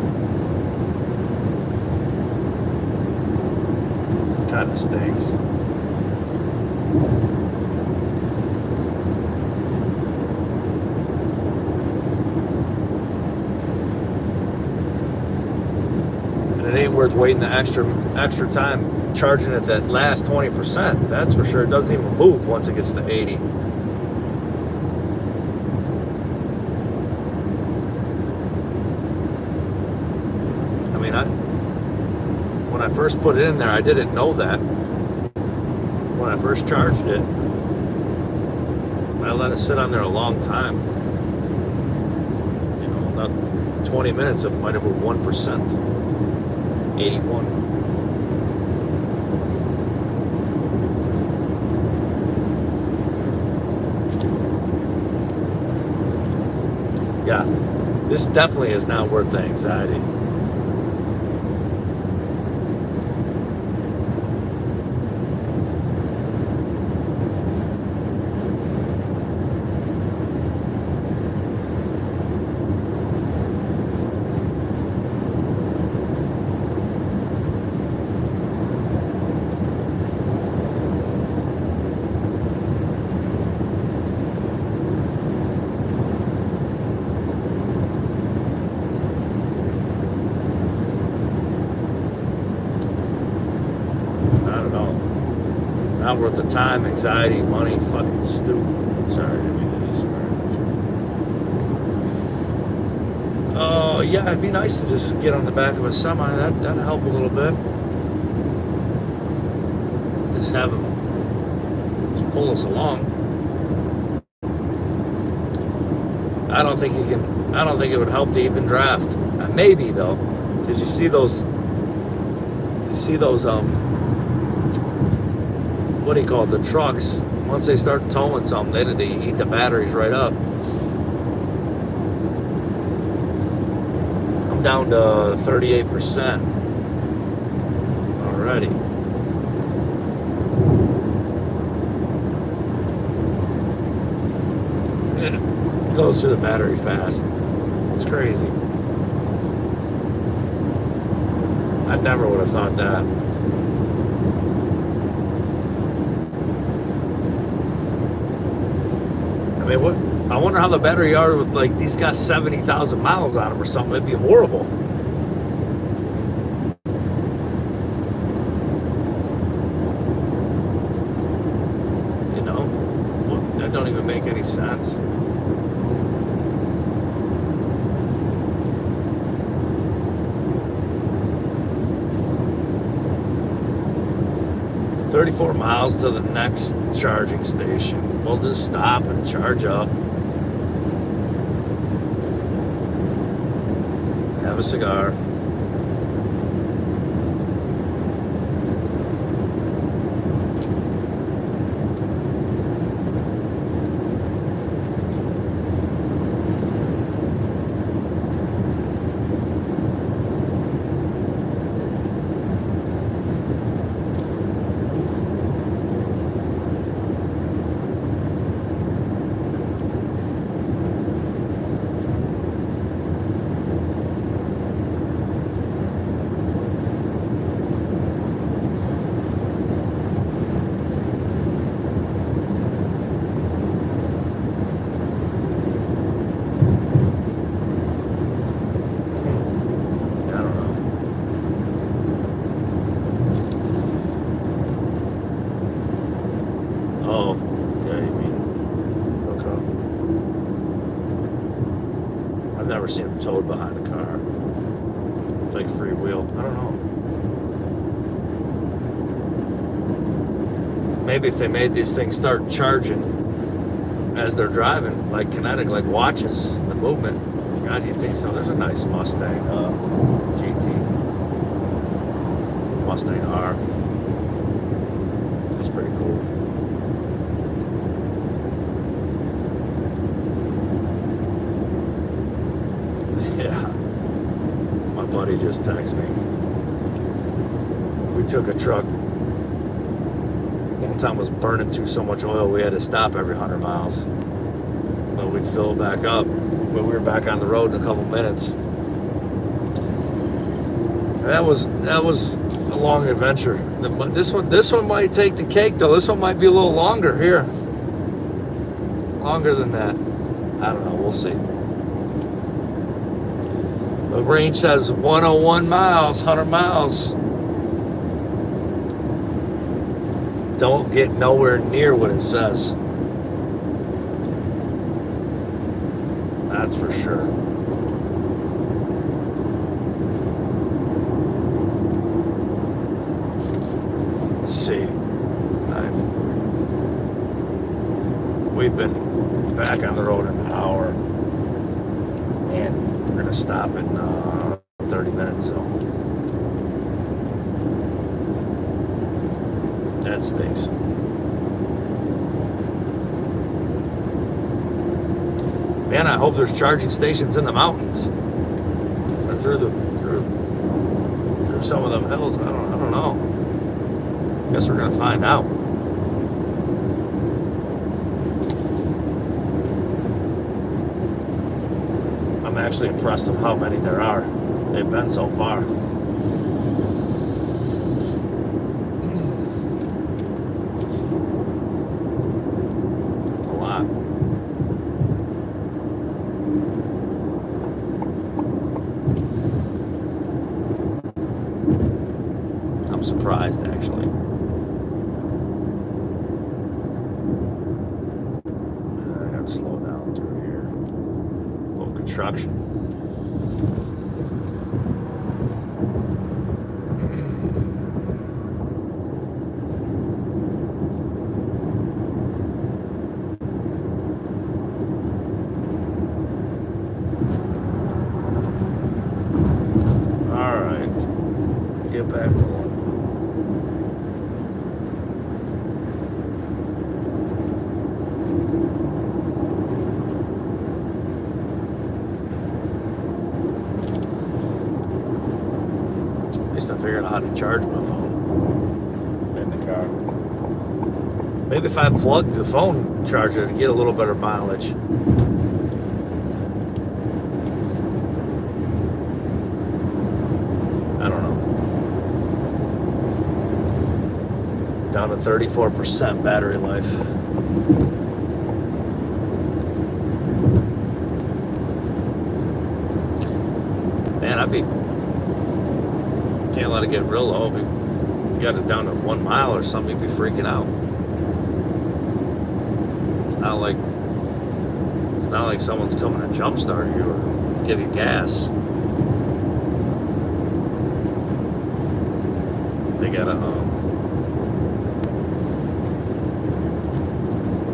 Kind of stinks. And it ain't worth waiting the extra time charging it that last 20%. That's for sure. It doesn't even move once it gets to 80. When I first put it in there, I didn't know that. When I first charged it, I let it sit on there a long time. Not 20 minutes, it might have moved 1%. 81. Yeah, this definitely is not worth the anxiety. Not worth the time, anxiety, money, fucking stupid. Sorry, I didn't mean to be swearing. Oh, yeah, it'd be nice to just get on the back of a semi. That'd help a little bit. Just have them just pull us along. I don't think it would help to even draft. Maybe though, because you see those what do you call it, the trucks, once they start towing something, they eat the batteries right up. I'm down to 38% already. It goes through the battery fast. It's crazy. I never would have thought that. I mean, what? I wonder how the battery are with, like, these got 70,000 miles on them or something. It'd be horrible. You know, that don't even make any sense. "34 miles to the next charging station. We'll just stop and charge up. Have a cigar." Oh, yeah, you mean, okay. I've never seen them towed behind a car. Like free wheel. I don't know. Maybe if they made these things start charging as they're driving, like kinetic, like watches the movement. God, you think so? There's a nice Mustang GT. Mustang R. That's pretty cool. Yeah, my buddy just texted me. We took a truck. One time was burning through so much oil we had to stop every 100 miles. But we'd fill it back up. But we were back on the road in a couple minutes. That was a long adventure. This one might take the cake though. This one might be a little longer here. Longer than that. I don't know. We'll see. The range says 101 miles, 100 miles. Don't get nowhere near what it says. That's for sure. Let's see. 9:40. We've been back on the road an hour. And we're going to stop in 30 minutes. So That stinks. Man, I hope there's charging stations in the mountains or through some of them hills. I don't know. Guess we're gonna find out. I'm actually impressed of how many there are. They've been so far. A lot. I'm surprised, actually. I gotta slow down through here. A little construction. All right, get back going. At least I figured out how to charge my phone in the car. Maybe if I plugged the phone charger to get a little better mileage. I don't know. Down to 34% battery life. Man, can't let it get real low. You got it down to 1 mile or something, you'd be freaking out. It's not like someone's coming to jumpstart you or give you gas. They gotta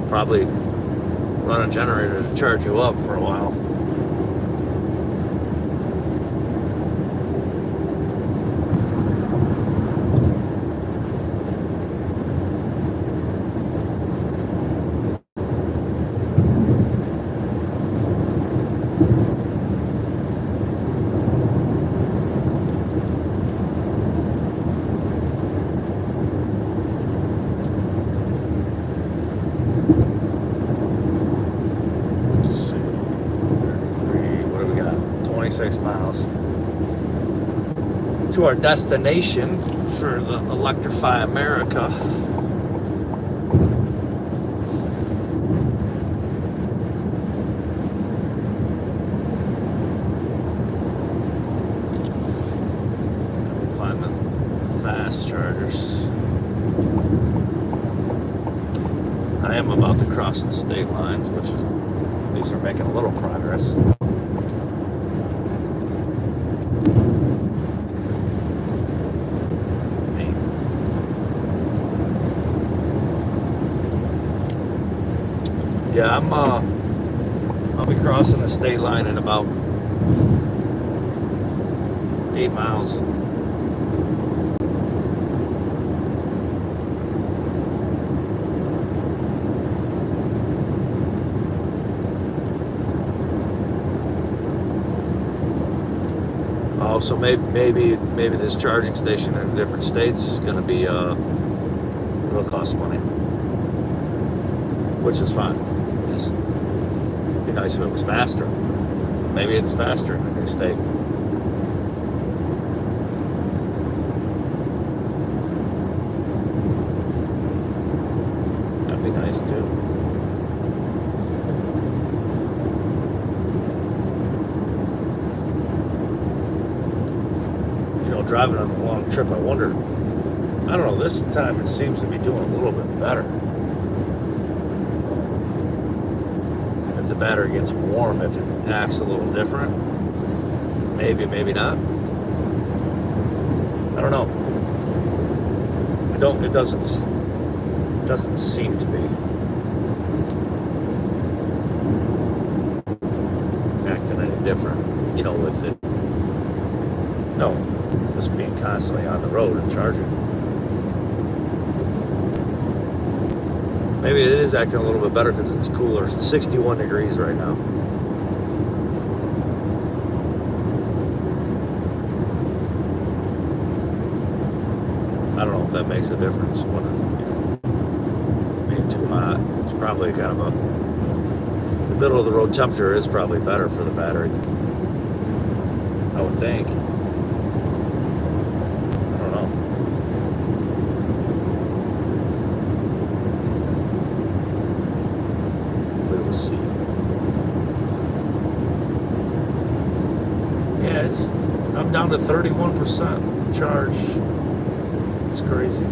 probably run a generator to charge you up for a while. Let's see, 33, what do we got? 26 miles to our destination for the Electrify America. We'll find the fast chargers. I am about to cross the state lines, which is, at least we're making a little progress. Yeah, I'll be crossing the state line in about 8 miles. Oh, so maybe this charging station in different states is going to be it'll cost money, which is fine. Just be nice if it was faster. Maybe it's faster in a new state. That'd be nice too. Driving on a long trip, I wonder, I don't know, this time it seems to be doing a little bit better. If the battery gets warm, if it acts a little different, maybe not. I don't know. It doesn't seem to be acting any different, with it. No. Just being constantly on the road and charging. Maybe it is acting a little bit better because it's cooler. It's 61 degrees right now. I don't know if that makes a difference when it being too hot. It's probably kind of a, the middle of the road temperature is probably better for the battery, I would think. I don't know. We will see. Yeah, I'm down to 31% charge. It's crazy.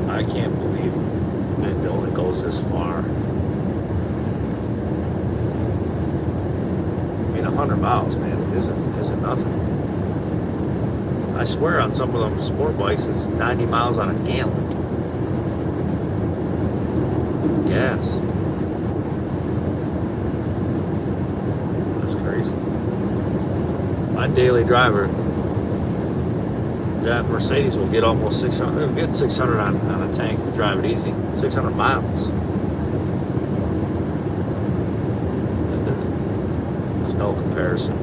I can't believe it only goes this far. I mean, 100 miles, man, isn't nothing. I swear on some of them sport bikes, it's 90 miles on a gallon. Gas. That's crazy. My daily driver, that Mercedes will get almost 600. It'll get 600 on a tank if you drive it easy. 600 miles. There's no comparison.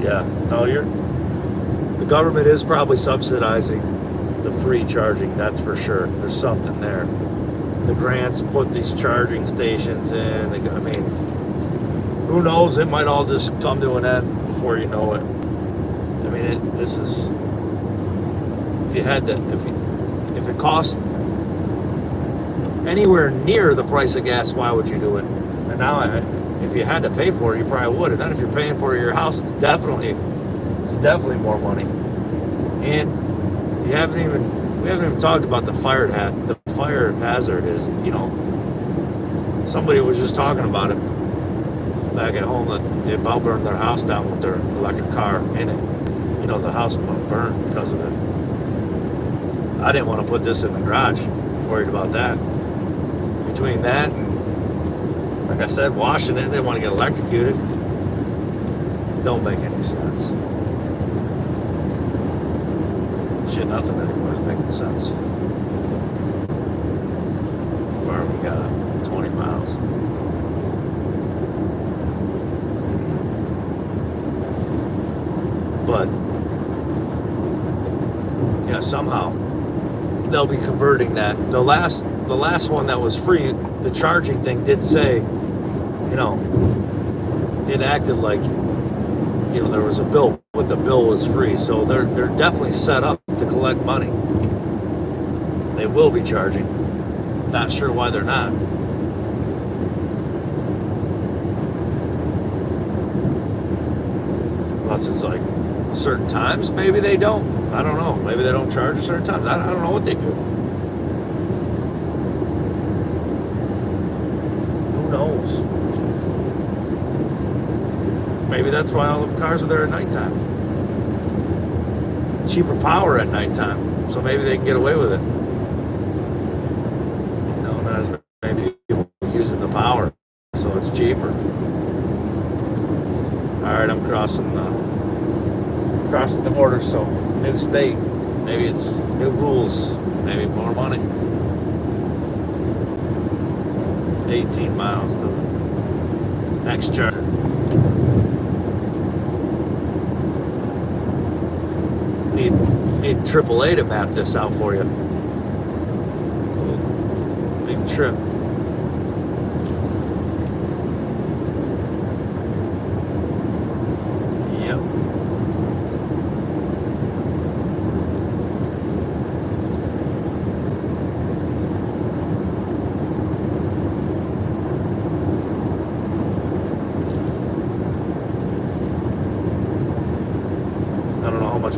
Yeah, no, the government is probably subsidizing the free charging, that's for sure. There's something there. The grants put these charging stations in. I mean, who knows? It might all just come to an end before you know it. I mean, this is, if you had to, if it cost anywhere near the price of gas, why would you do it? And now, if you had to pay for it, you probably would. And then if you're paying for it at your house, it's definitely more money. And we haven't even talked about the fire hazard is, somebody was just talking about it back at home that they about burned their house down with their electric car in it. The house about burned because of it. I didn't want to put this in the garage. Worried about that. Between that and, like I said, washing it, they want to get electrocuted. Don't make any sense. Shit, nothing anymore is making sense. How far we got? 20 miles. But yeah, somehow they'll be converting that. The last one that was free, the charging thing did say, it acted like, there was a bill, but the bill was free. So they're definitely set up to collect money. They will be charging. Not sure why they're not. Unless it's like certain times, maybe they don't. I don't know. Maybe they don't charge at certain times. I don't know what they do. Who knows? Maybe that's why all the cars are there at nighttime. Cheaper power at nighttime, so maybe they can get away with it. Not as many people using the power, so it's cheaper. All right, I'm crossing the border, so new state. Maybe it's new rules. Maybe more money. 18 miles to the next charger. Need AAA to map this out for you. Big trip. Yep.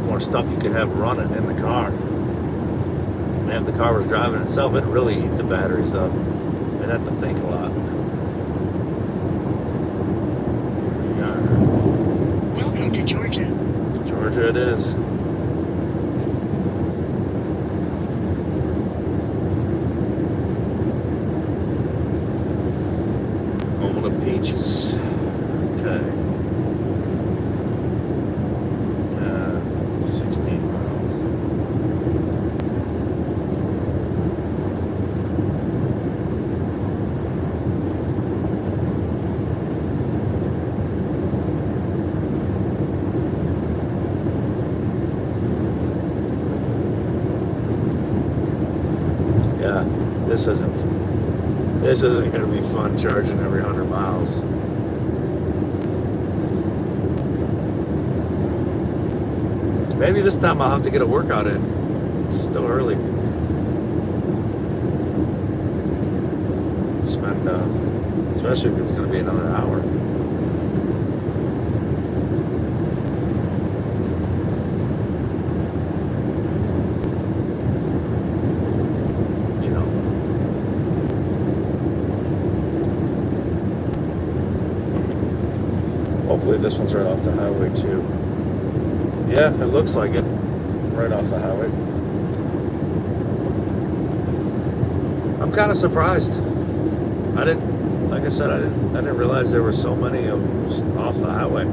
More stuff you could have running in the car. And if the car was driving itself, it'd really eat the batteries up. You'd have to think a lot. Welcome to to Georgia. Georgia it is. Home of the peaches. Okay. 16 miles. Yeah, this isn't going to be fun charging every 100 miles. Maybe this time I'll have to get a workout in. It's still early. Spend, especially if it's going to be another hour. You know. Hopefully this one's right off the highway too. Yeah, it looks like it. Right off the highway. I'm kind of surprised. Like I said, I didn't realize there were so many of them just off the highway.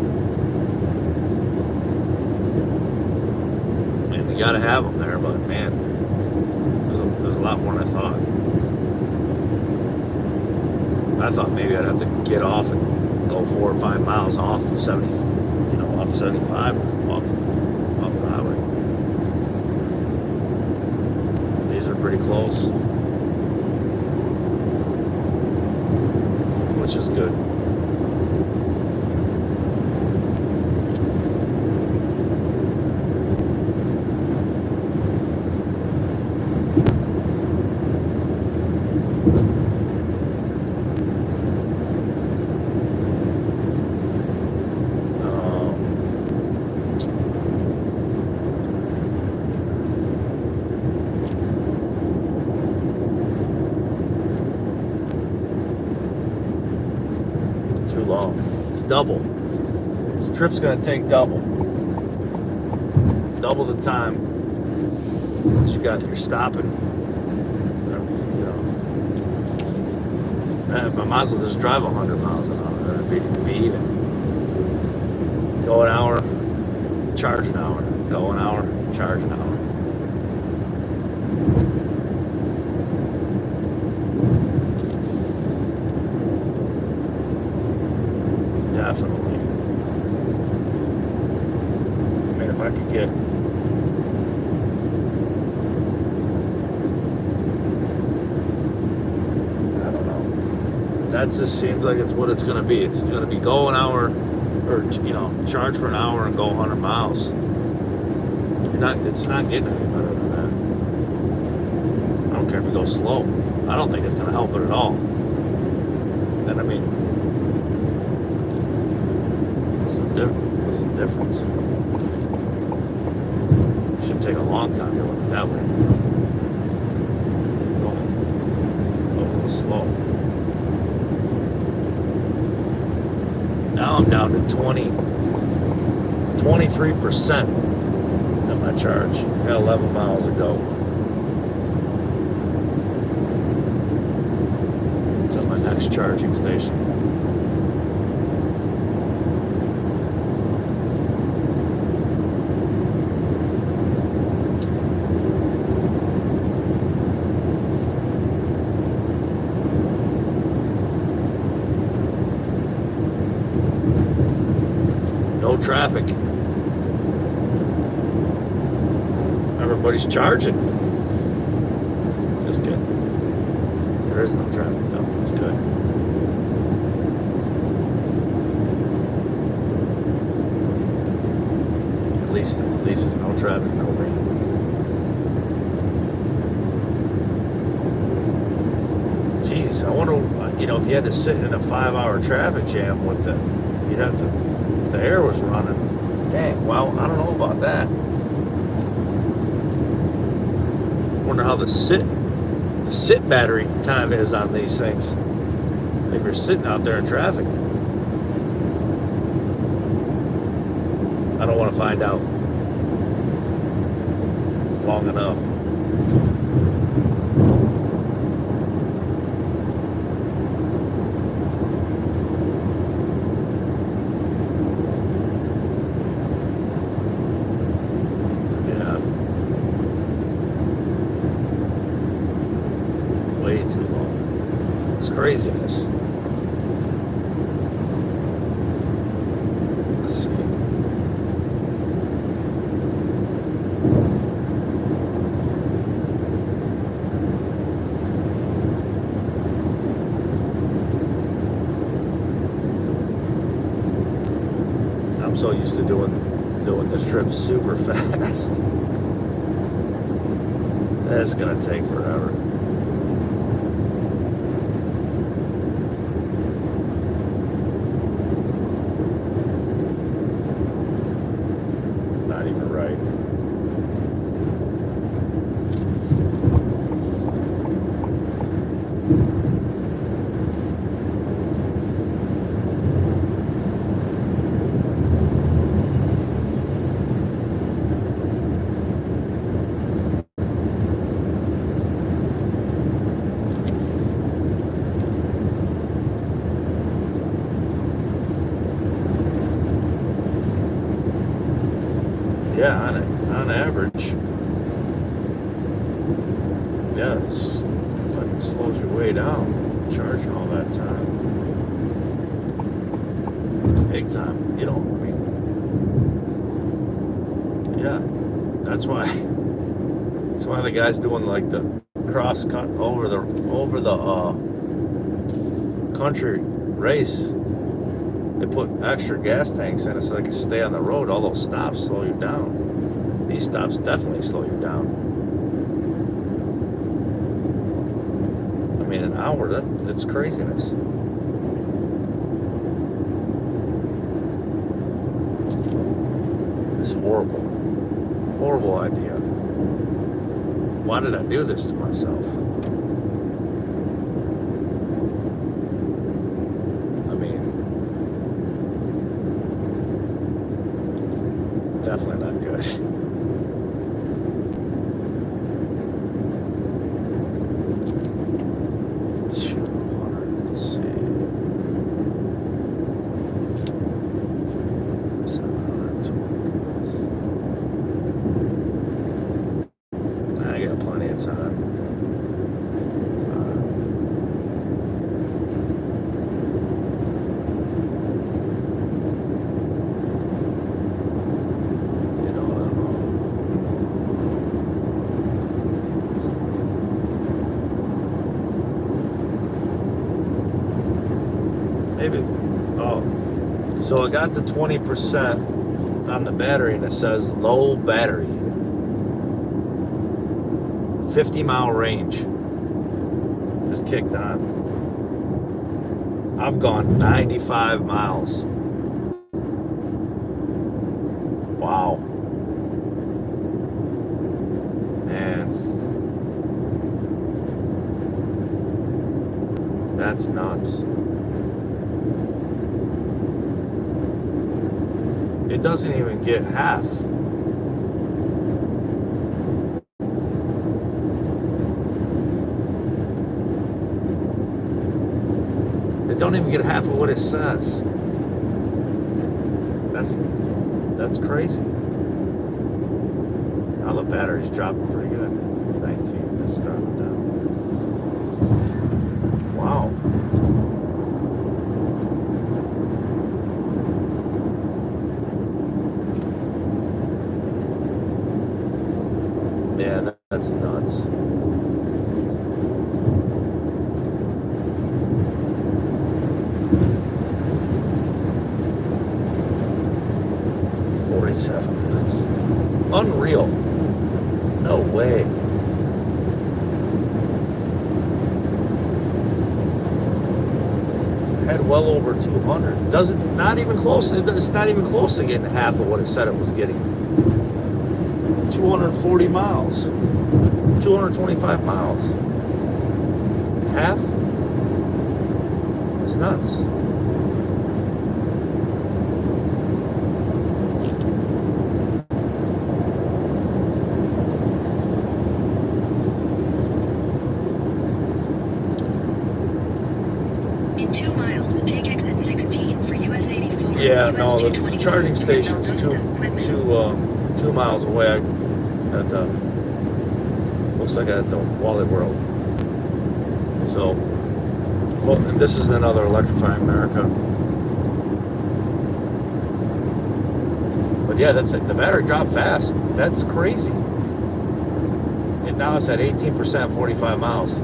And you gotta have them there, but man, there's a lot more than I thought. I thought maybe I'd have to get off and go 4 or 5 miles off of 70, off 75, off the highway. These are pretty close, which is good. Too long. It's double. This trip's gonna take double the time. Because you're stopping. If I might as well just drive 100 miles an hour, it'd be even. Go an hour, charge an hour. Go an hour, charge an hour. Definitely. I mean, if I could get that just seems like it's what it's going to be. It's going to be go an hour, or charge for an hour and go 100 miles. It's not getting any better than that. I don't care if you go slow. I don't think it's going to help it at all. And I mean, what's the difference? Should take a long time to look at that way. Go a little slow. Now I'm down to 23% at my charge. I got 11 miles to go. To my next charging station. No traffic. Everybody's charging. Just kidding. There is no traffic though. It's good. At least there's no traffic, no rain. Jeez, I wonder, if you had to sit in a 5-hour traffic jam with you'd have to. The air was running. Dang, well, I don't know about that. Wonder how the sit battery time is on these things. If you're sitting out there in traffic. I don't want to find out. It's long enough. Yeah. Way too long. It's craziness. Let's see. I'm so used to doing this trip super fast. That's gonna take forever. Not even right. Yeah, on average. Yeah, it's fucking slows your way down, charging all that time. Big time. You know, I mean, yeah, that's why the guy's doing like the cross over the country race. They put extra gas tanks in it so they can stay on the road. All those stops slow you down. These stops definitely slow you down. I mean, an hour, it's craziness. It's horrible. Horrible idea. Why did I do this to myself? I mean, definitely not good. Shoot, let's see. 720. I got plenty of time. Maybe. Oh, so it got to 20% on the battery, and it says low battery, 50-mile range. Just kicked on. I've gone 95 miles. Wow. Man, that's nuts. It doesn't even get half. It don't even get half of what it says. That's crazy. Now the battery's dropping pretty good. 19, just dropping down. Wow. Yeah, that's nuts. $47. Unreal. No way. Had well over 200. Not even close. It's not even close to getting half of what it said it was getting. 240 miles. 225 miles. Half? It's nuts. In 2 miles, take exit 16 for US 84. Yeah, US no, the 221 charging toward station's Valdosta, Quitman. 2 miles away. At the looks like at the Wallet World. So, well, and this is another Electrify America. But yeah, that's the battery dropped fast. That's crazy. And now it's at 18%, 45 miles.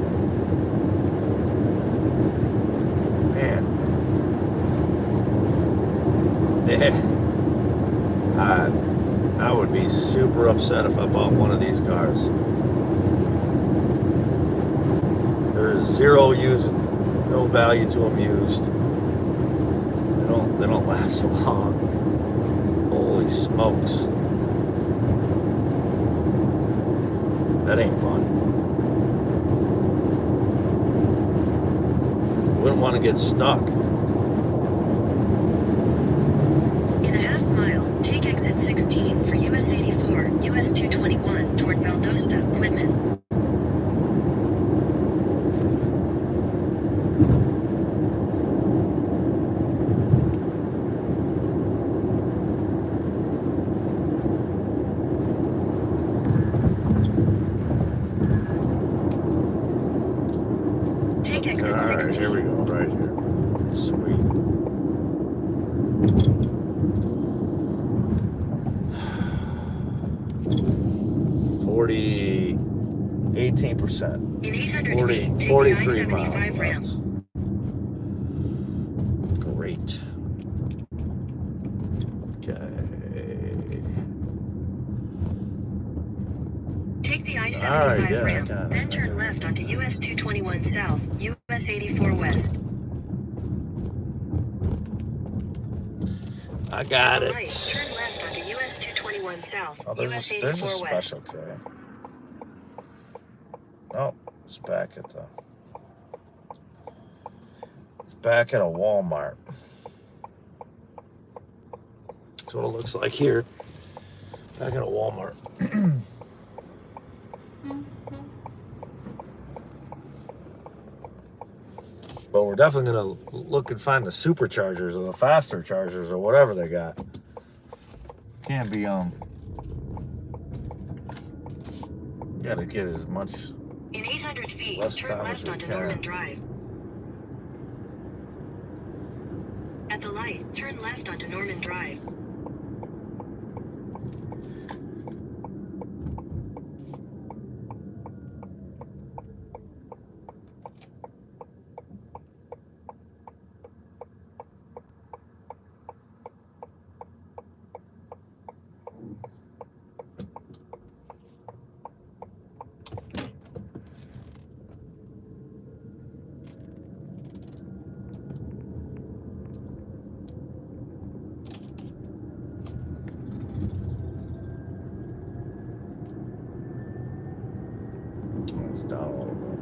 Man. Yeah. I would be super upset if I bought one of these cars. There's zero use, no value to them used. They don't last long. Holy smokes. That ain't fun. Wouldn't want to get stuck. In a half mile, take exit 16 for US 84, US 221 toward Valdosta, Quitman. Take exit All right, 16. here we go, right here. Sweet. $40, 18%. In 800 40, feet, take the 43 miles I-75 ramp. left. Great. Okay. Take the I-75 All right, yeah, I ramp, got it. then turn left onto US 221 South, US 84 West. I got it. Right, turn left onto US 221 South, Oh, US there's a 84 West. special K. Oh, it's back at a Walmart. That's what it looks like here. Back at a Walmart. But we're definitely gonna look and find the superchargers or the faster chargers or whatever they got. Can't be gotta get as much. In 800 feet, Less turn time as left we onto can. Norman Drive. At the light, turn left onto Norman Drive. It's down a little bit.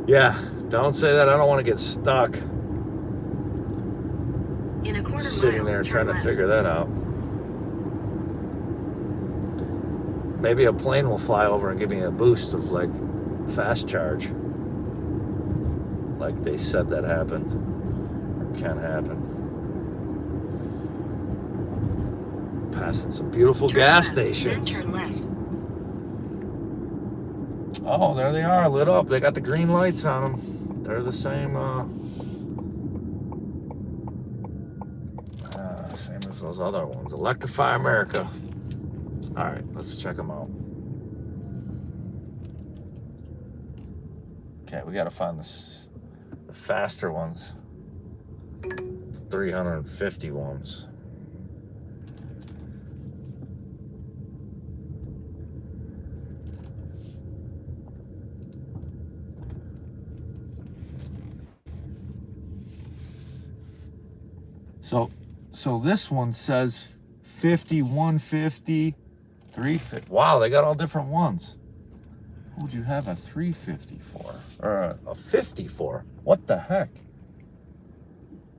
Yeah, don't say that. I don't want to get stuck In a quarter sitting mile, there turn trying to left. figure that out. Maybe a plane will fly over and give me a boost of like fast charge. Like they said that happened or can happen. Passing some beautiful Turn gas left, stations. Then turn left. Oh, there they are, lit up. They got the green lights on them. They're the same, same as those other ones. Electrify America. All right, let's check them out. Okay, we got to find the faster ones. 350 ones. So this one says 50, 150, 350. Wow, they got all different ones. What would you have a 350 for? Or a 50 for? What the heck?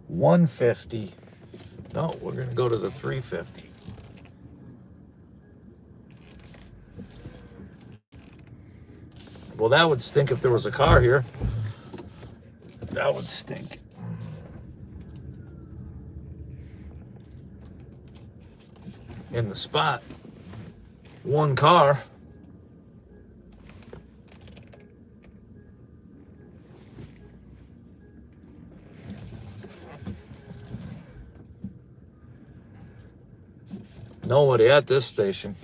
150. No, we're going to go to the 350. Well, that would stink if there was a car here. That would stink. In the spot. One car. Nobody at this station.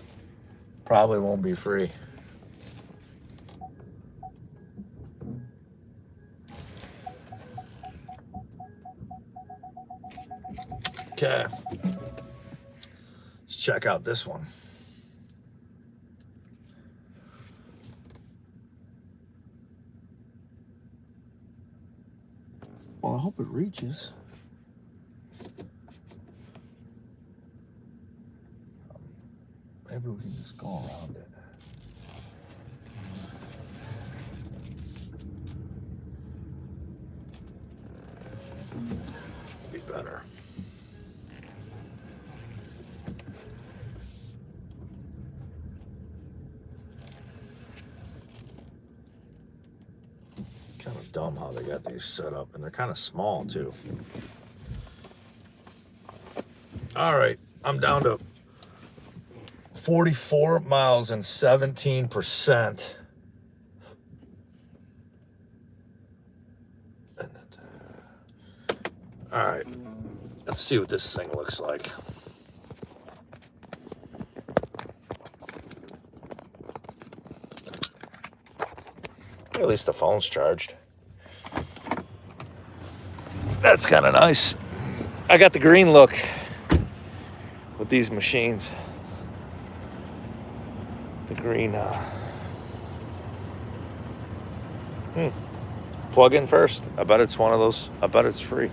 Probably won't be free. Okay. Let's check out this one. Well, I hope it reaches. Maybe we can just go around it. Be better. Kind of dumb how they got these set up, and they're kind of small too. All right, I'm down to 44 miles and 17%. All right, let's see what this thing looks like. At least the phone's charged. That's kind of nice. I got the green look with these machines. The green. Plug in first. I bet it's one of those. I bet it's free.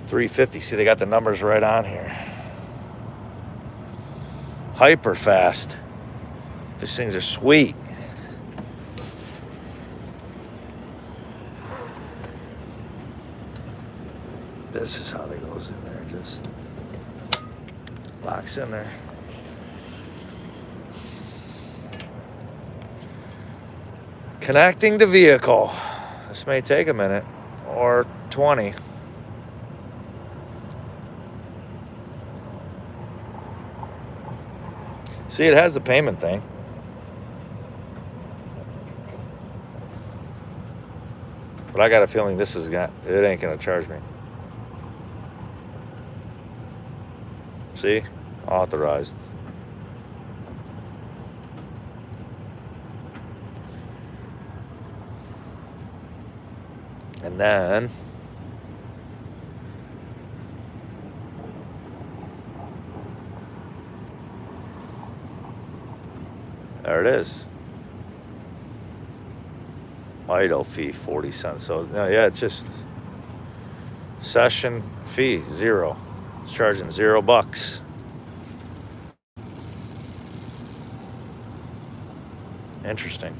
$350. See, they got the numbers right on here. Hyper fast. These things are sweet. This is how they goes in there. Just locks in there. Connecting the vehicle. This may take a minute or 20. See, it has the payment thing. But I got a feeling it ain't gonna charge me. See? Authorized. And then there it is. Idle fee 40 cents. So yeah, it's just session fee 0. It's charging $0. Interesting.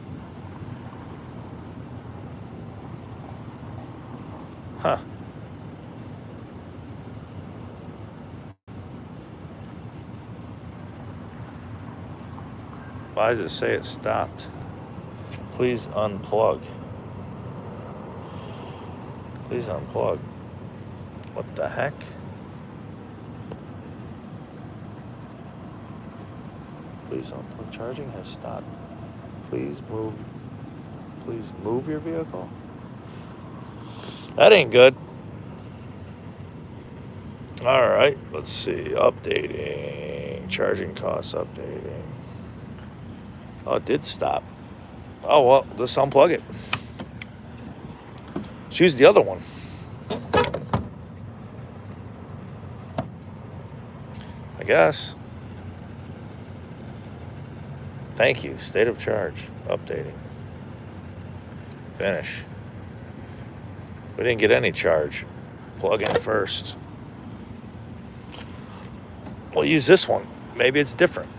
Huh. Why does it say it stopped? Please unplug. Please unplug. What the heck? Please unplug. Charging has stopped. Please move your vehicle. That ain't good. All right, let's see. Updating. Charging costs updating. Oh, it did stop. Oh, well, just unplug it. Choose the other one. I guess. Thank you. State of charge. Updating. Finish. We didn't get any charge. Plug in first. We'll use this one. Maybe it's different.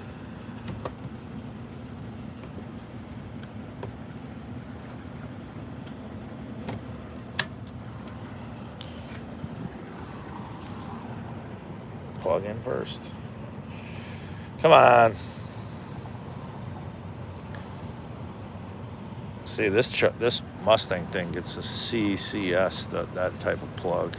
Plug in first. Come on. See, this Mustang thing gets a CCS, that type of plug.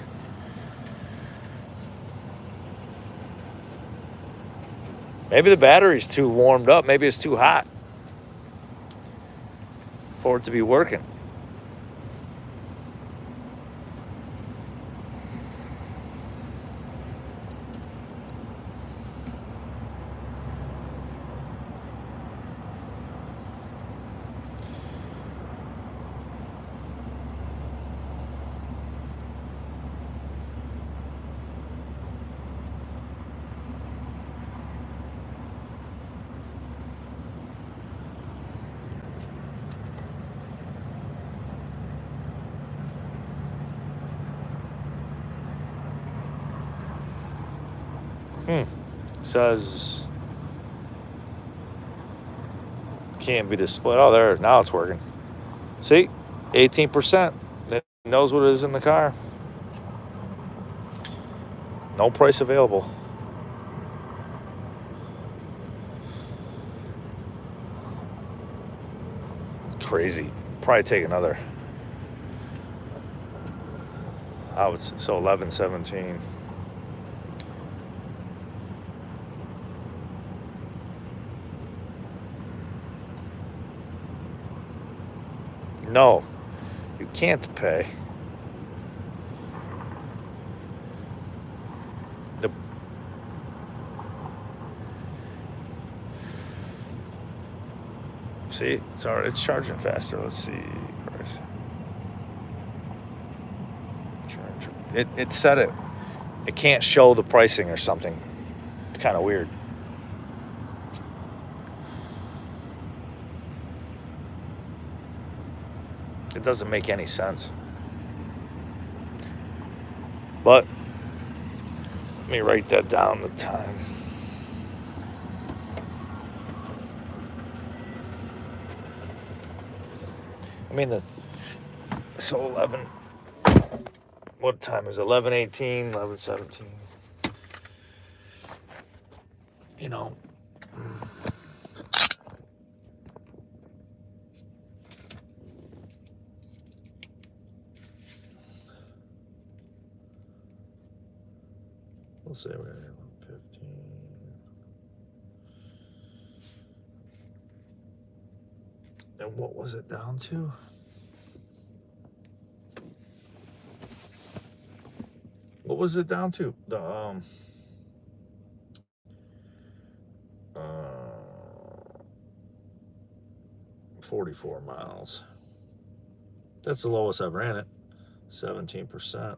Maybe the battery's too warmed up. Maybe it's too hot for it to be working. Says can't be displayed. Oh, there. Now it's working. See? 18%. It knows what it is in the car. No price available. Crazy. Probably take another. I would say, so 11, 17. No, you can't pay. See, it's charging faster. Let's see price. It said it can't show the pricing or something. It's kind of weird. It doesn't make any sense. But let me write that down, the time. I mean, so 11, what time is it? 11:18, 11:17. You know. We'll say we're at 15. And what was it down to? What was it down to? The 44 miles. That's the lowest I've ran it. 17%.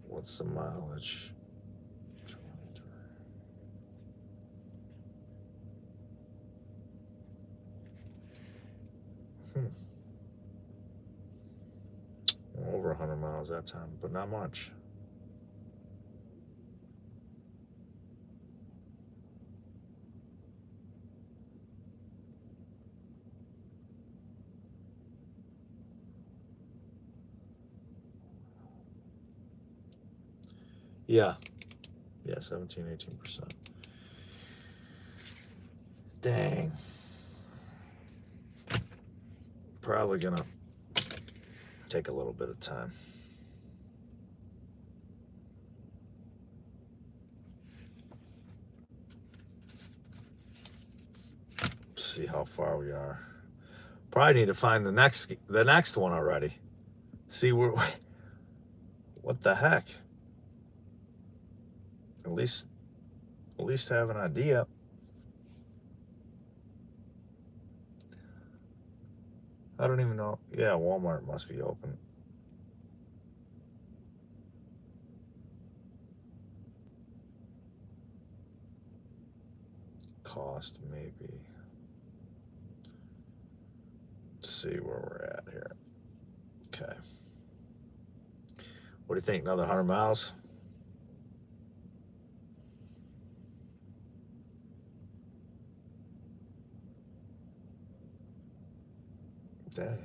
What's the mileage? 23. Over 100 miles that time, but not much. Yeah, 17, 18%. Dang. Probably gonna take a little bit of time. See how far we are. Probably need to find the next one already. See what the heck? At least have an idea. I don't even know. Yeah, Walmart must be open. Cost maybe. Let's see where we're at here. Okay. What do you think? Another 100 miles? Dang.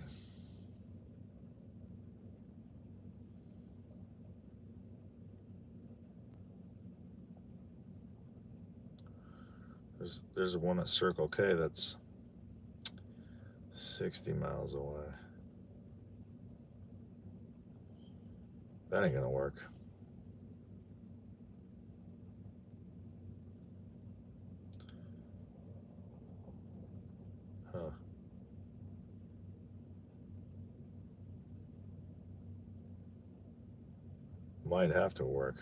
There's one at Circle K that's 60 miles away. That ain't gonna work. Huh. Might have to work.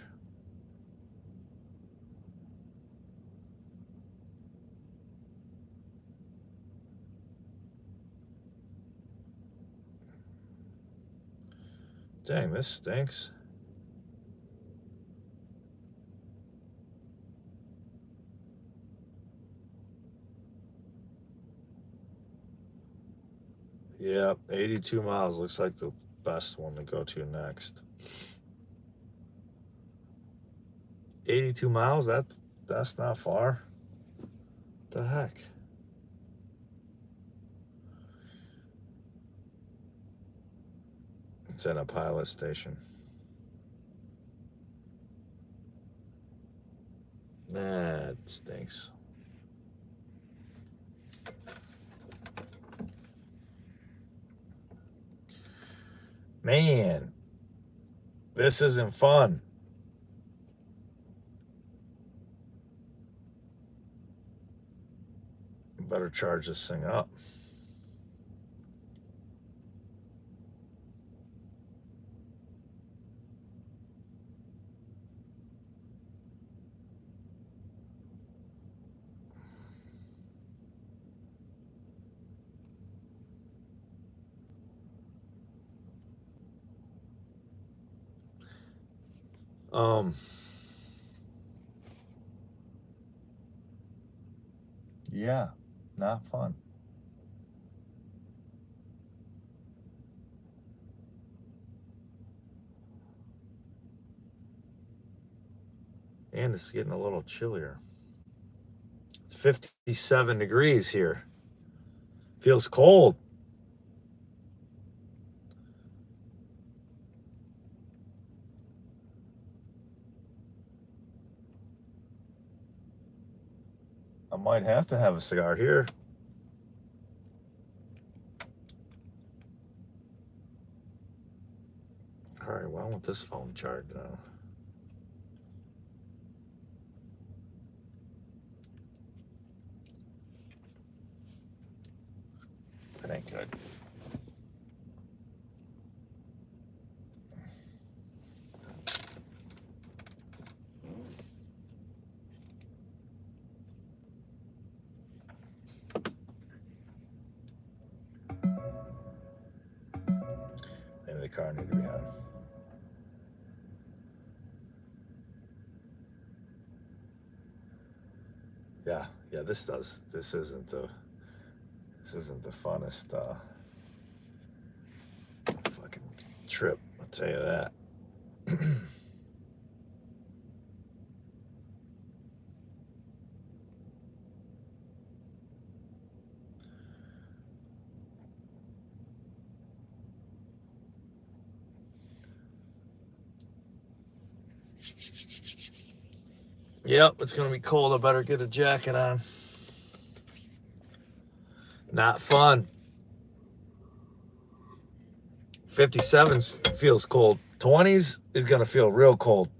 Dang, this stinks. Yep, 82 miles looks like the best one to go to next. 82 miles? That's not far. What the heck? It's at a pilot station. That stinks. Man, this isn't fun. Better charge this thing up. Yeah, not fun. And it's getting a little chillier. It's 57 degrees here. Feels cold. I might have to have a cigar here. All right, why won't this phone charge now? That ain't good. Maybe the car needed to be on. Yeah, this isn't the funnest fucking trip, I'll tell you that. Yep, it's gonna be cold. I better get a jacket on. Not fun. 57 feels cold. 20s is gonna feel real cold.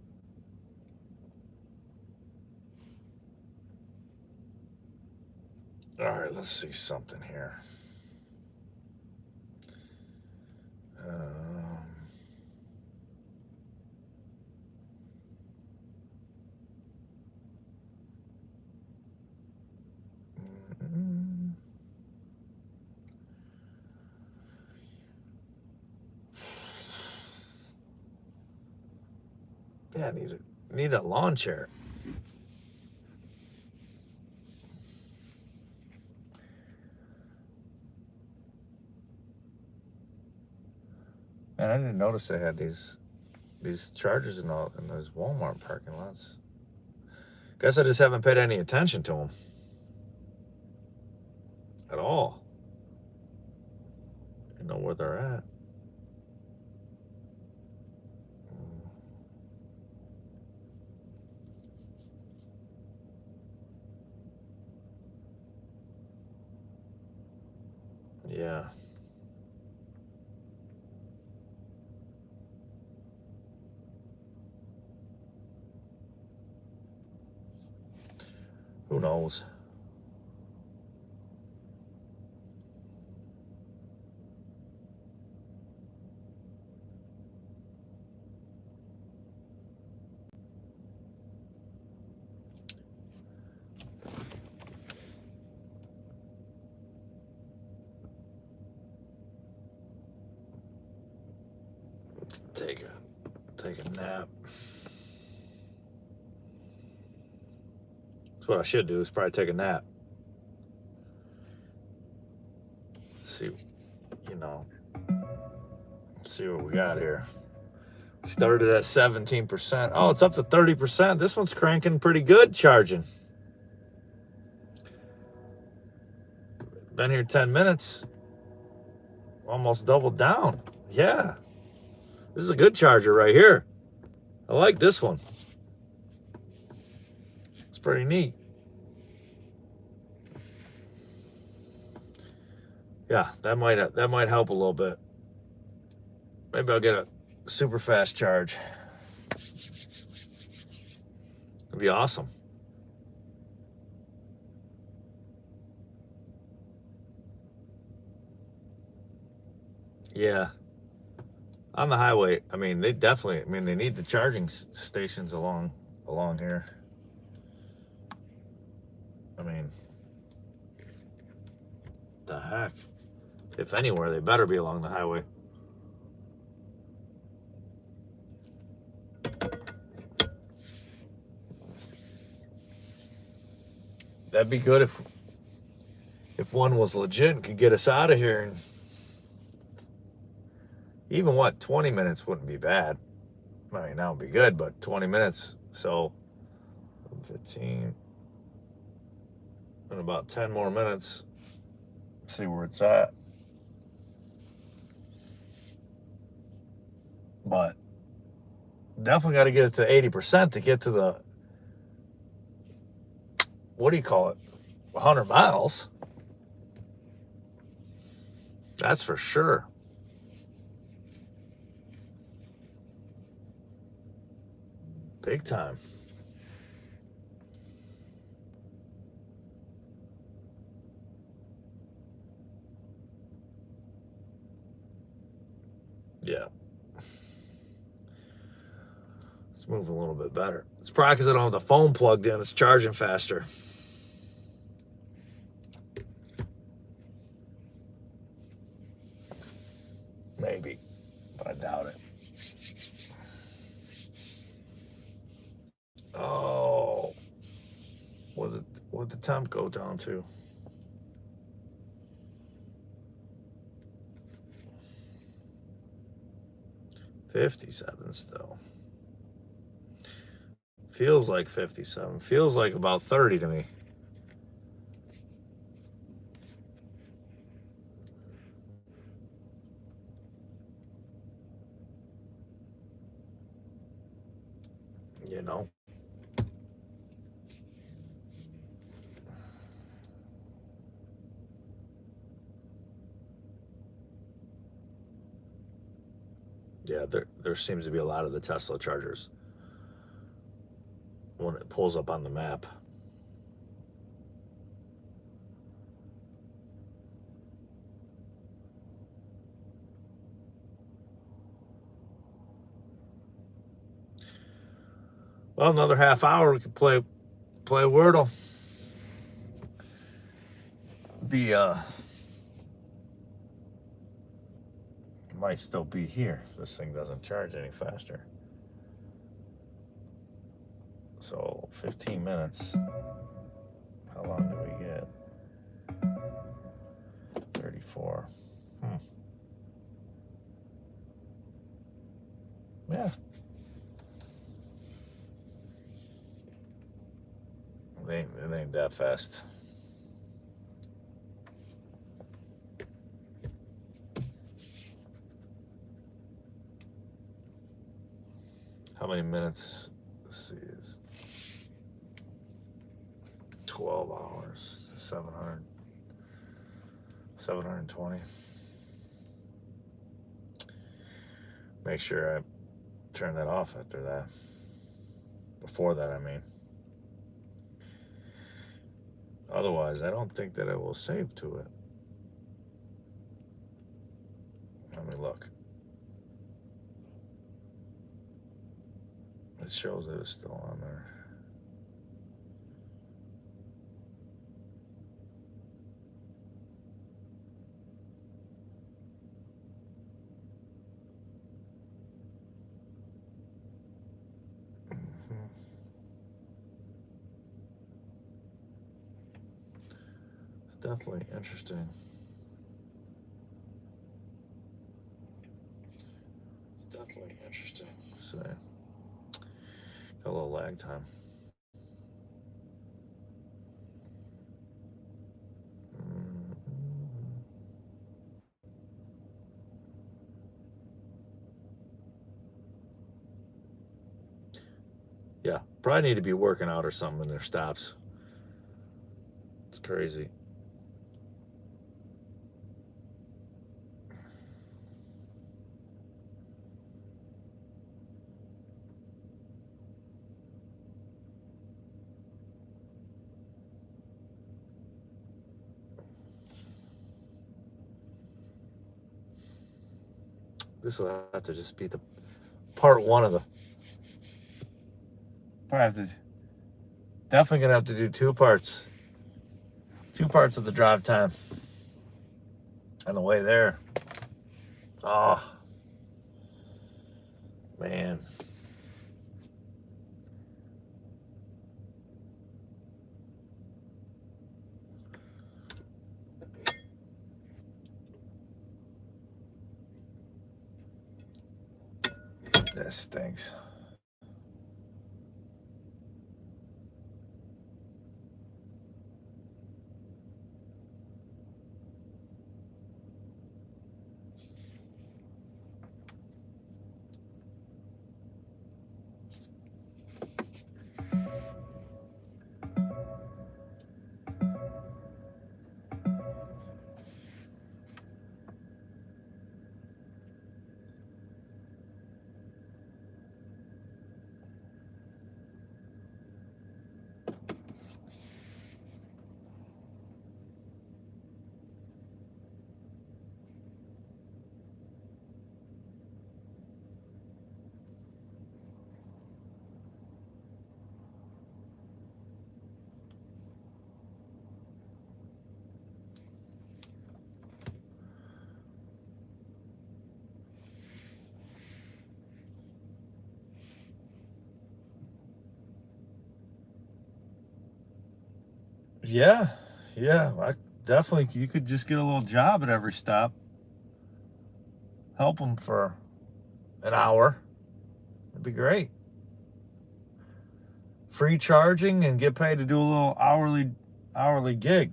All right, let's see something here. Yeah, I need a lawn chair. Man, I didn't notice they had these chargers in those Walmart parking lots. Guess I just haven't paid any attention to them at all. I know where they're at. Yeah. Who knows? Take a nap. That's what I should do, is probably take a nap. See, see what we got here. We started at 17%. Oh, it's up to 30%. This one's cranking pretty good charging. Been here 10 minutes. Almost doubled down. Yeah. This is a good charger right here. I like this one. It's pretty neat. Yeah, that might help a little bit. Maybe I'll get a super fast charge. It'd be awesome. Yeah. On the highway, I mean, they need the charging stations along here. I mean, the heck. If anywhere, they better be along the highway. That'd be good if one was legit and could get us out of here. And even 20 minutes wouldn't be bad. I mean, that would be good, but 20 minutes. So 15 in about 10 more minutes. See where it's at. But definitely got to get it to 80% to get to the, what do you call it, 100 miles. That's for sure. Big time. Yeah. It's moving a little bit better. It's probably because I don't have the phone plugged in. It's charging faster. Maybe, but I doubt it. Oh, what did the temp go down to? $57 still. Feels like 57. Feels like about 30 to me. You know. Yeah, there seems to be a lot of the Tesla chargers when it pulls up on the map. Well, another half hour we could play Wordle. Might still be here if this thing doesn't charge any faster. So 15 minutes. How long do we get? 34. Yeah. It ain't that fast. How many minutes? Let's see, it's 12 hours, 700. 720. Make sure I turn that off after that. Before that, I mean. Otherwise, I don't think that it will save to it. Let me look. It shows that it's still on there. It's definitely interesting. It's definitely interesting. So, got a little lag time. Yeah, probably need to be working out or something in their stops. It's crazy. This will have to just be the part one of the. Probably have to. Definitely gonna have to do two parts. Two parts of the drive time. On the way there. Oh. Man. That stinks. Yeah, I definitely. You could just get a little job at every stop. Help them for an hour. That'd be great. Free charging and get paid to do a little hourly gig.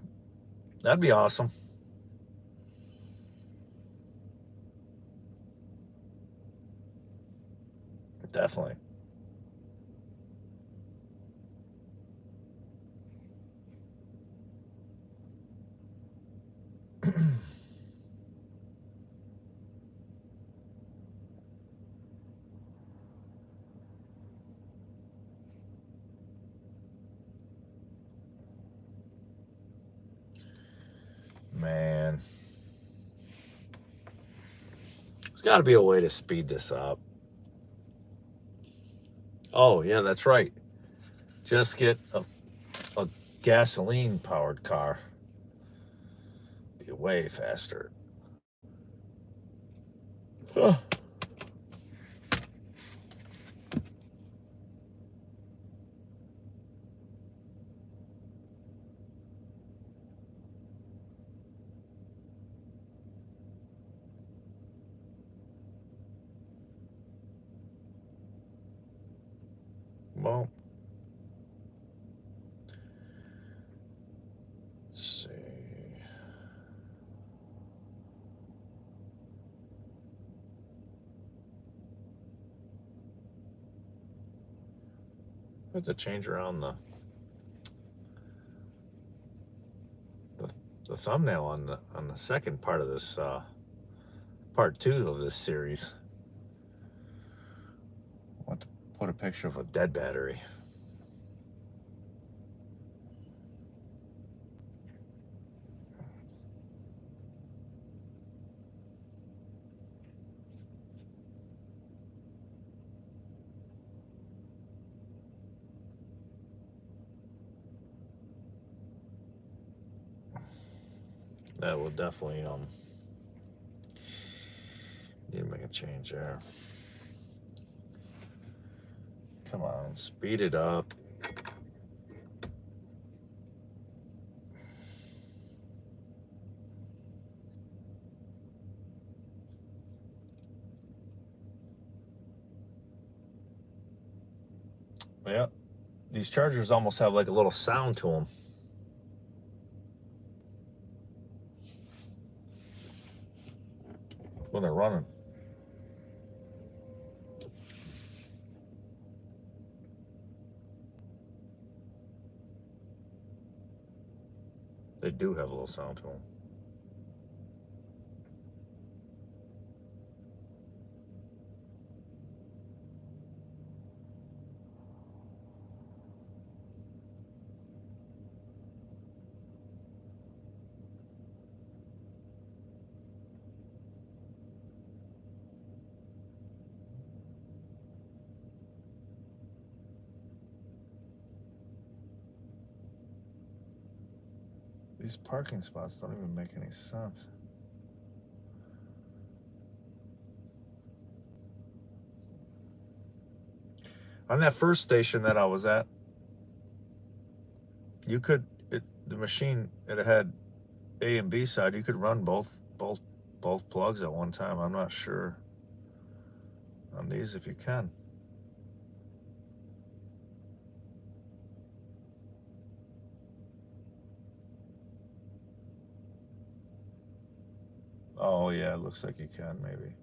That'd be awesome. Definitely. Man. There's got to be a way to speed this up. Oh, yeah, that's right. Just get a gasoline powered car. Be way faster. Huh. Well, let's see. I have to change around the the thumbnail on the second part of this part 2 of this series. I want to put a picture of a dead battery. That will definitely need to make a change there. Come on, speed it up. Yeah, these chargers almost have like a little sound to them when they're running. They do have a little sound to them. These parking spots don't even make any sense. On that first station that I was at, you could, the machine, it had A and B side. You could run both plugs at one time. I'm not sure on these if you can. Oh yeah, it looks like you can maybe.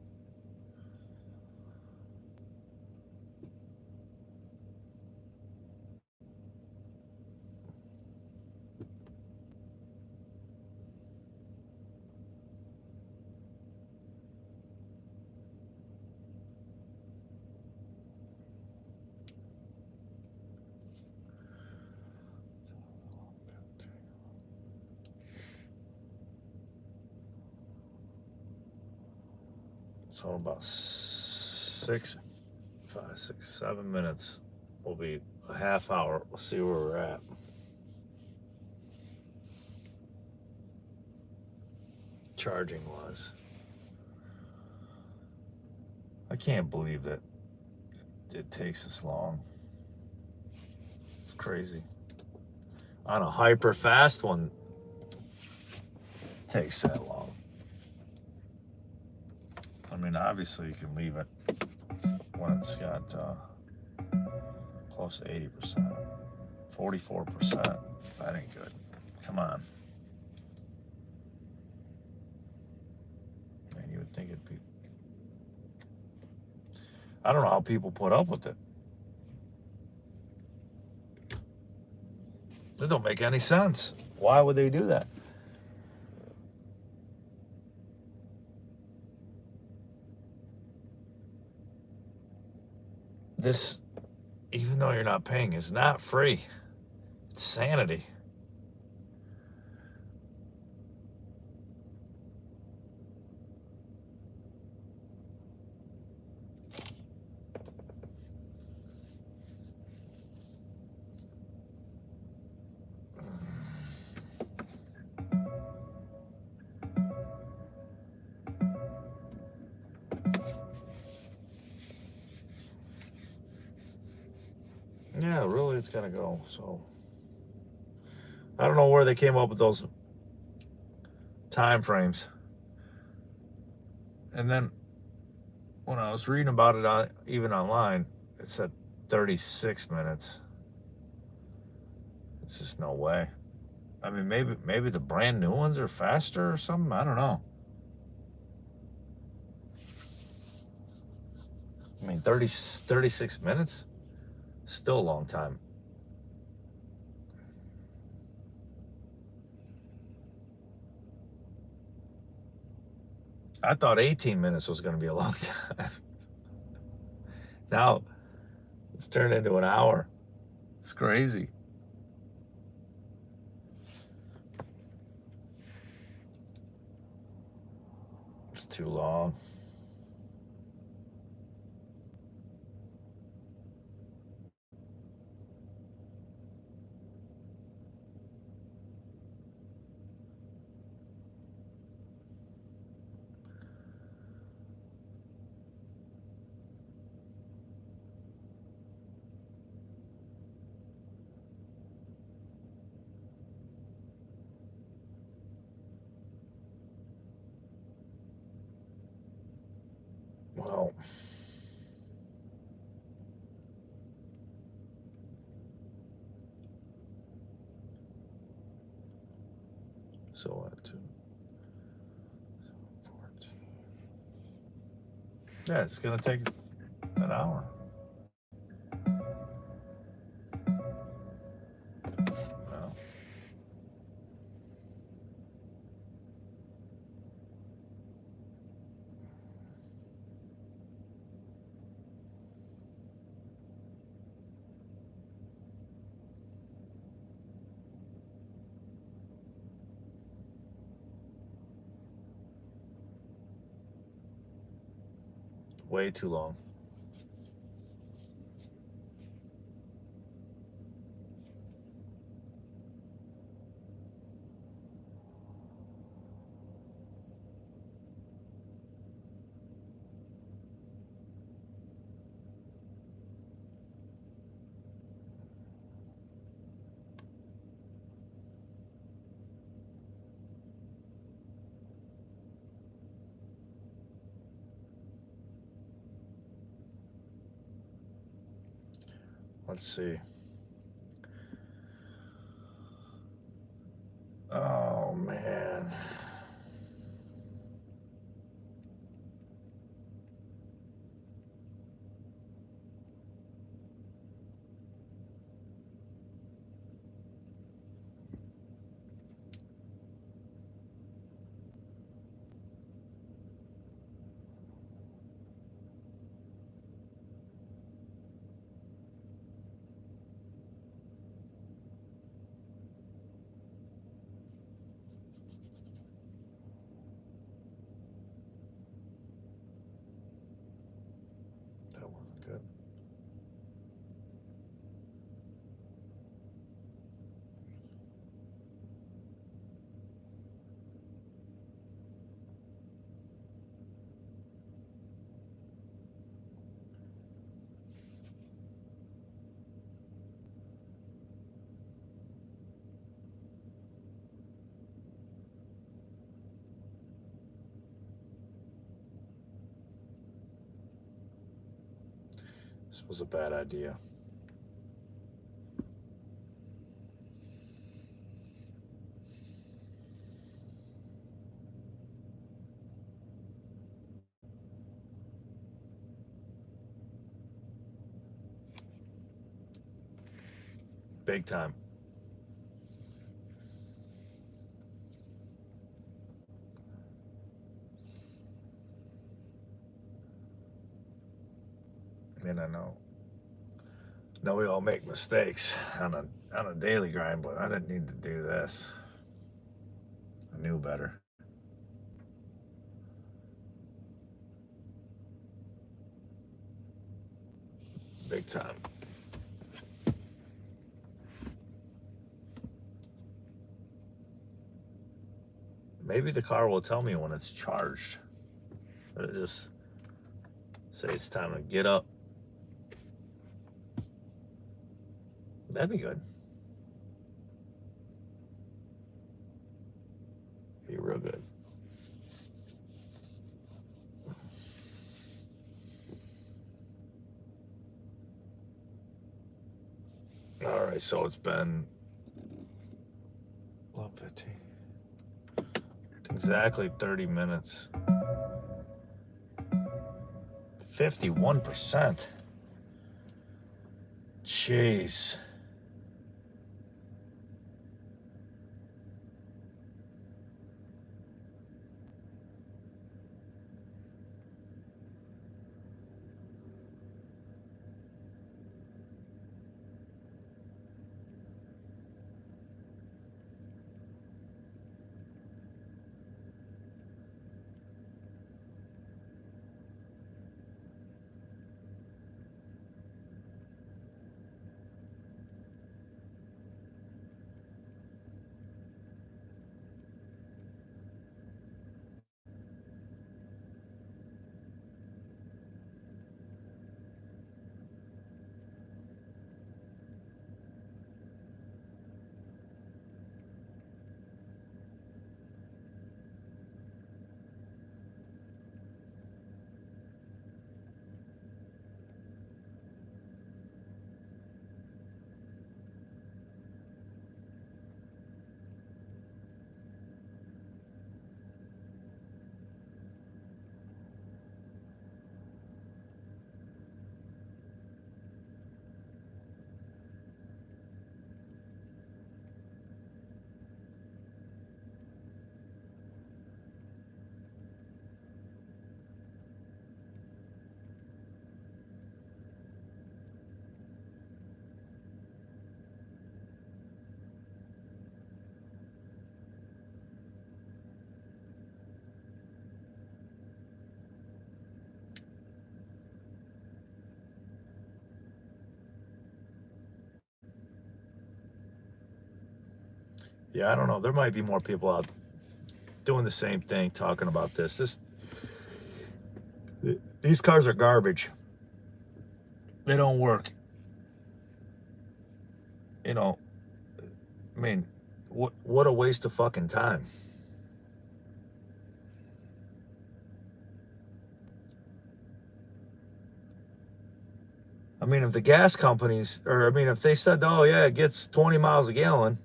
So in about 6, 5, 6, 7 minutes will be a half hour. We'll see where we're at. Charging wise. I can't believe that it takes this long. It's crazy. On a hyper fast one, it takes that long. I mean, obviously you can leave it when it's got close to 80%, 44%. That ain't good. Come on. Man, you would think it'd be. I don't know how people put up with it. It don't make any sense. Why would they do that? This, even though you're not paying, is not free. It's sanity. Yeah, really, it's gotta go. So I don't know where they came up with those time frames. And then when I was reading about it, even online, it said 36 minutes. It's just no way. I mean, maybe the brand new ones are faster or something. I don't know. I mean, 36 minutes? Still a long time. I thought 18 minutes was going to be a long time. Now it's turned into an hour. It's crazy. It's too long. Well, so 2, 14. Yeah, it's gonna take an hour. Well, way too long. Let's see. Oh man. That wasn't good. This was a bad idea. Big time. And I know we all make mistakes on a daily grind, but I didn't need to do this. I knew better. Big time. Maybe the car will tell me when it's charged. But it just say it's time to get up. That'd be good. Be real good. All right, so it's been 11:15. Exactly 30 minutes. 51%. Jeez. Yeah, I don't know. There might be more people out doing the same thing, talking about this. These cars are garbage. They don't work. You know, I mean, what a waste of fucking time. I mean, if the gas companies, or I mean, if they said, oh yeah, it gets 20 miles a gallon,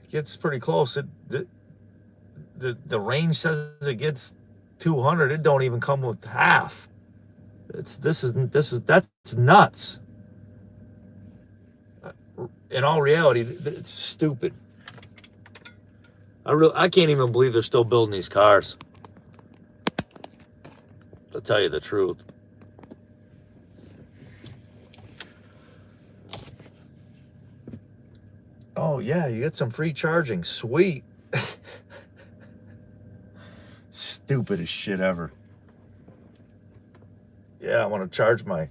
it gets pretty close. The range says it gets 200. It don't even come with half. That's nuts. In all reality, it's stupid. I can't even believe they're still building these cars. To tell you the truth. Oh yeah, you get some free charging. Sweet. Stupidest shit ever. Yeah, I want to charge my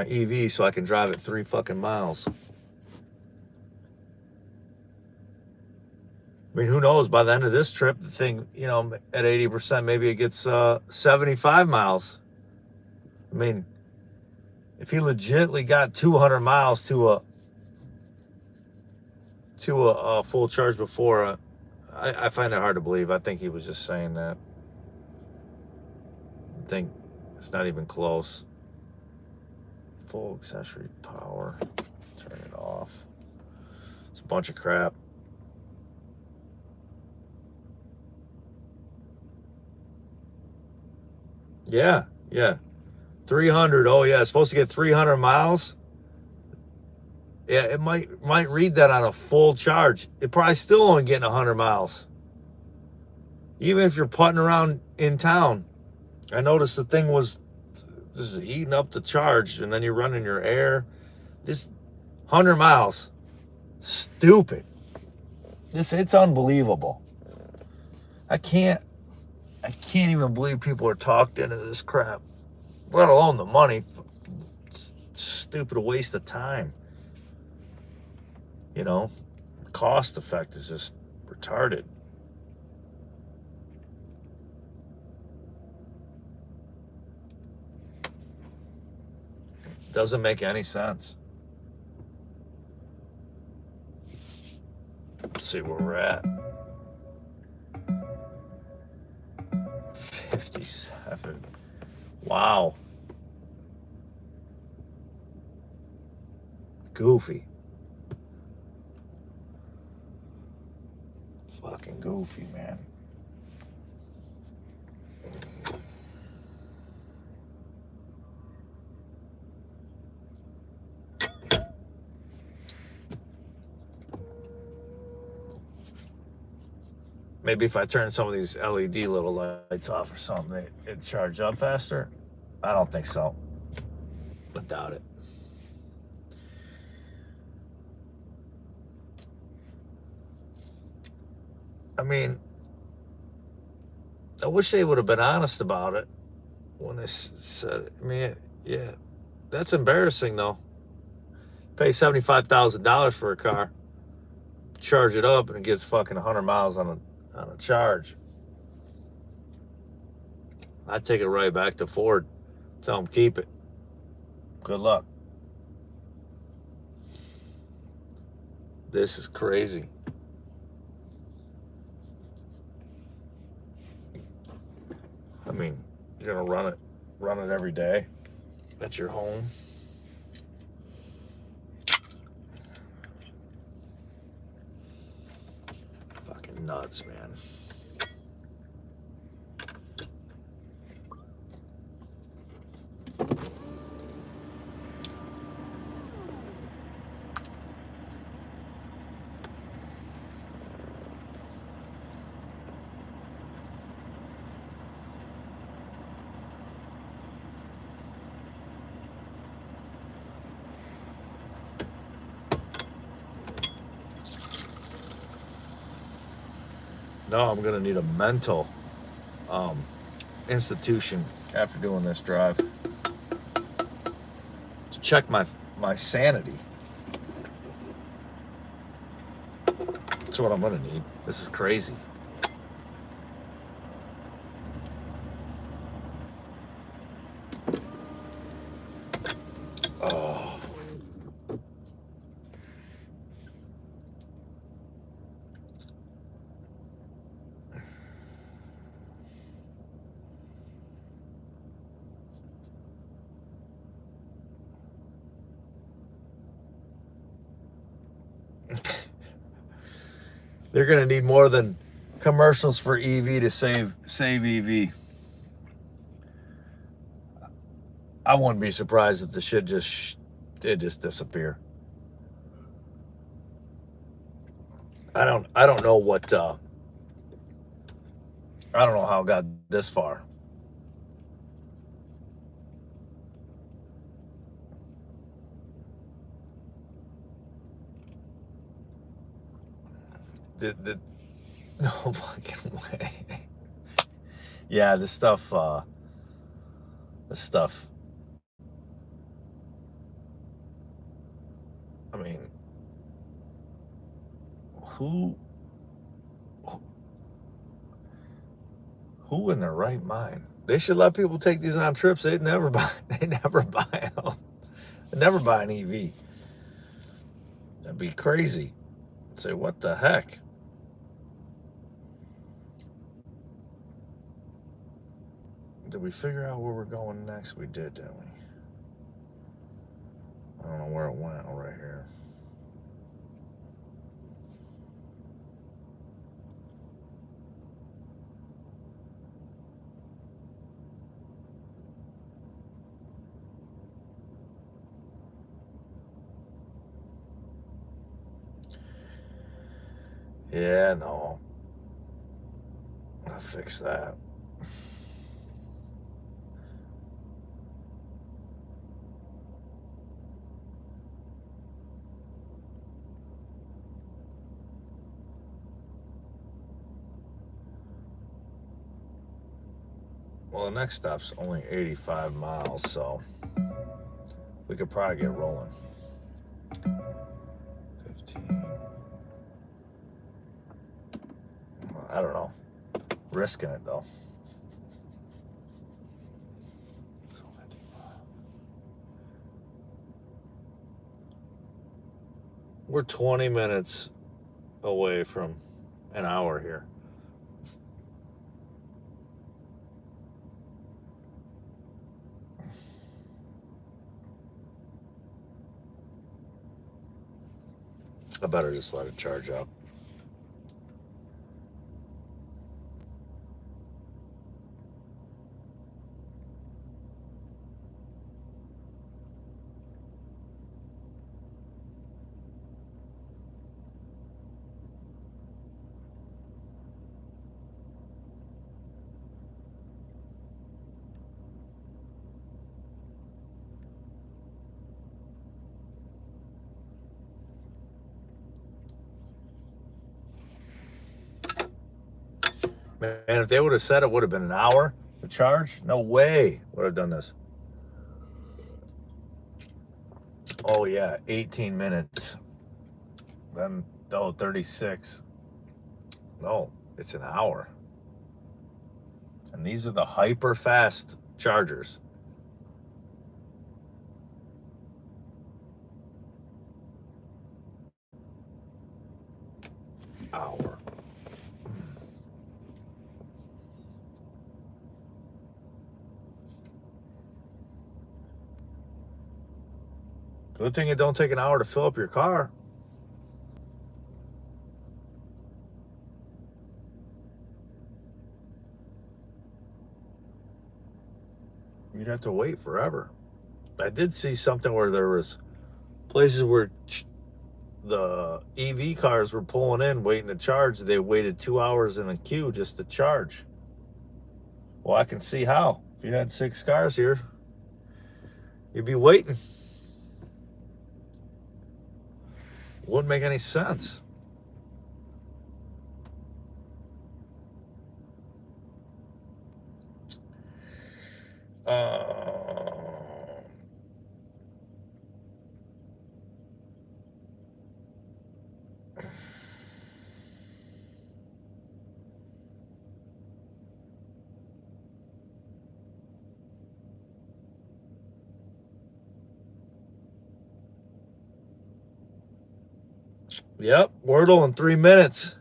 EV so I can drive it 3 fucking miles. I mean, who knows? By the end of this trip, the thing, at 80%, maybe it gets 75 miles. I mean, if he legitimately got 200 miles to a full charge before, I find it hard to believe. I think he was just saying that. I think it's not even close. Full accessory power. Turn it off. It's a bunch of crap. Yeah. 300. Oh yeah, it's supposed to get 300 miles. Yeah, it might read that on a full charge. It probably still only getting 100 miles. Even if you're putting around in town. I noticed the thing was, this is eating up the charge, and then you're running your air. This 100 miles. Stupid. It's unbelievable. I can't even believe people are talked into this crap. Let alone the money. Stupid waste of time. Cost effect is just retarded. Doesn't make any sense. Let's see where we're at. 57. Wow. Goofy. Fucking goofy, man. Maybe if I turn some of these LED little lights off or something, it'd charge up faster. I don't think so. I doubt it. I mean, I wish they would have been honest about it when they said it. I mean, yeah, that's embarrassing though. Pay $75,000 for a car, charge it up, and it gets fucking 100 miles on a charge. I'd take it right back to Ford. Tell them keep it. Good luck. This is crazy. I mean, you're gonna run it every day. That's your home. Fucking nuts, man. No, I'm gonna need a mental institution after doing this drive to check my sanity. That's what I'm gonna need. This is crazy. Oh. They're gonna need more than commercials for EV to save EV. I wouldn't be surprised if the shit just disappear. I don't know what I don't know how it got this far. No fucking way. Yeah, this stuff. I mean, who in their right mind? They should let people take these on trips. They never buy them. They never buy an EV. That'd be crazy. Say, what the heck? Did we figure out where we're going next? We did, didn't we? I don't know where it went. Right here. Yeah, no. I'll fix that. Well, the next stop's only 85 miles, so we could probably get rolling. 15. I don't know. Risking it, though. We're 20 minutes away from an hour here. I better just let it charge up. Man, if they would have said it would have been an hour to charge, no way would have done this. Oh yeah, 18 minutes. Then 36. No, it's an hour. And these are the hyper fast chargers. Hour. Good thing it don't take an hour to fill up your car. You'd have to wait forever. I did see something where there was places where the EV cars were pulling in, waiting to charge. They waited 2 hours in a queue just to charge. Well, I can see how. If you had 6 cars here, you'd be waiting. Wouldn't make any sense. Yep, Wordle in 3 minutes.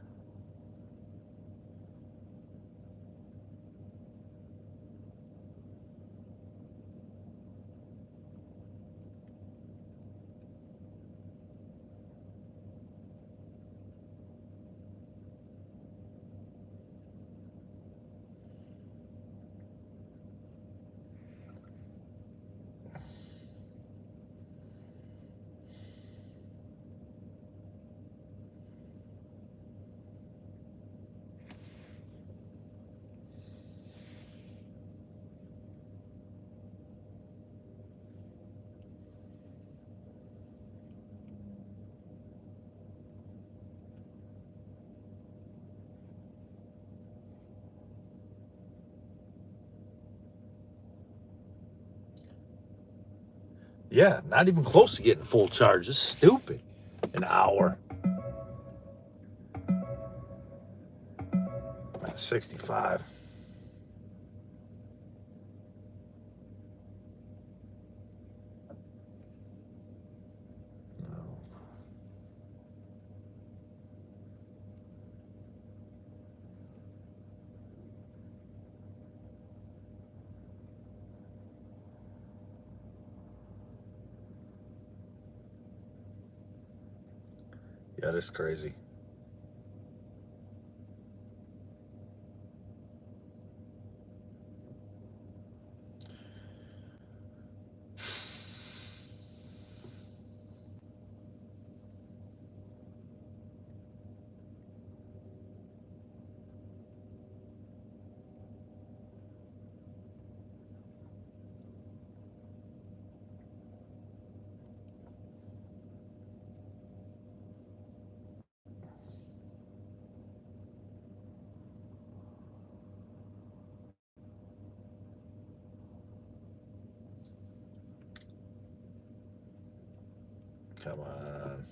Yeah, not even close to getting full charge. It's stupid. An hour. I'm at 65. Yeah, that's crazy. Come on.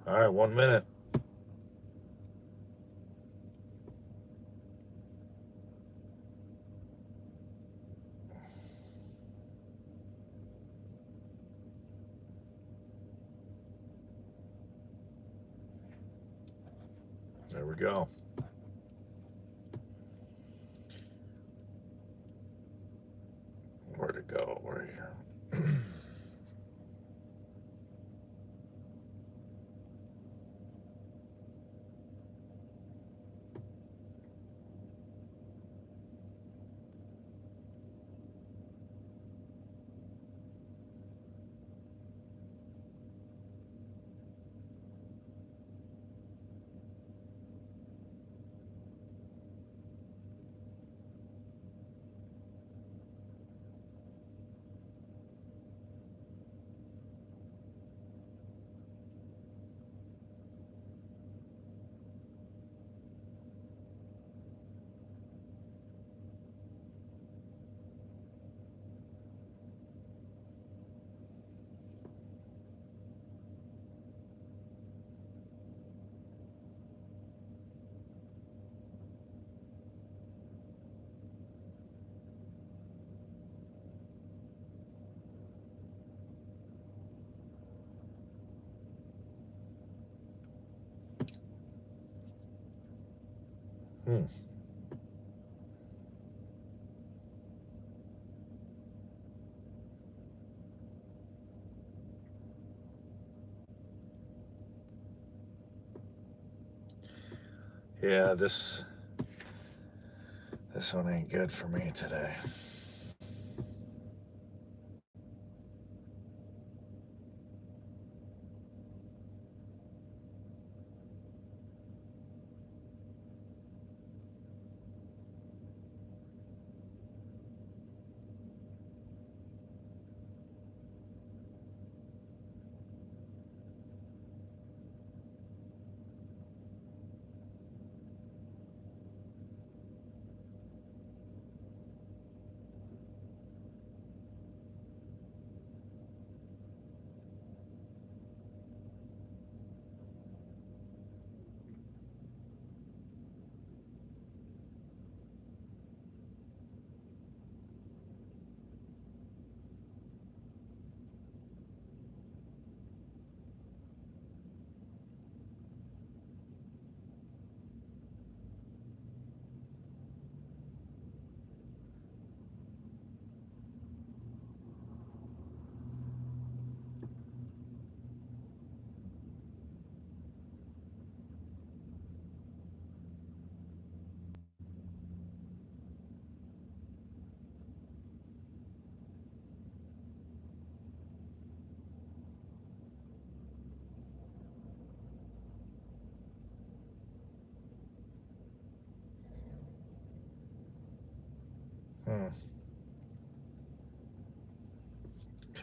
All right, 1 minute. There we go. Where'd it go? Where here? Hmm. Yeah, this one ain't good for me today.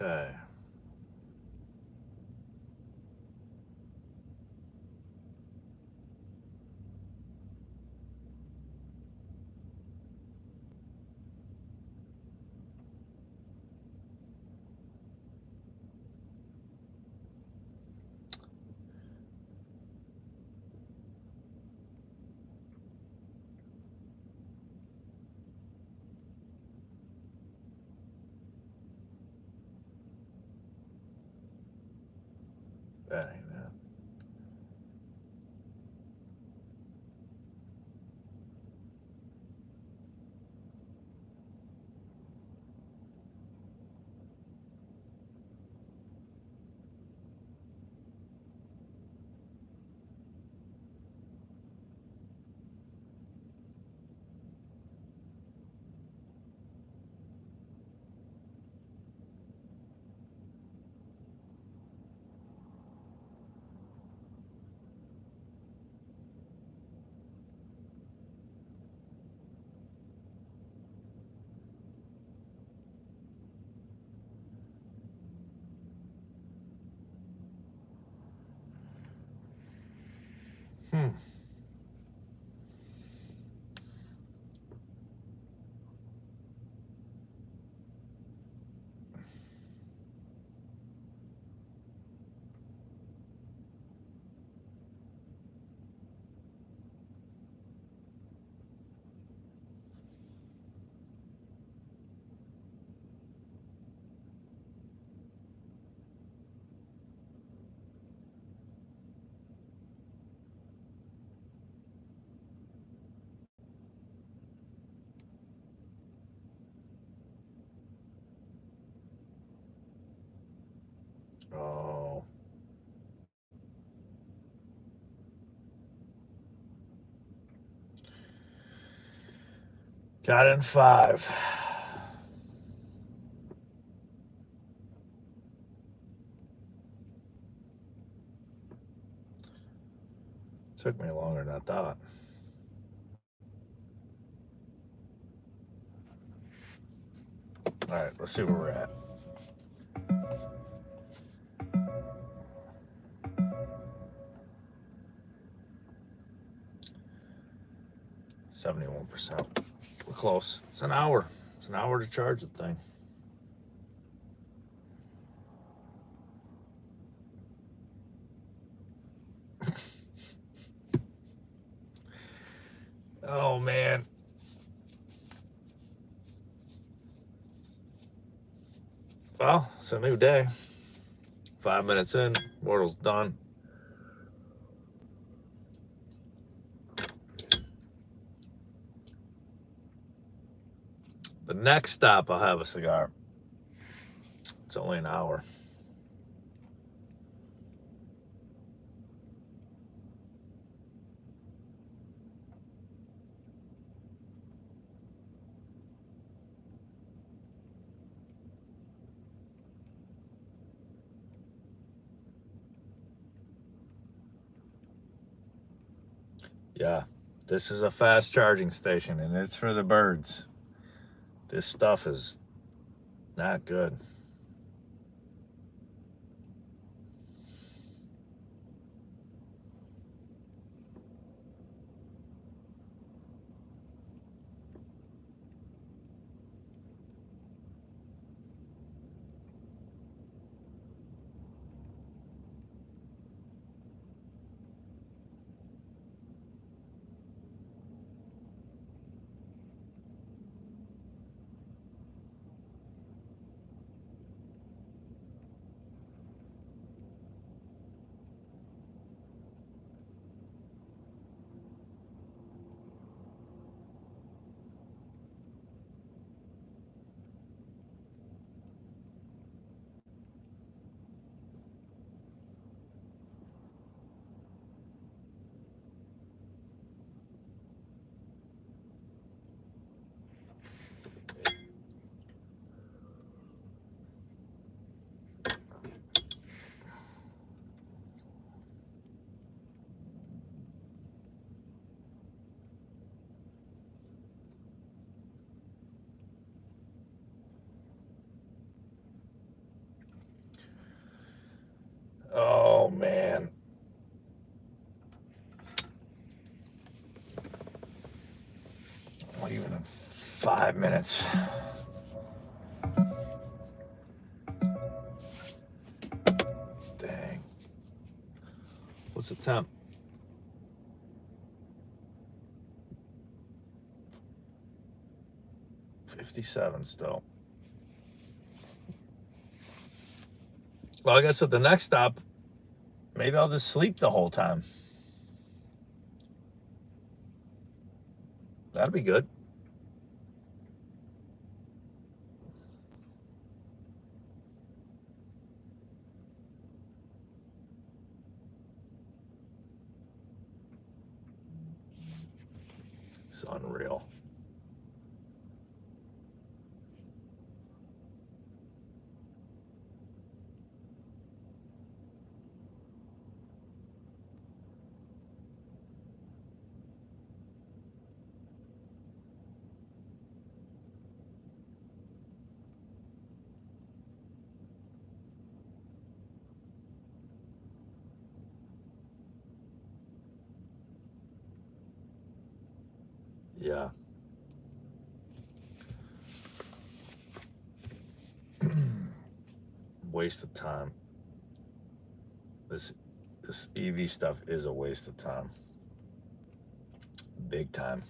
Okay. That ain't it. Oh. Got in 5. Took me longer than I thought. All right, let's see where we're at. %71%. We're close. It's an hour. It's an hour to charge the thing. Oh, man. Well, it's a new day. 5 minutes in, Wordle's done. The next stop, I'll have a cigar. It's only an hour. Yeah, this is a fast charging station, and it's for the birds. This stuff is not good. 5 minutes. Dang. What's the temp? 57 still. Well, I guess at the next stop, maybe I'll just sleep the whole time. That'd be good. It's unreal. Yeah. Waste of time. This EV stuff is a waste of time. Big time.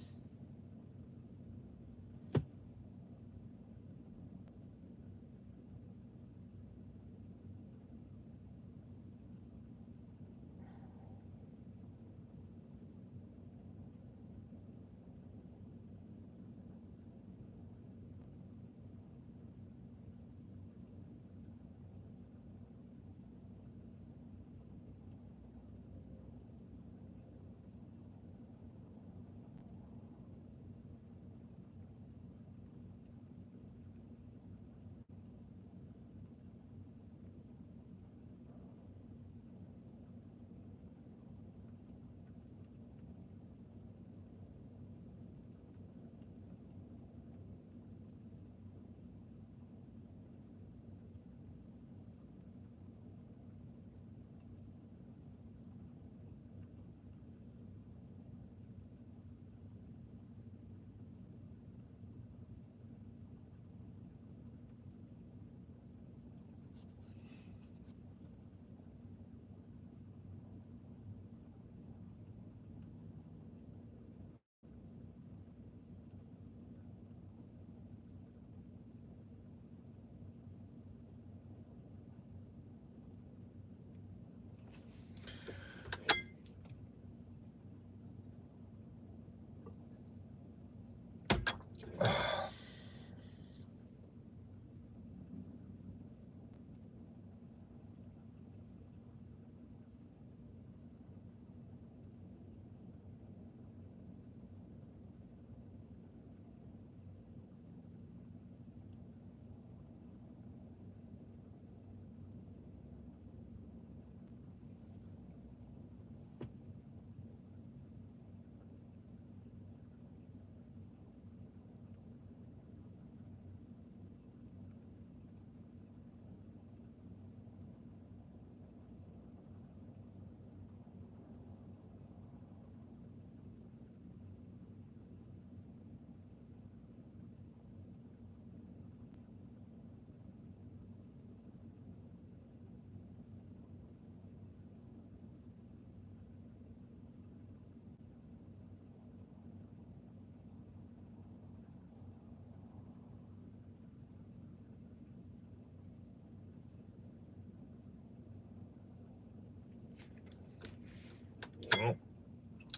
Oh,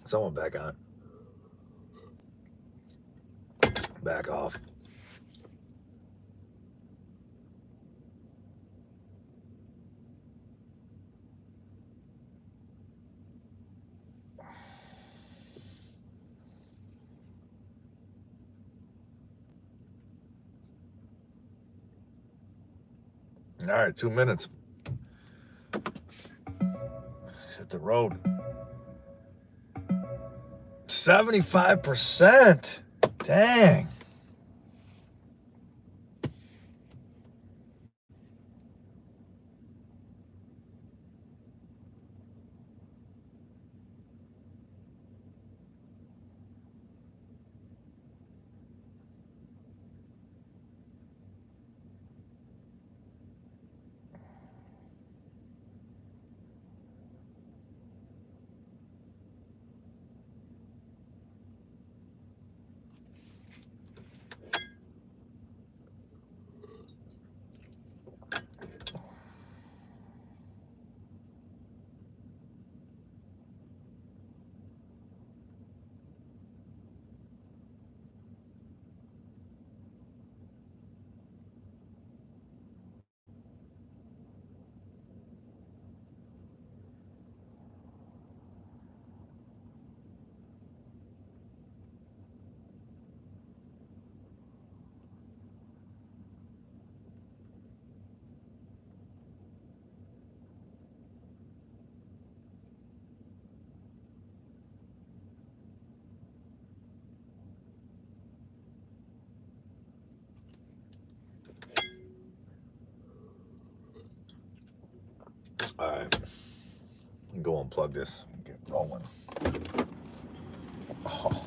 someone back on. Back off. All right, 2 minutes. Hit the road. 75%. Dang. All right. Go unplug this and get rolling. Oh.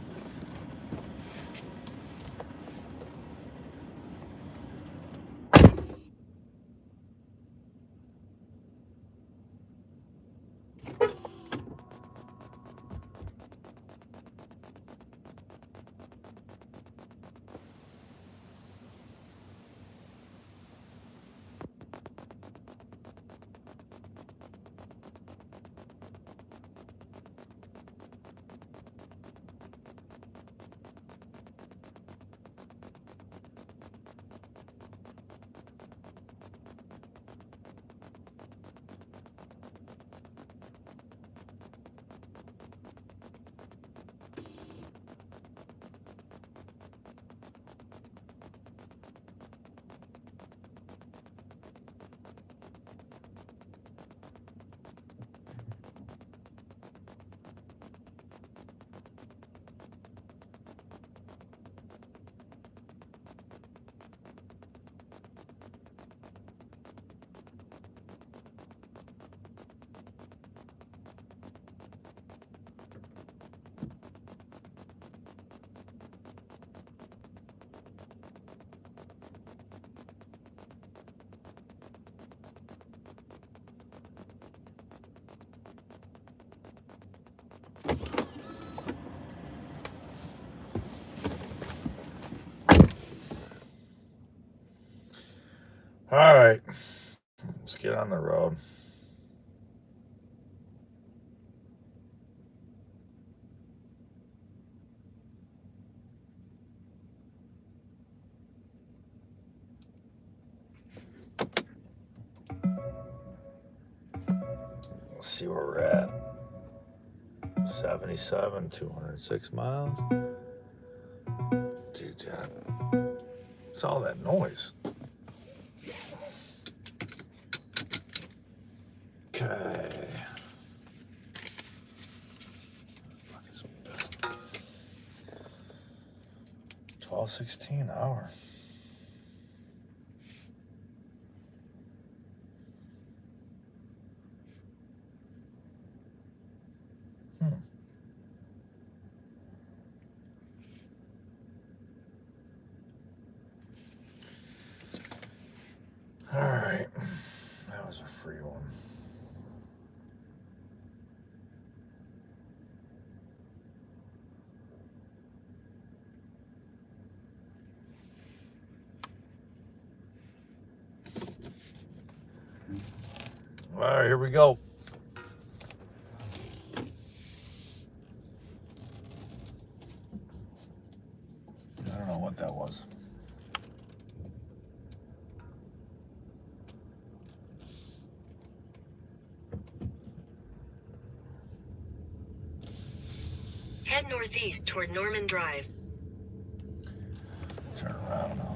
All right, let's get on the road. Let's see where we're at. 77, 206 miles. Dude, it's all that noise. Okay. 12:16 an hour. All right, that was a free one. All right, here we go. I don't know what that was. Head northeast toward Norman Drive. Turn around now.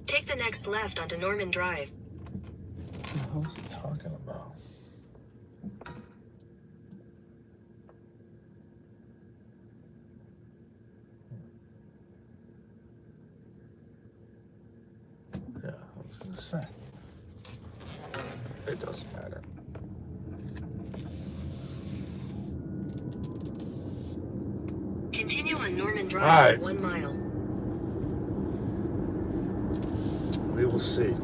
Take the next left onto Norman Drive. What the hell is he talking about? Yeah, I was going to say. It doesn't matter. Continue on Norman Drive All right. for 1 mile. We will see.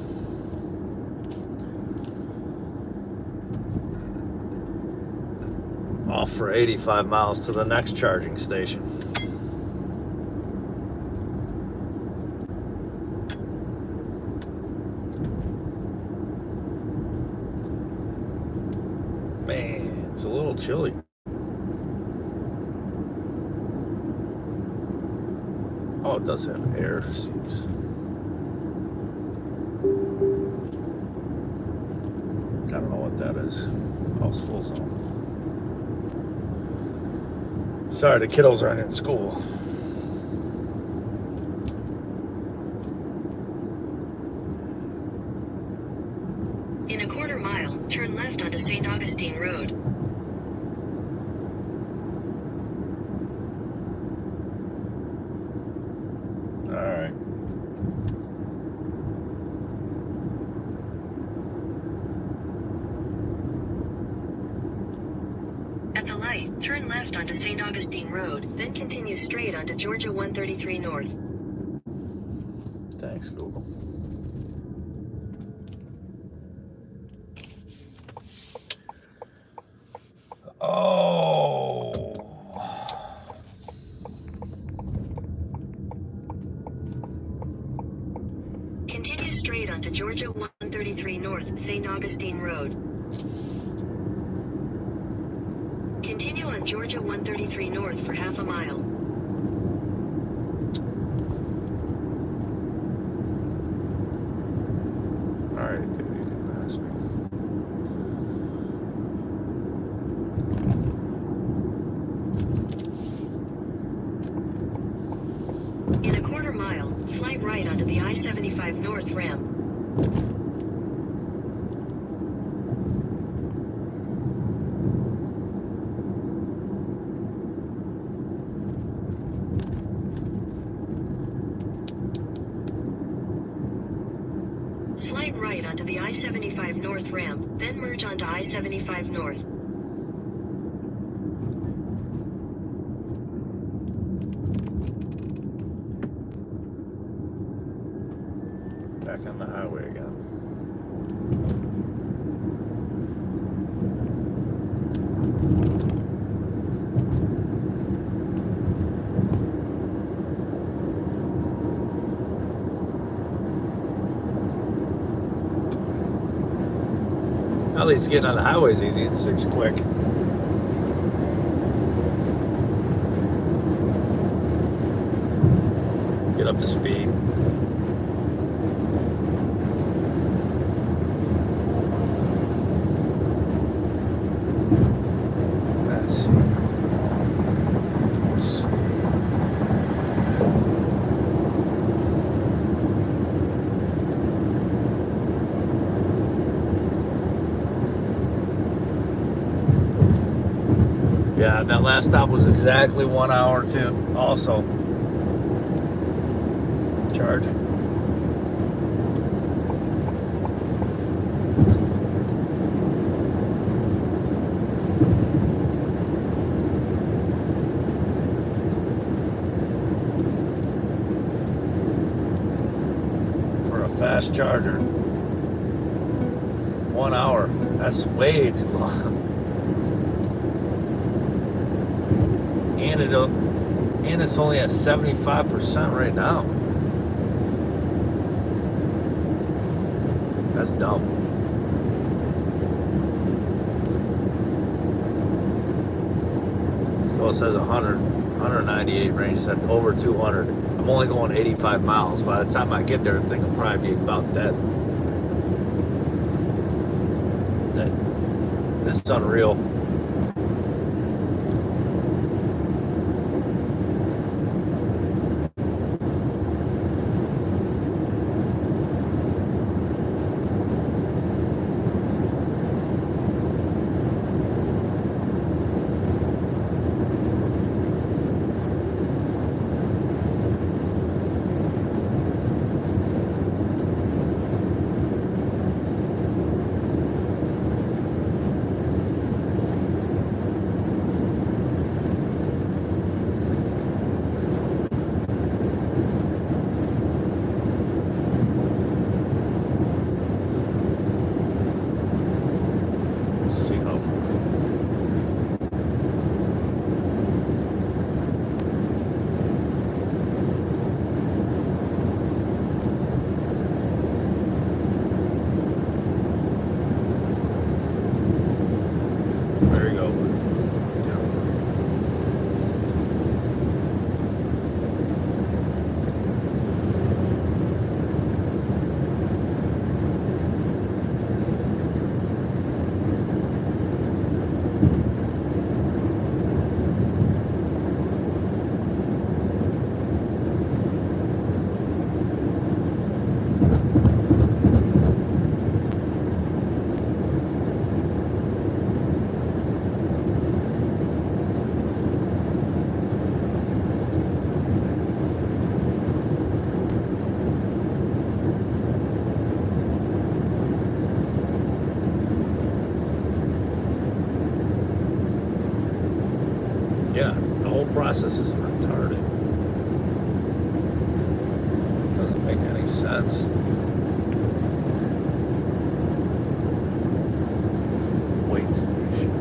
Off for 85 miles to the next charging station. Man, it's a little chilly. Oh, it does have air seats. I don't know what that is. Oh, school zone. Sorry, the kiddos aren't in school. In a quarter mile, turn left onto St. Augustine Road. All right. At the light, turn left onto St. Augustine Road, then continue straight onto Georgia 133 North. Thanks, Google. Oh. Continue straight onto Georgia 133 North, St. Augustine Road. Continue on Georgia 133 North for half a mile. All right, dude, you can pass me. In a quarter mile, slide right onto the I-75 North ramp. Slide right onto the I-75 North ramp, then merge onto I-75 North. Back on the highway again. At least getting on the highway is easy. It's quick. Get up to speed. Let's see. Let's see. Yeah, that last stop was exactly 1 hour too. Also charging. For a fast charger, 1 hour. That's way too long. And it's only at 75% right now. That's dumb. So it says 100, 198 range, said over 200. I'm only going 85 miles. By the time I get there, the thing will probably be about dead. This is unreal. glass. This is retarded. Doesn't make any sense. Wait station.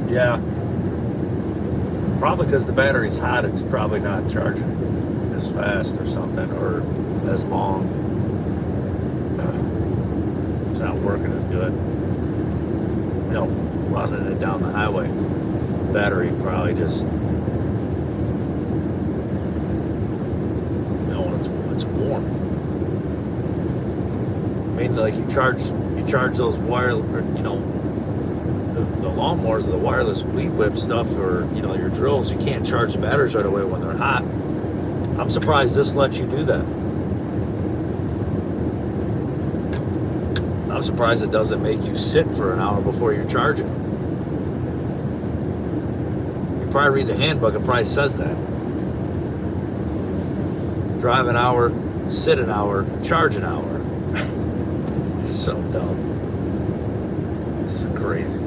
Yeah. Probably because the battery's hot, it's probably not charging as fast or something, or as long. It's not working as good. You know, running it down the highway, battery probably just, you know, it's warm. I mean, like you charge those you know, the lawnmowers or the wireless weed whip stuff, or you know, your drills, you can't charge the batteries right away when they're hot. I'm surprised this lets you do that. I'm surprised it doesn't make you sit for an hour before you're charging. You probably read the handbook, it probably says that. Drive an hour, sit an hour, charge an hour. So dumb. This is crazy.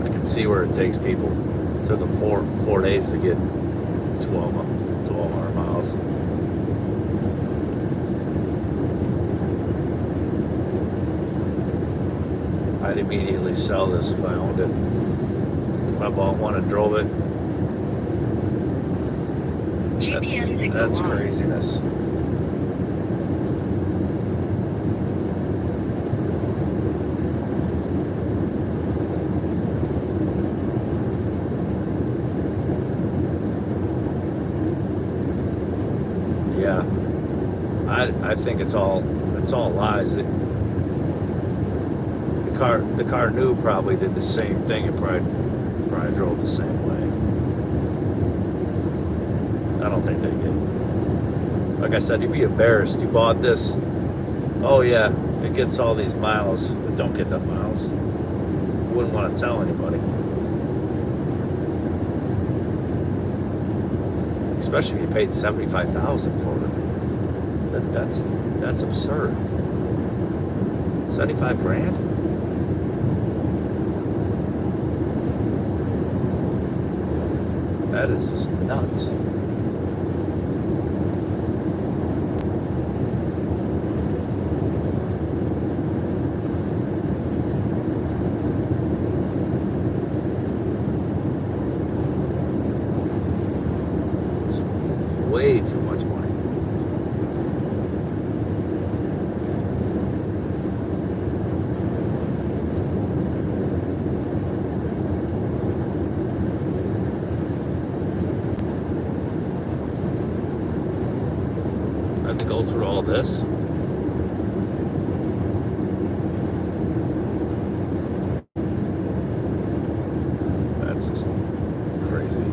I can see where it takes people. It took them four days to get 1,200 miles. I'd immediately sell this if I owned it. If I bought one and drove it. GPS signal That's lost. craziness. Yeah, I think it's all lies. The car new probably did the same thing. It probably drove the same way. I don't think they get. Like I said, you'd be embarrassed. You bought this. Oh yeah, it gets all these miles. It don't get that miles. Wouldn't want to tell anybody. Especially if you paid $75,000 for it. That's absurd. 75 grand? That is just nuts. It's way too much money. I had to go through all this. That's just crazy.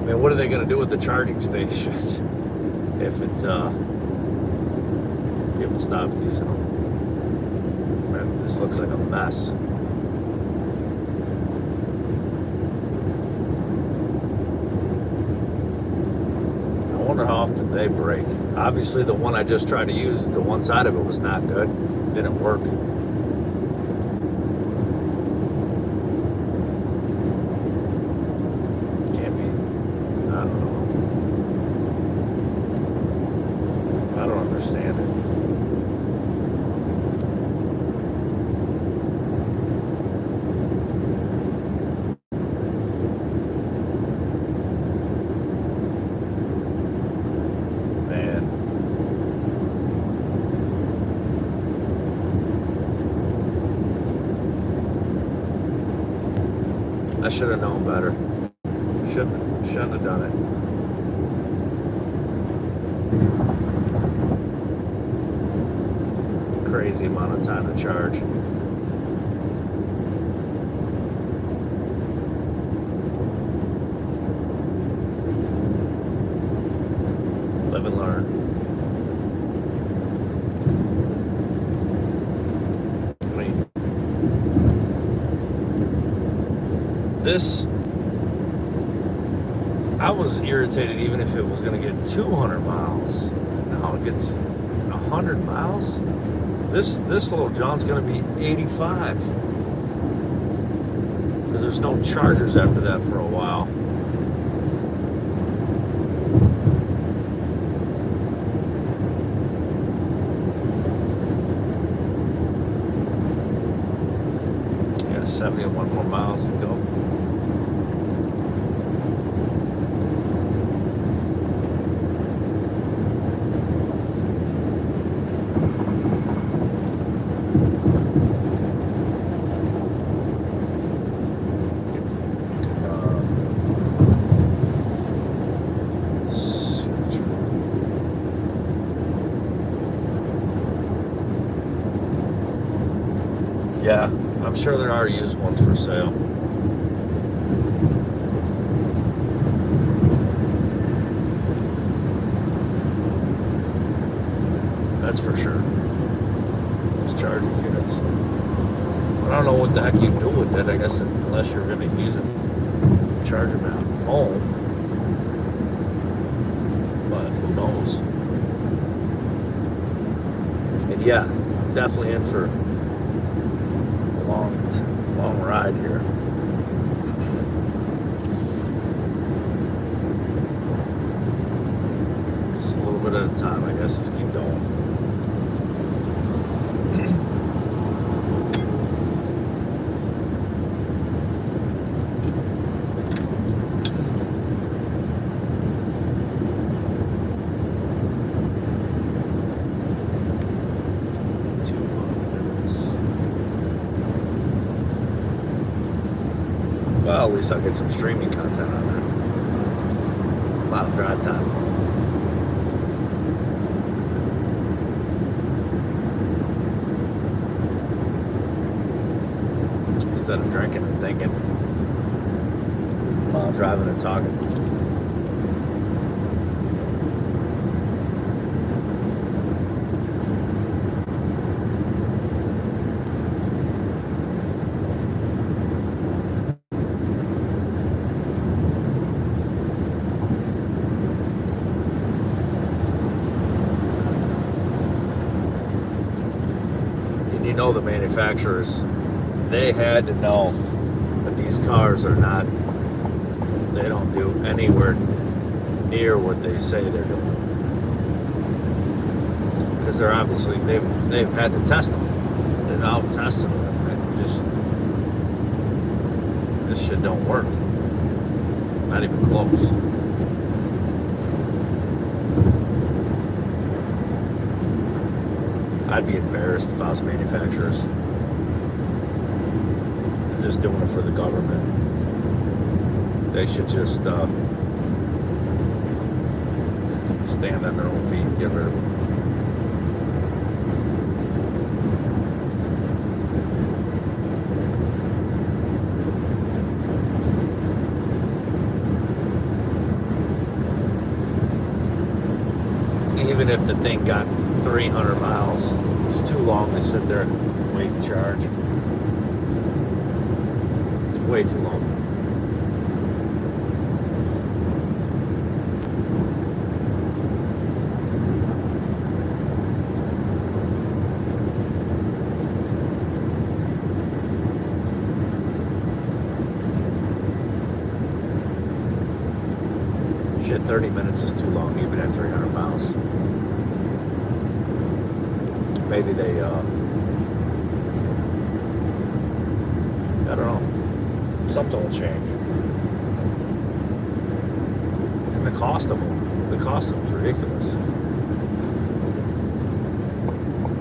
Man, what are they going to do with the charging stations if people stop using them? Man, this looks like a mess. I wonder how often they break. Obviously, the one I just tried to use, the one side of it was not good. Didn't work. Can't be. I don't know. I don't understand it. I should have known better. Shouldn't have done it. crazy amount of time to charge. Live and learn. I mean, this, I was irritated even if it was going to get 200 miles. And now it gets 100 miles. This little John's going to be 85. Because there's no chargers after that for a while. Yeah, 71 more miles to go. Yeah, I'm sure there are used ones for sale. That's for sure. Those charging units. But I don't know what the heck you do with it. I guess unless you're going to use it, charge them at home. But who knows? And yeah, I'm definitely in for long ride here. Just a little bit at a time, I guess. Just keep going. Well, at least I'll get some streaming content on there. A lot of drive time. Instead of drinking and thinking while driving and talking. You know, the manufacturers, they had to know that these cars are not, they don't do anywhere near what they say they're doing. Because they're obviously, they've had to test them. They're out testing them. And just, this shit don't work. Not even close. I'd be embarrassed if I was manufacturers. They're just doing it for the government. They should just stand on their own feet and get rid of them. Even if the thing got 300 miles, it's too long to sit there and wait and charge. It's way too long. Shit, 30 minutes is too long, even at 300 miles. Maybe they, I don't know, something will change. And the cost of them is ridiculous.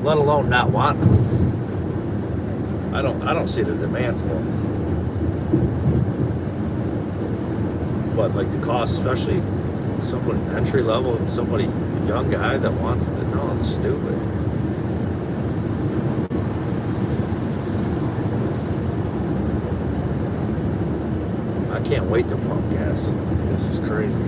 Let alone not wanting them. I don't see the demand for them. But like the cost, especially somebody entry level, somebody young guy that wants it, no, it's stupid. can't wait to pump gas. This is crazy.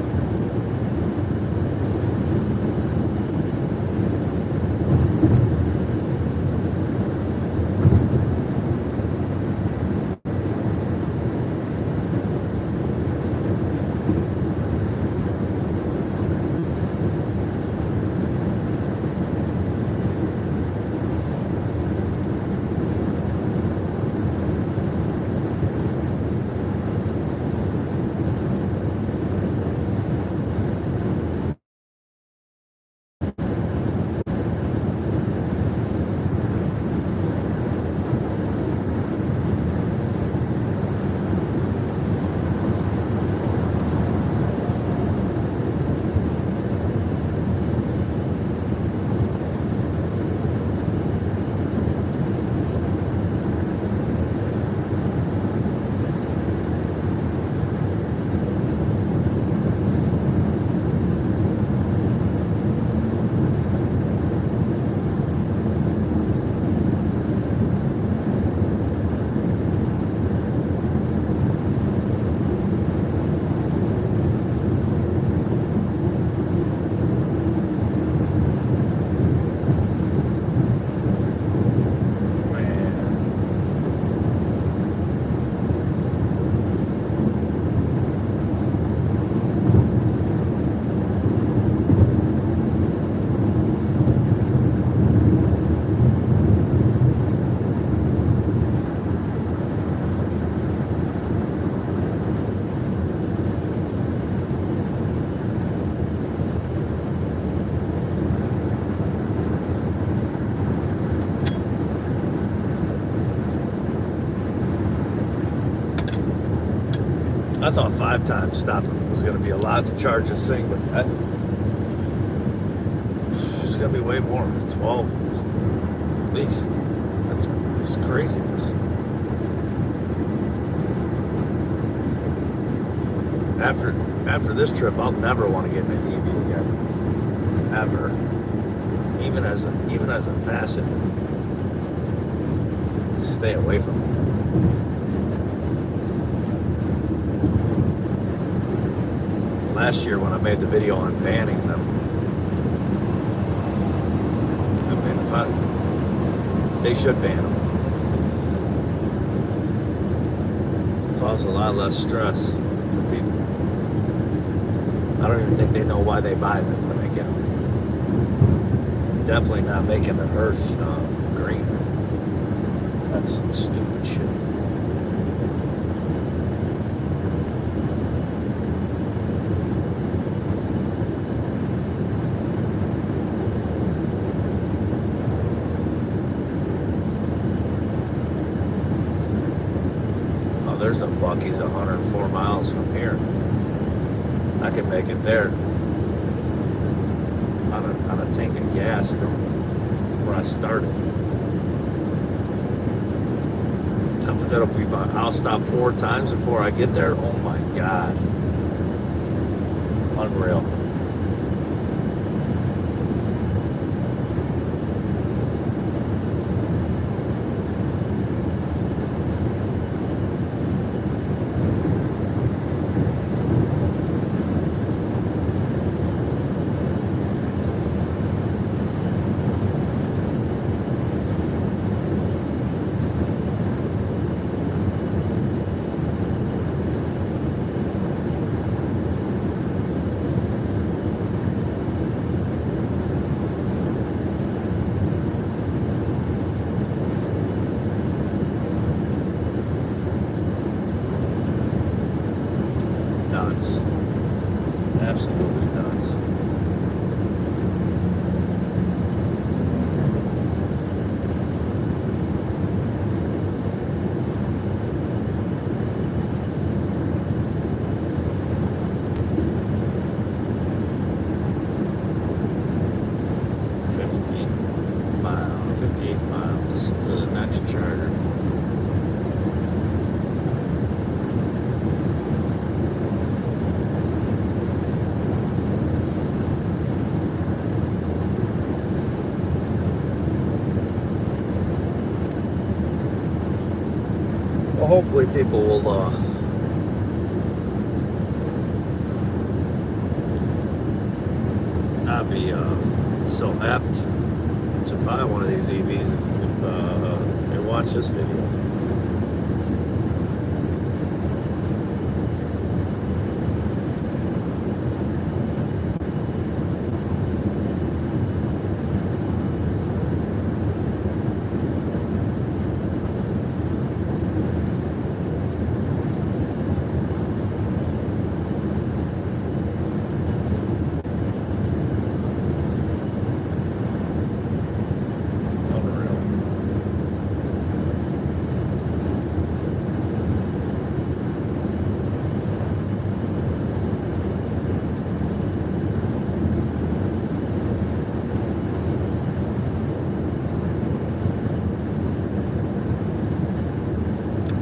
I thought 5 times stopping was going to be a lot to charge this thing, but it's going to be way more. 12 at least. That's craziness. After this trip, I'll never want to get in an EV again, ever. Even as a passenger, stay away from it. Last year when I made the video on banning them, I mean, they should ban them. Cause a lot less stress for people. I don't even think they know why they buy them when they get them. Definitely not making the earth greener. That's some stupid shit. There's a Buc-ee's 104 miles from here. I could make it there on a tank of gas from where I started. I'll stop 4 times before I get there. Oh my God. Unreal. Nuts. Absolutely nuts. $58 miles to the next charger. Well, hopefully people will not be so apt to buy one of these EVs if you watch this video.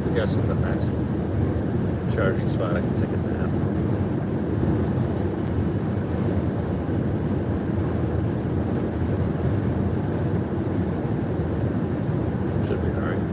I guess at the next charging spot I can take a nap. Should be alright.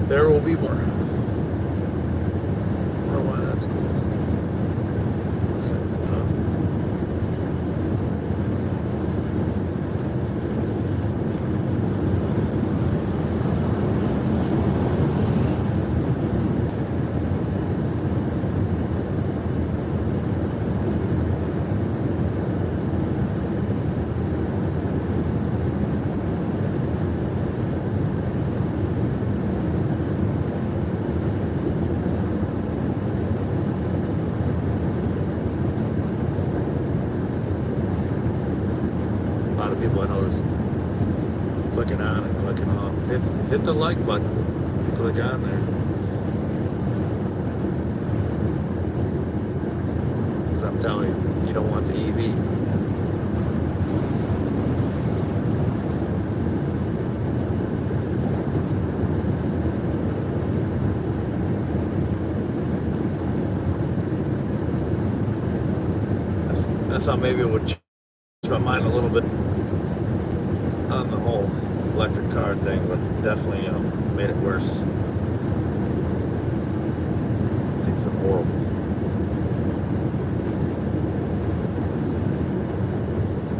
There will be more. I don't know why that's closed. People I notice clicking on and clicking off. Hit the like button if you click on there. Because I'm telling you, you don't want the EV. I thought maybe it would change my mind a little bit on the whole electric car thing, but definitely made it worse. Things are horrible.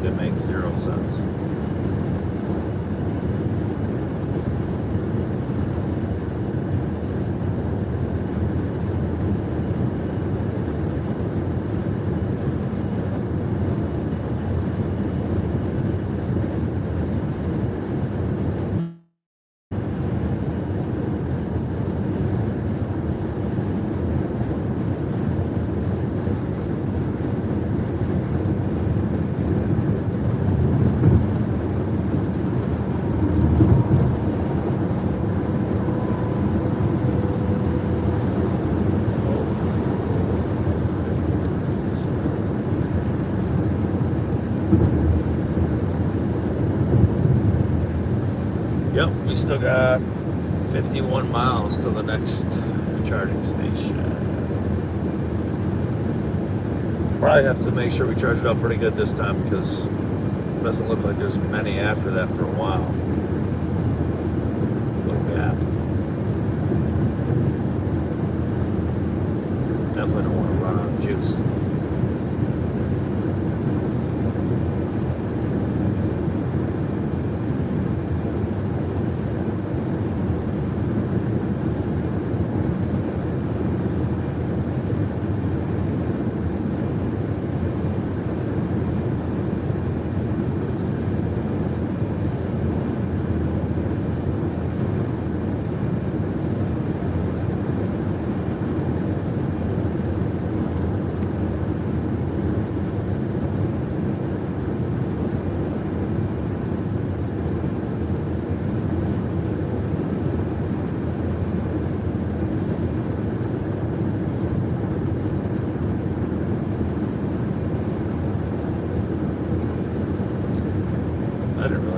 They make zero sense. Yep, we still got 51 miles to the next charging station. Probably have to make sure we charge it up pretty good this time because it doesn't look like there's many after that for a while. Little gap. Definitely don't want to run out of juice.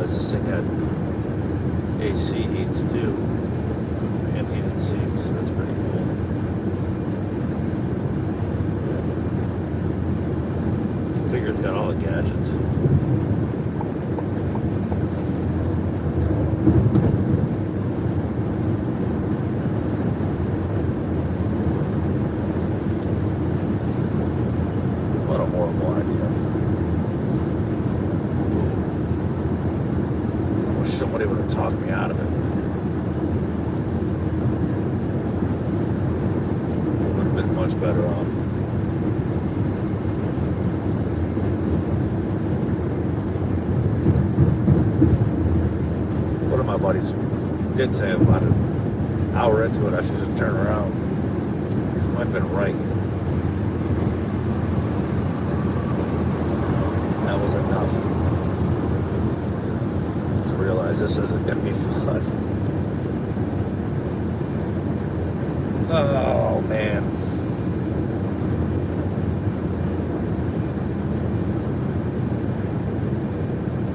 realize this thing had AC heats too, and heated seats. That's pretty cool. I figure it's got all the gadgets. What a horrible idea. I wish somebody would have talked me out of it. Would have been much better off. One of my buddies did say about an hour into it, I should just turn around. He might have been right. That was enough to realize this isn't going to be fun. Oh, man.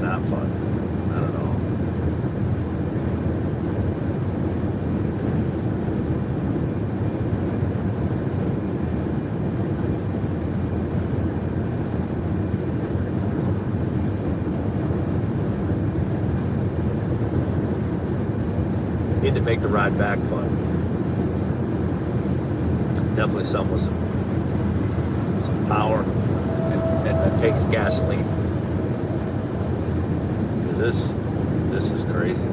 Not fun. I don't know. Need to make the ride back fun. Definitely some with some power, and that takes gasoline. Because this is crazy.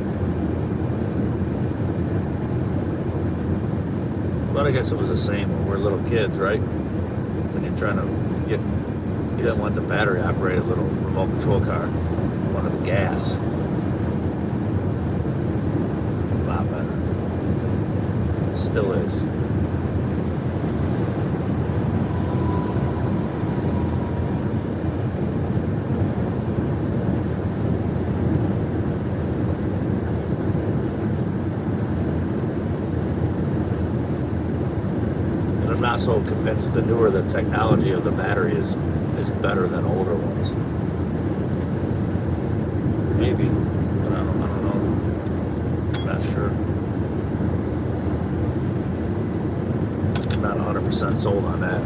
But I guess it was the same when we were little kids, right? When you're trying to get, you didn't want the battery operated little remote control car. You wanted the gas. Still is. And I'm not so convinced the newer the technology of the battery is better than older ones. Maybe, but I don't know. I'm not sure. Not 100% sold on that.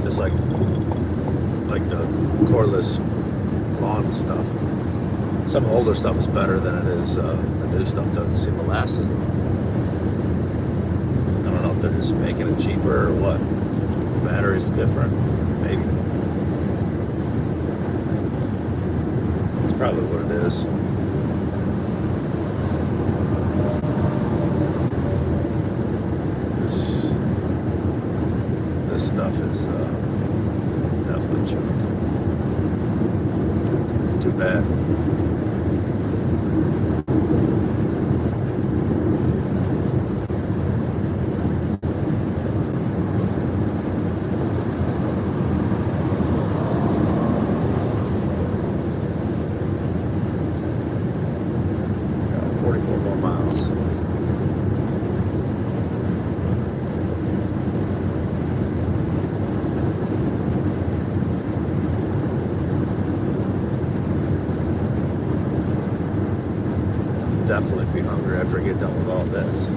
Just like the cordless lawn stuff. Some older stuff is better than it is. The new stuff doesn't seem to last as long. I don't know if they're just making it cheaper or what. The batteries are different. Maybe. That's probably what it is. This stuff is definitely junk. It's too bad. Got 44 more miles. Definitely be hungry after I get done with all this.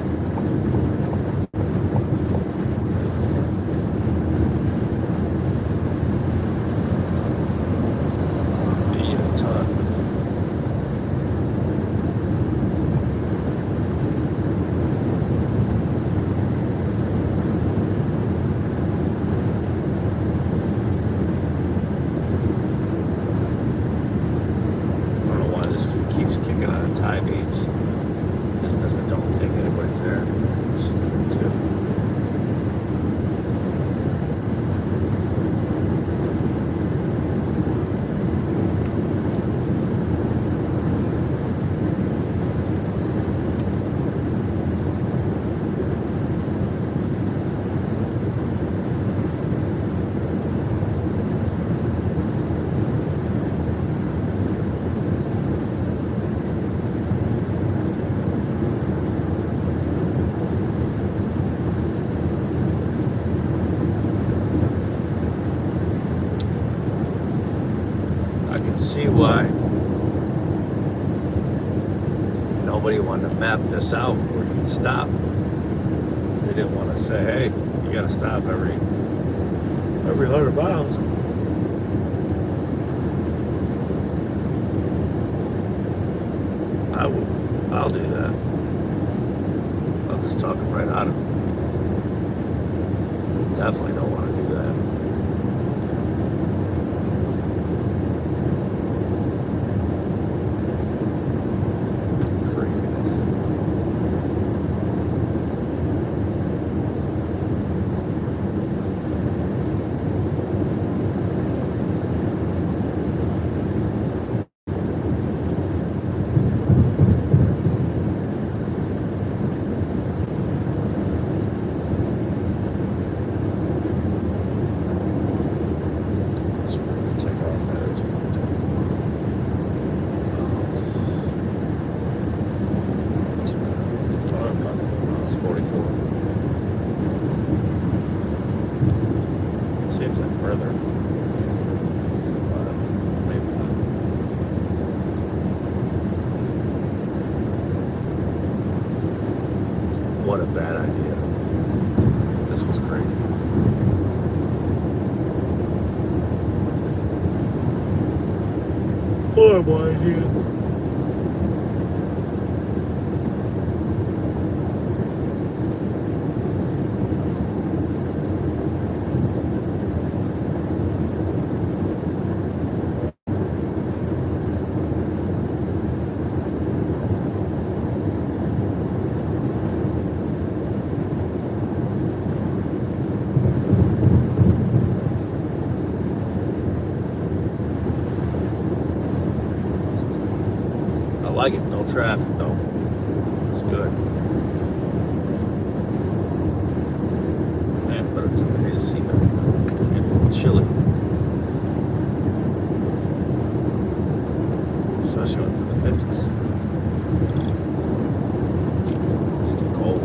Eat a ton. I don't know why this keeps kicking on its high beams. Just because I don't think anybody's there. It's stupid too. I can see why nobody wanted to map this out where you'd stop. They didn't want to say, hey, you got to stop every 100 miles. I'll do that. I'll just talk them right out of it. Definitely don't want to do that. Craziness. Seems like further. But maybe not. What a bad idea. This was crazy. Horrible idea. I like it, no traffic though. It's good. Man, but it's amazing. It's chilly. Especially when it's in the 50s. Still cold.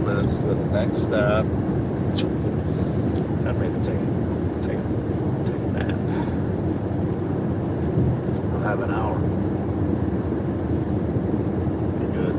Minutes to the next stop. And maybe take a nap. I'll have an hour. Be good.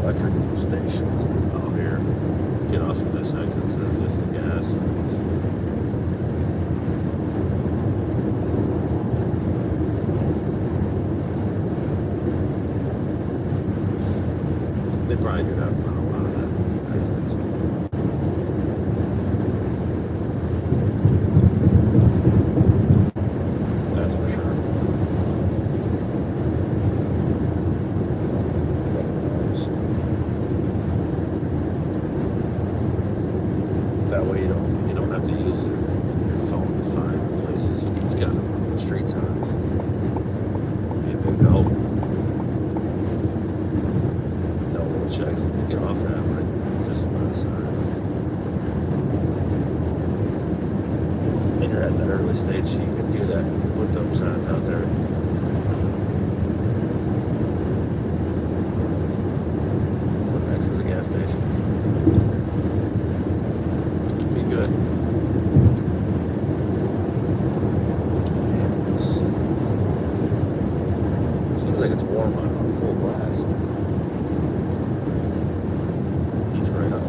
electric stations. Oh, here. Get off of this exit, says just the gas. They probably do have a lot of that exits. That's for sure. That way you don't have to use your phone to find places. It's got street signs. Be a big help. Know which exits to get off at, but just the signs. Then you're at that early stage, so you can do that. You can put those signs out there. Put next to the gas stations. Be good. Seems like it's warm on full blast. Heats right up.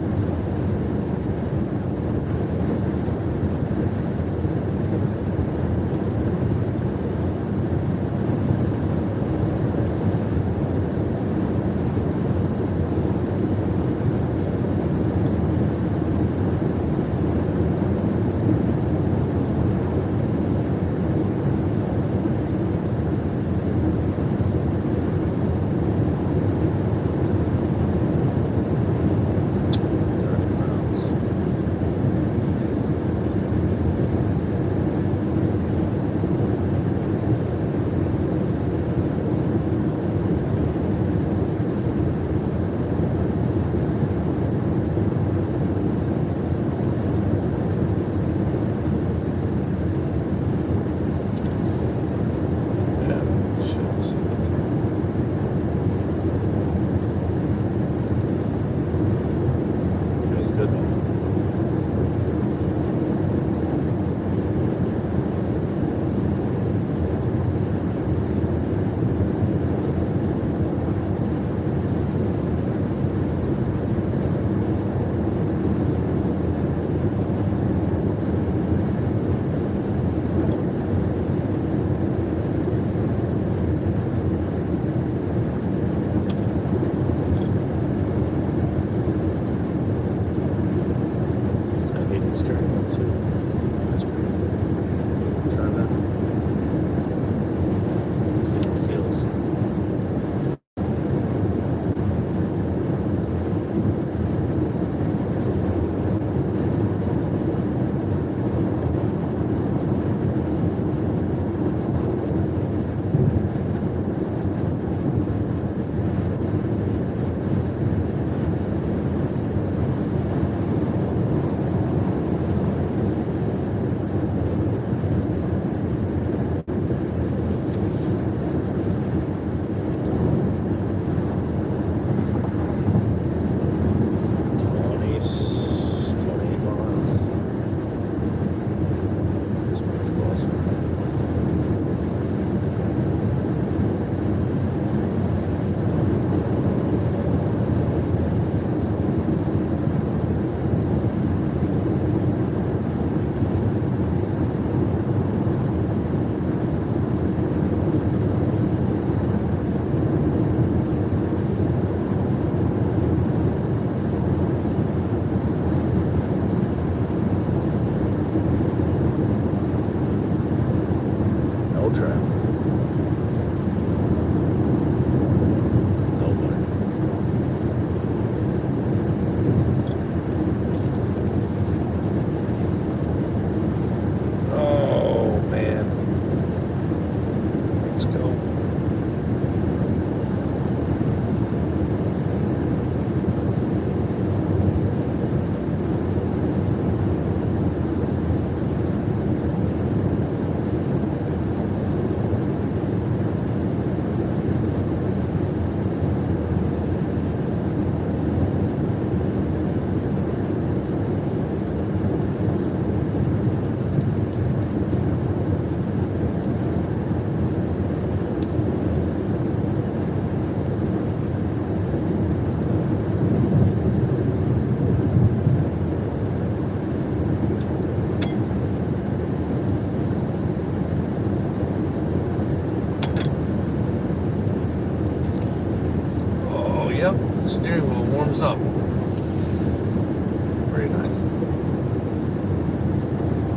Yep, the steering wheel warms up. Pretty nice.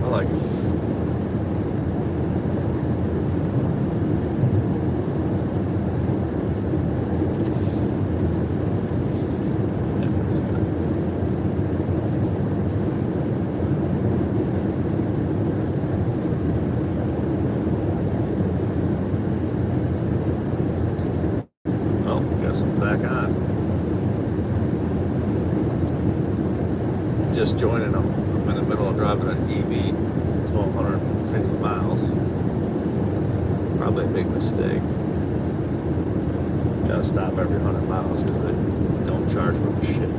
I like it. Back on. Just joining them. I'm in the middle of driving an EV, 1,250 miles. Probably a big mistake. Gotta stop every 100 miles because they don't charge with shit.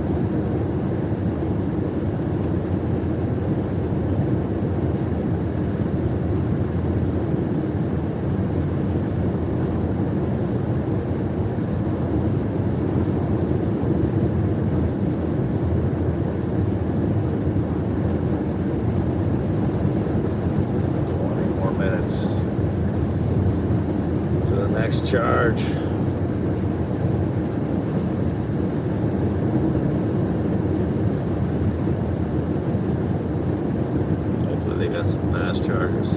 Next charge. Hopefully they got some fast chargers.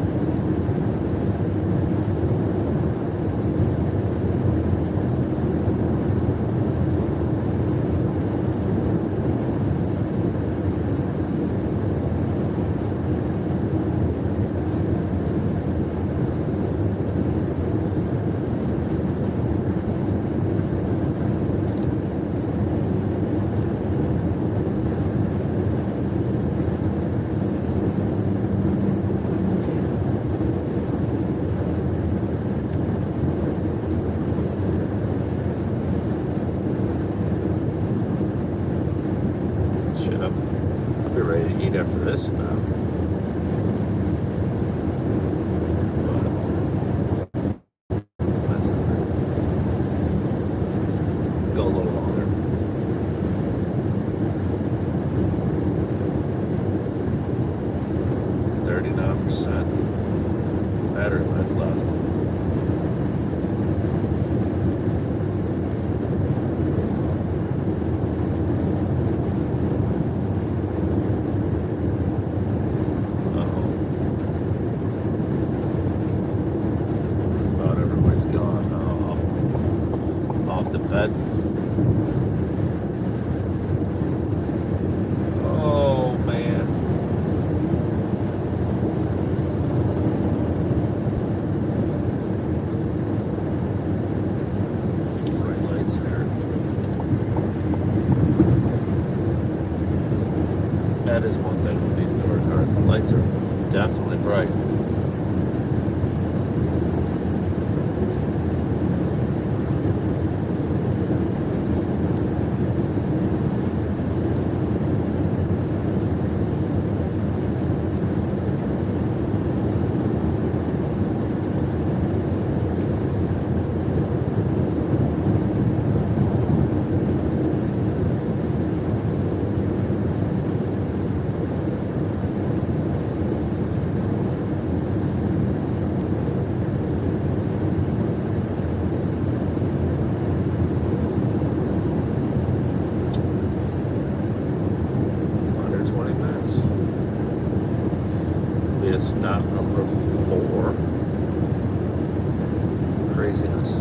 I'll be ready to eat after this stop. Go a little longer. 39% battery life left. Gone off the bed. Oh man. Bright lights there. That is one thing with these newer cars. The lights are definitely bright. Stop number 4. Craziness.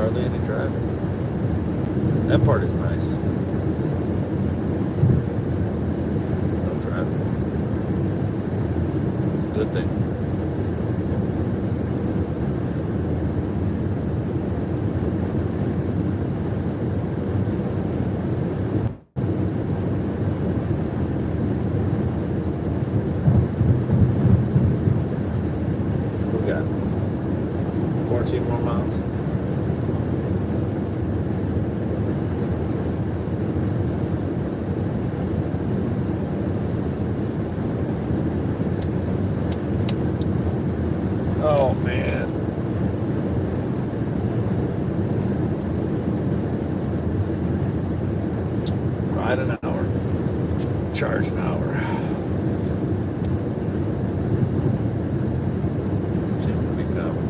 hardly any traffic. That part is nice. No traffic. It's a good thing. We got 14 more miles. Oh man. Ride an hour. Charge an hour. Seems to be common.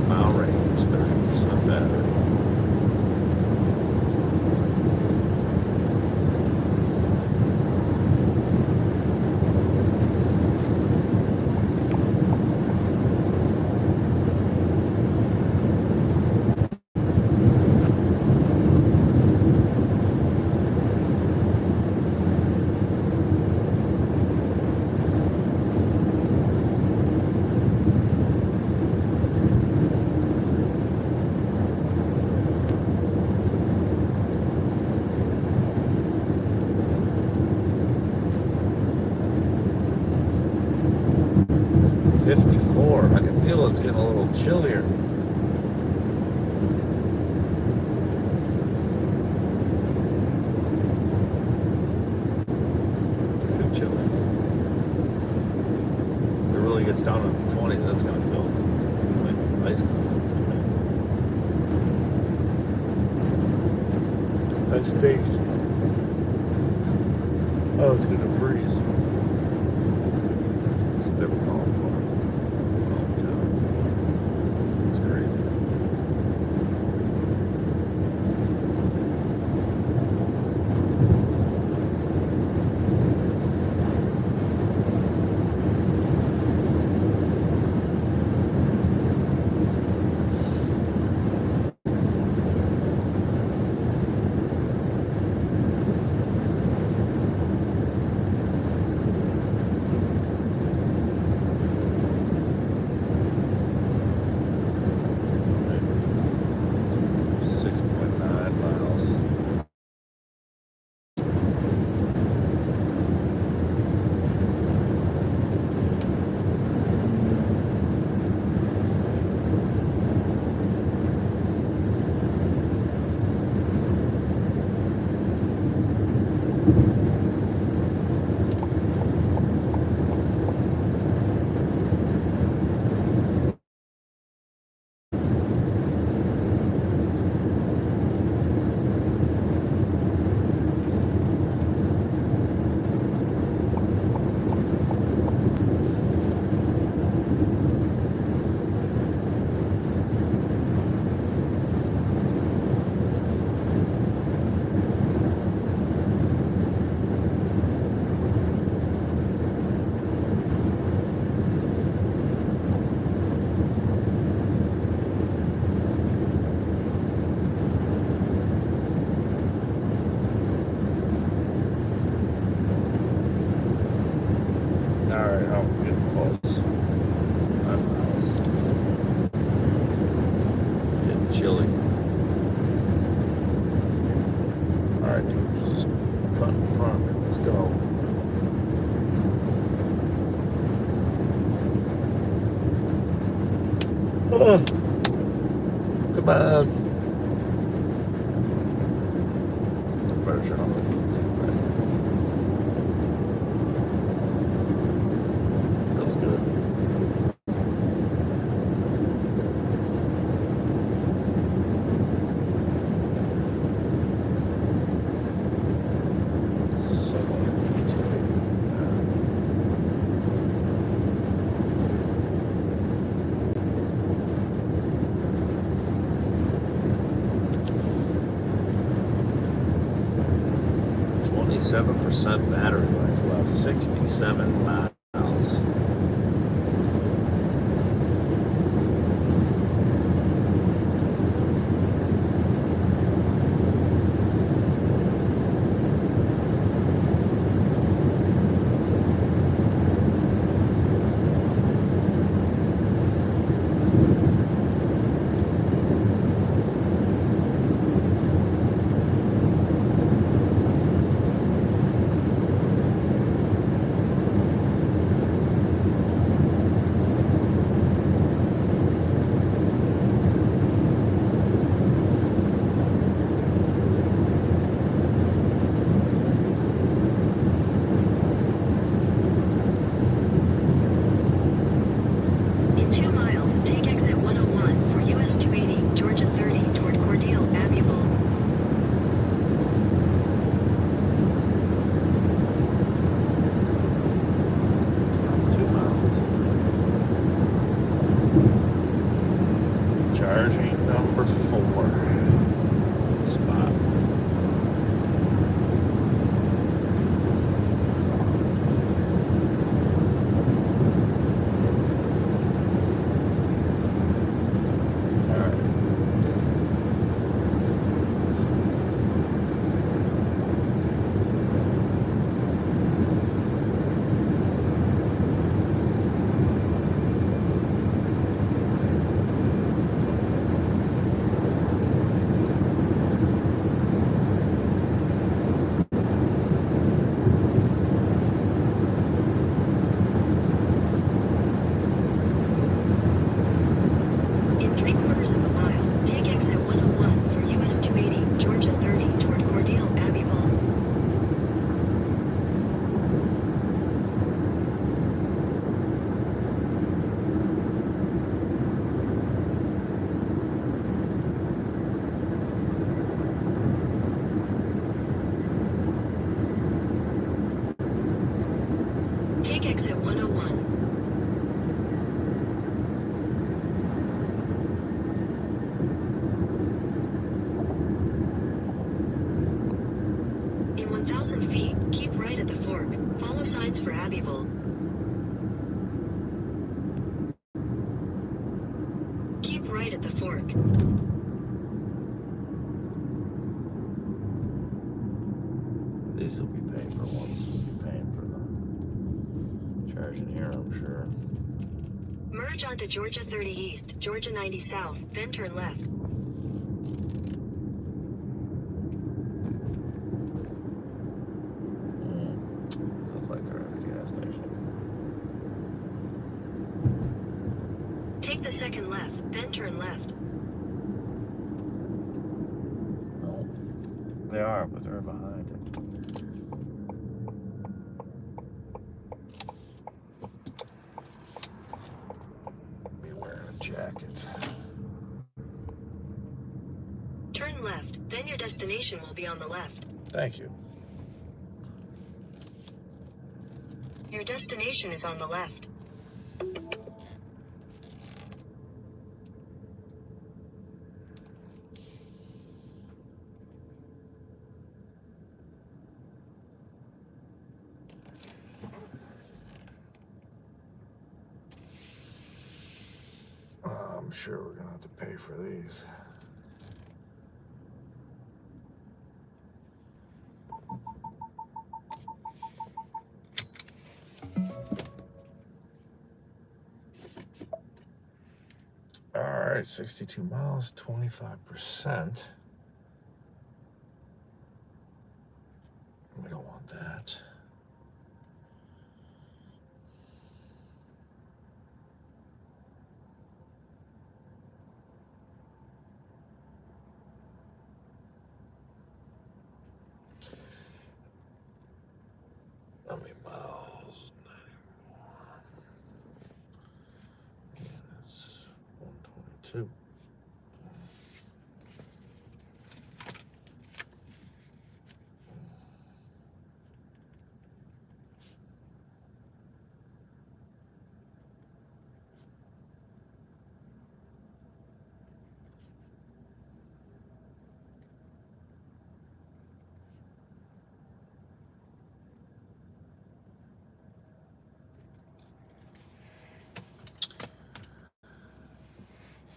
Mile range, 30% battery. I can feel it's getting a little chillier. Too chilly. If it really gets down to the 20s, that's going to feel like ice cold to me. That stinks. Oh, it's going to freeze. That's what they were calling for. It's crazy. Alright, I'm getting close. 5 miles. Getting chilly. Alright, dude, just cut in front of me. Let's go. Oh, come on. Better turn on the heat seat back. Feels good. So irritating. 27% battery life left, 67 miles. In 2 miles, take exit 101 for US 280, Georgia 30 toward Cordele, Abbeville. Charging number 4 spot. In 3/4 of a mile, take exit 101 for US 280, Georgia 30 toward Cordele, Abbeville. Take exit 101. In 1,000 feet, keep right at the fork. Follow signs for Abbeville. Keep right at the fork. These will be paid for once. We'll be paying for the charging here, I'm sure. Merge onto Georgia 30 east, Georgia 90 south, then turn left. Looks like they're at a gas station. Take the second left, then turn left. No. They are, but they're behind it. destination will be on the left. Thank you. Your destination is on the left. I'm sure we're gonna have to pay for these. All right, 62 miles, 25%. We don't want that. How many miles? 91. Yeah, that's 122.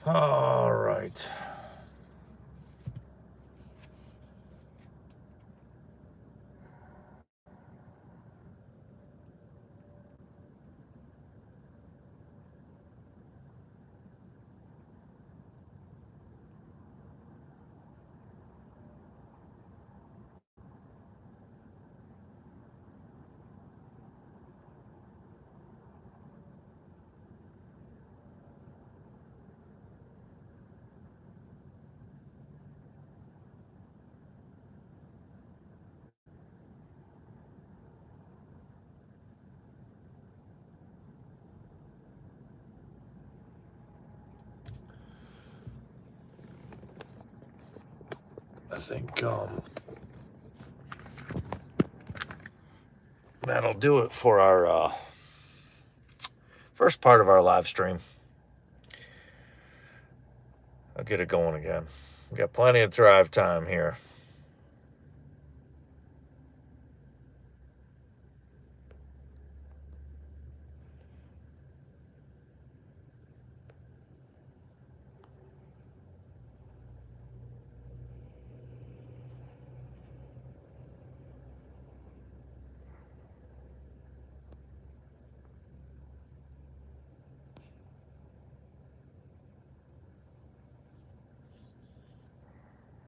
All right. I think that'll do it for our first part of our live stream. I'll get it going again. We got plenty of drive time here.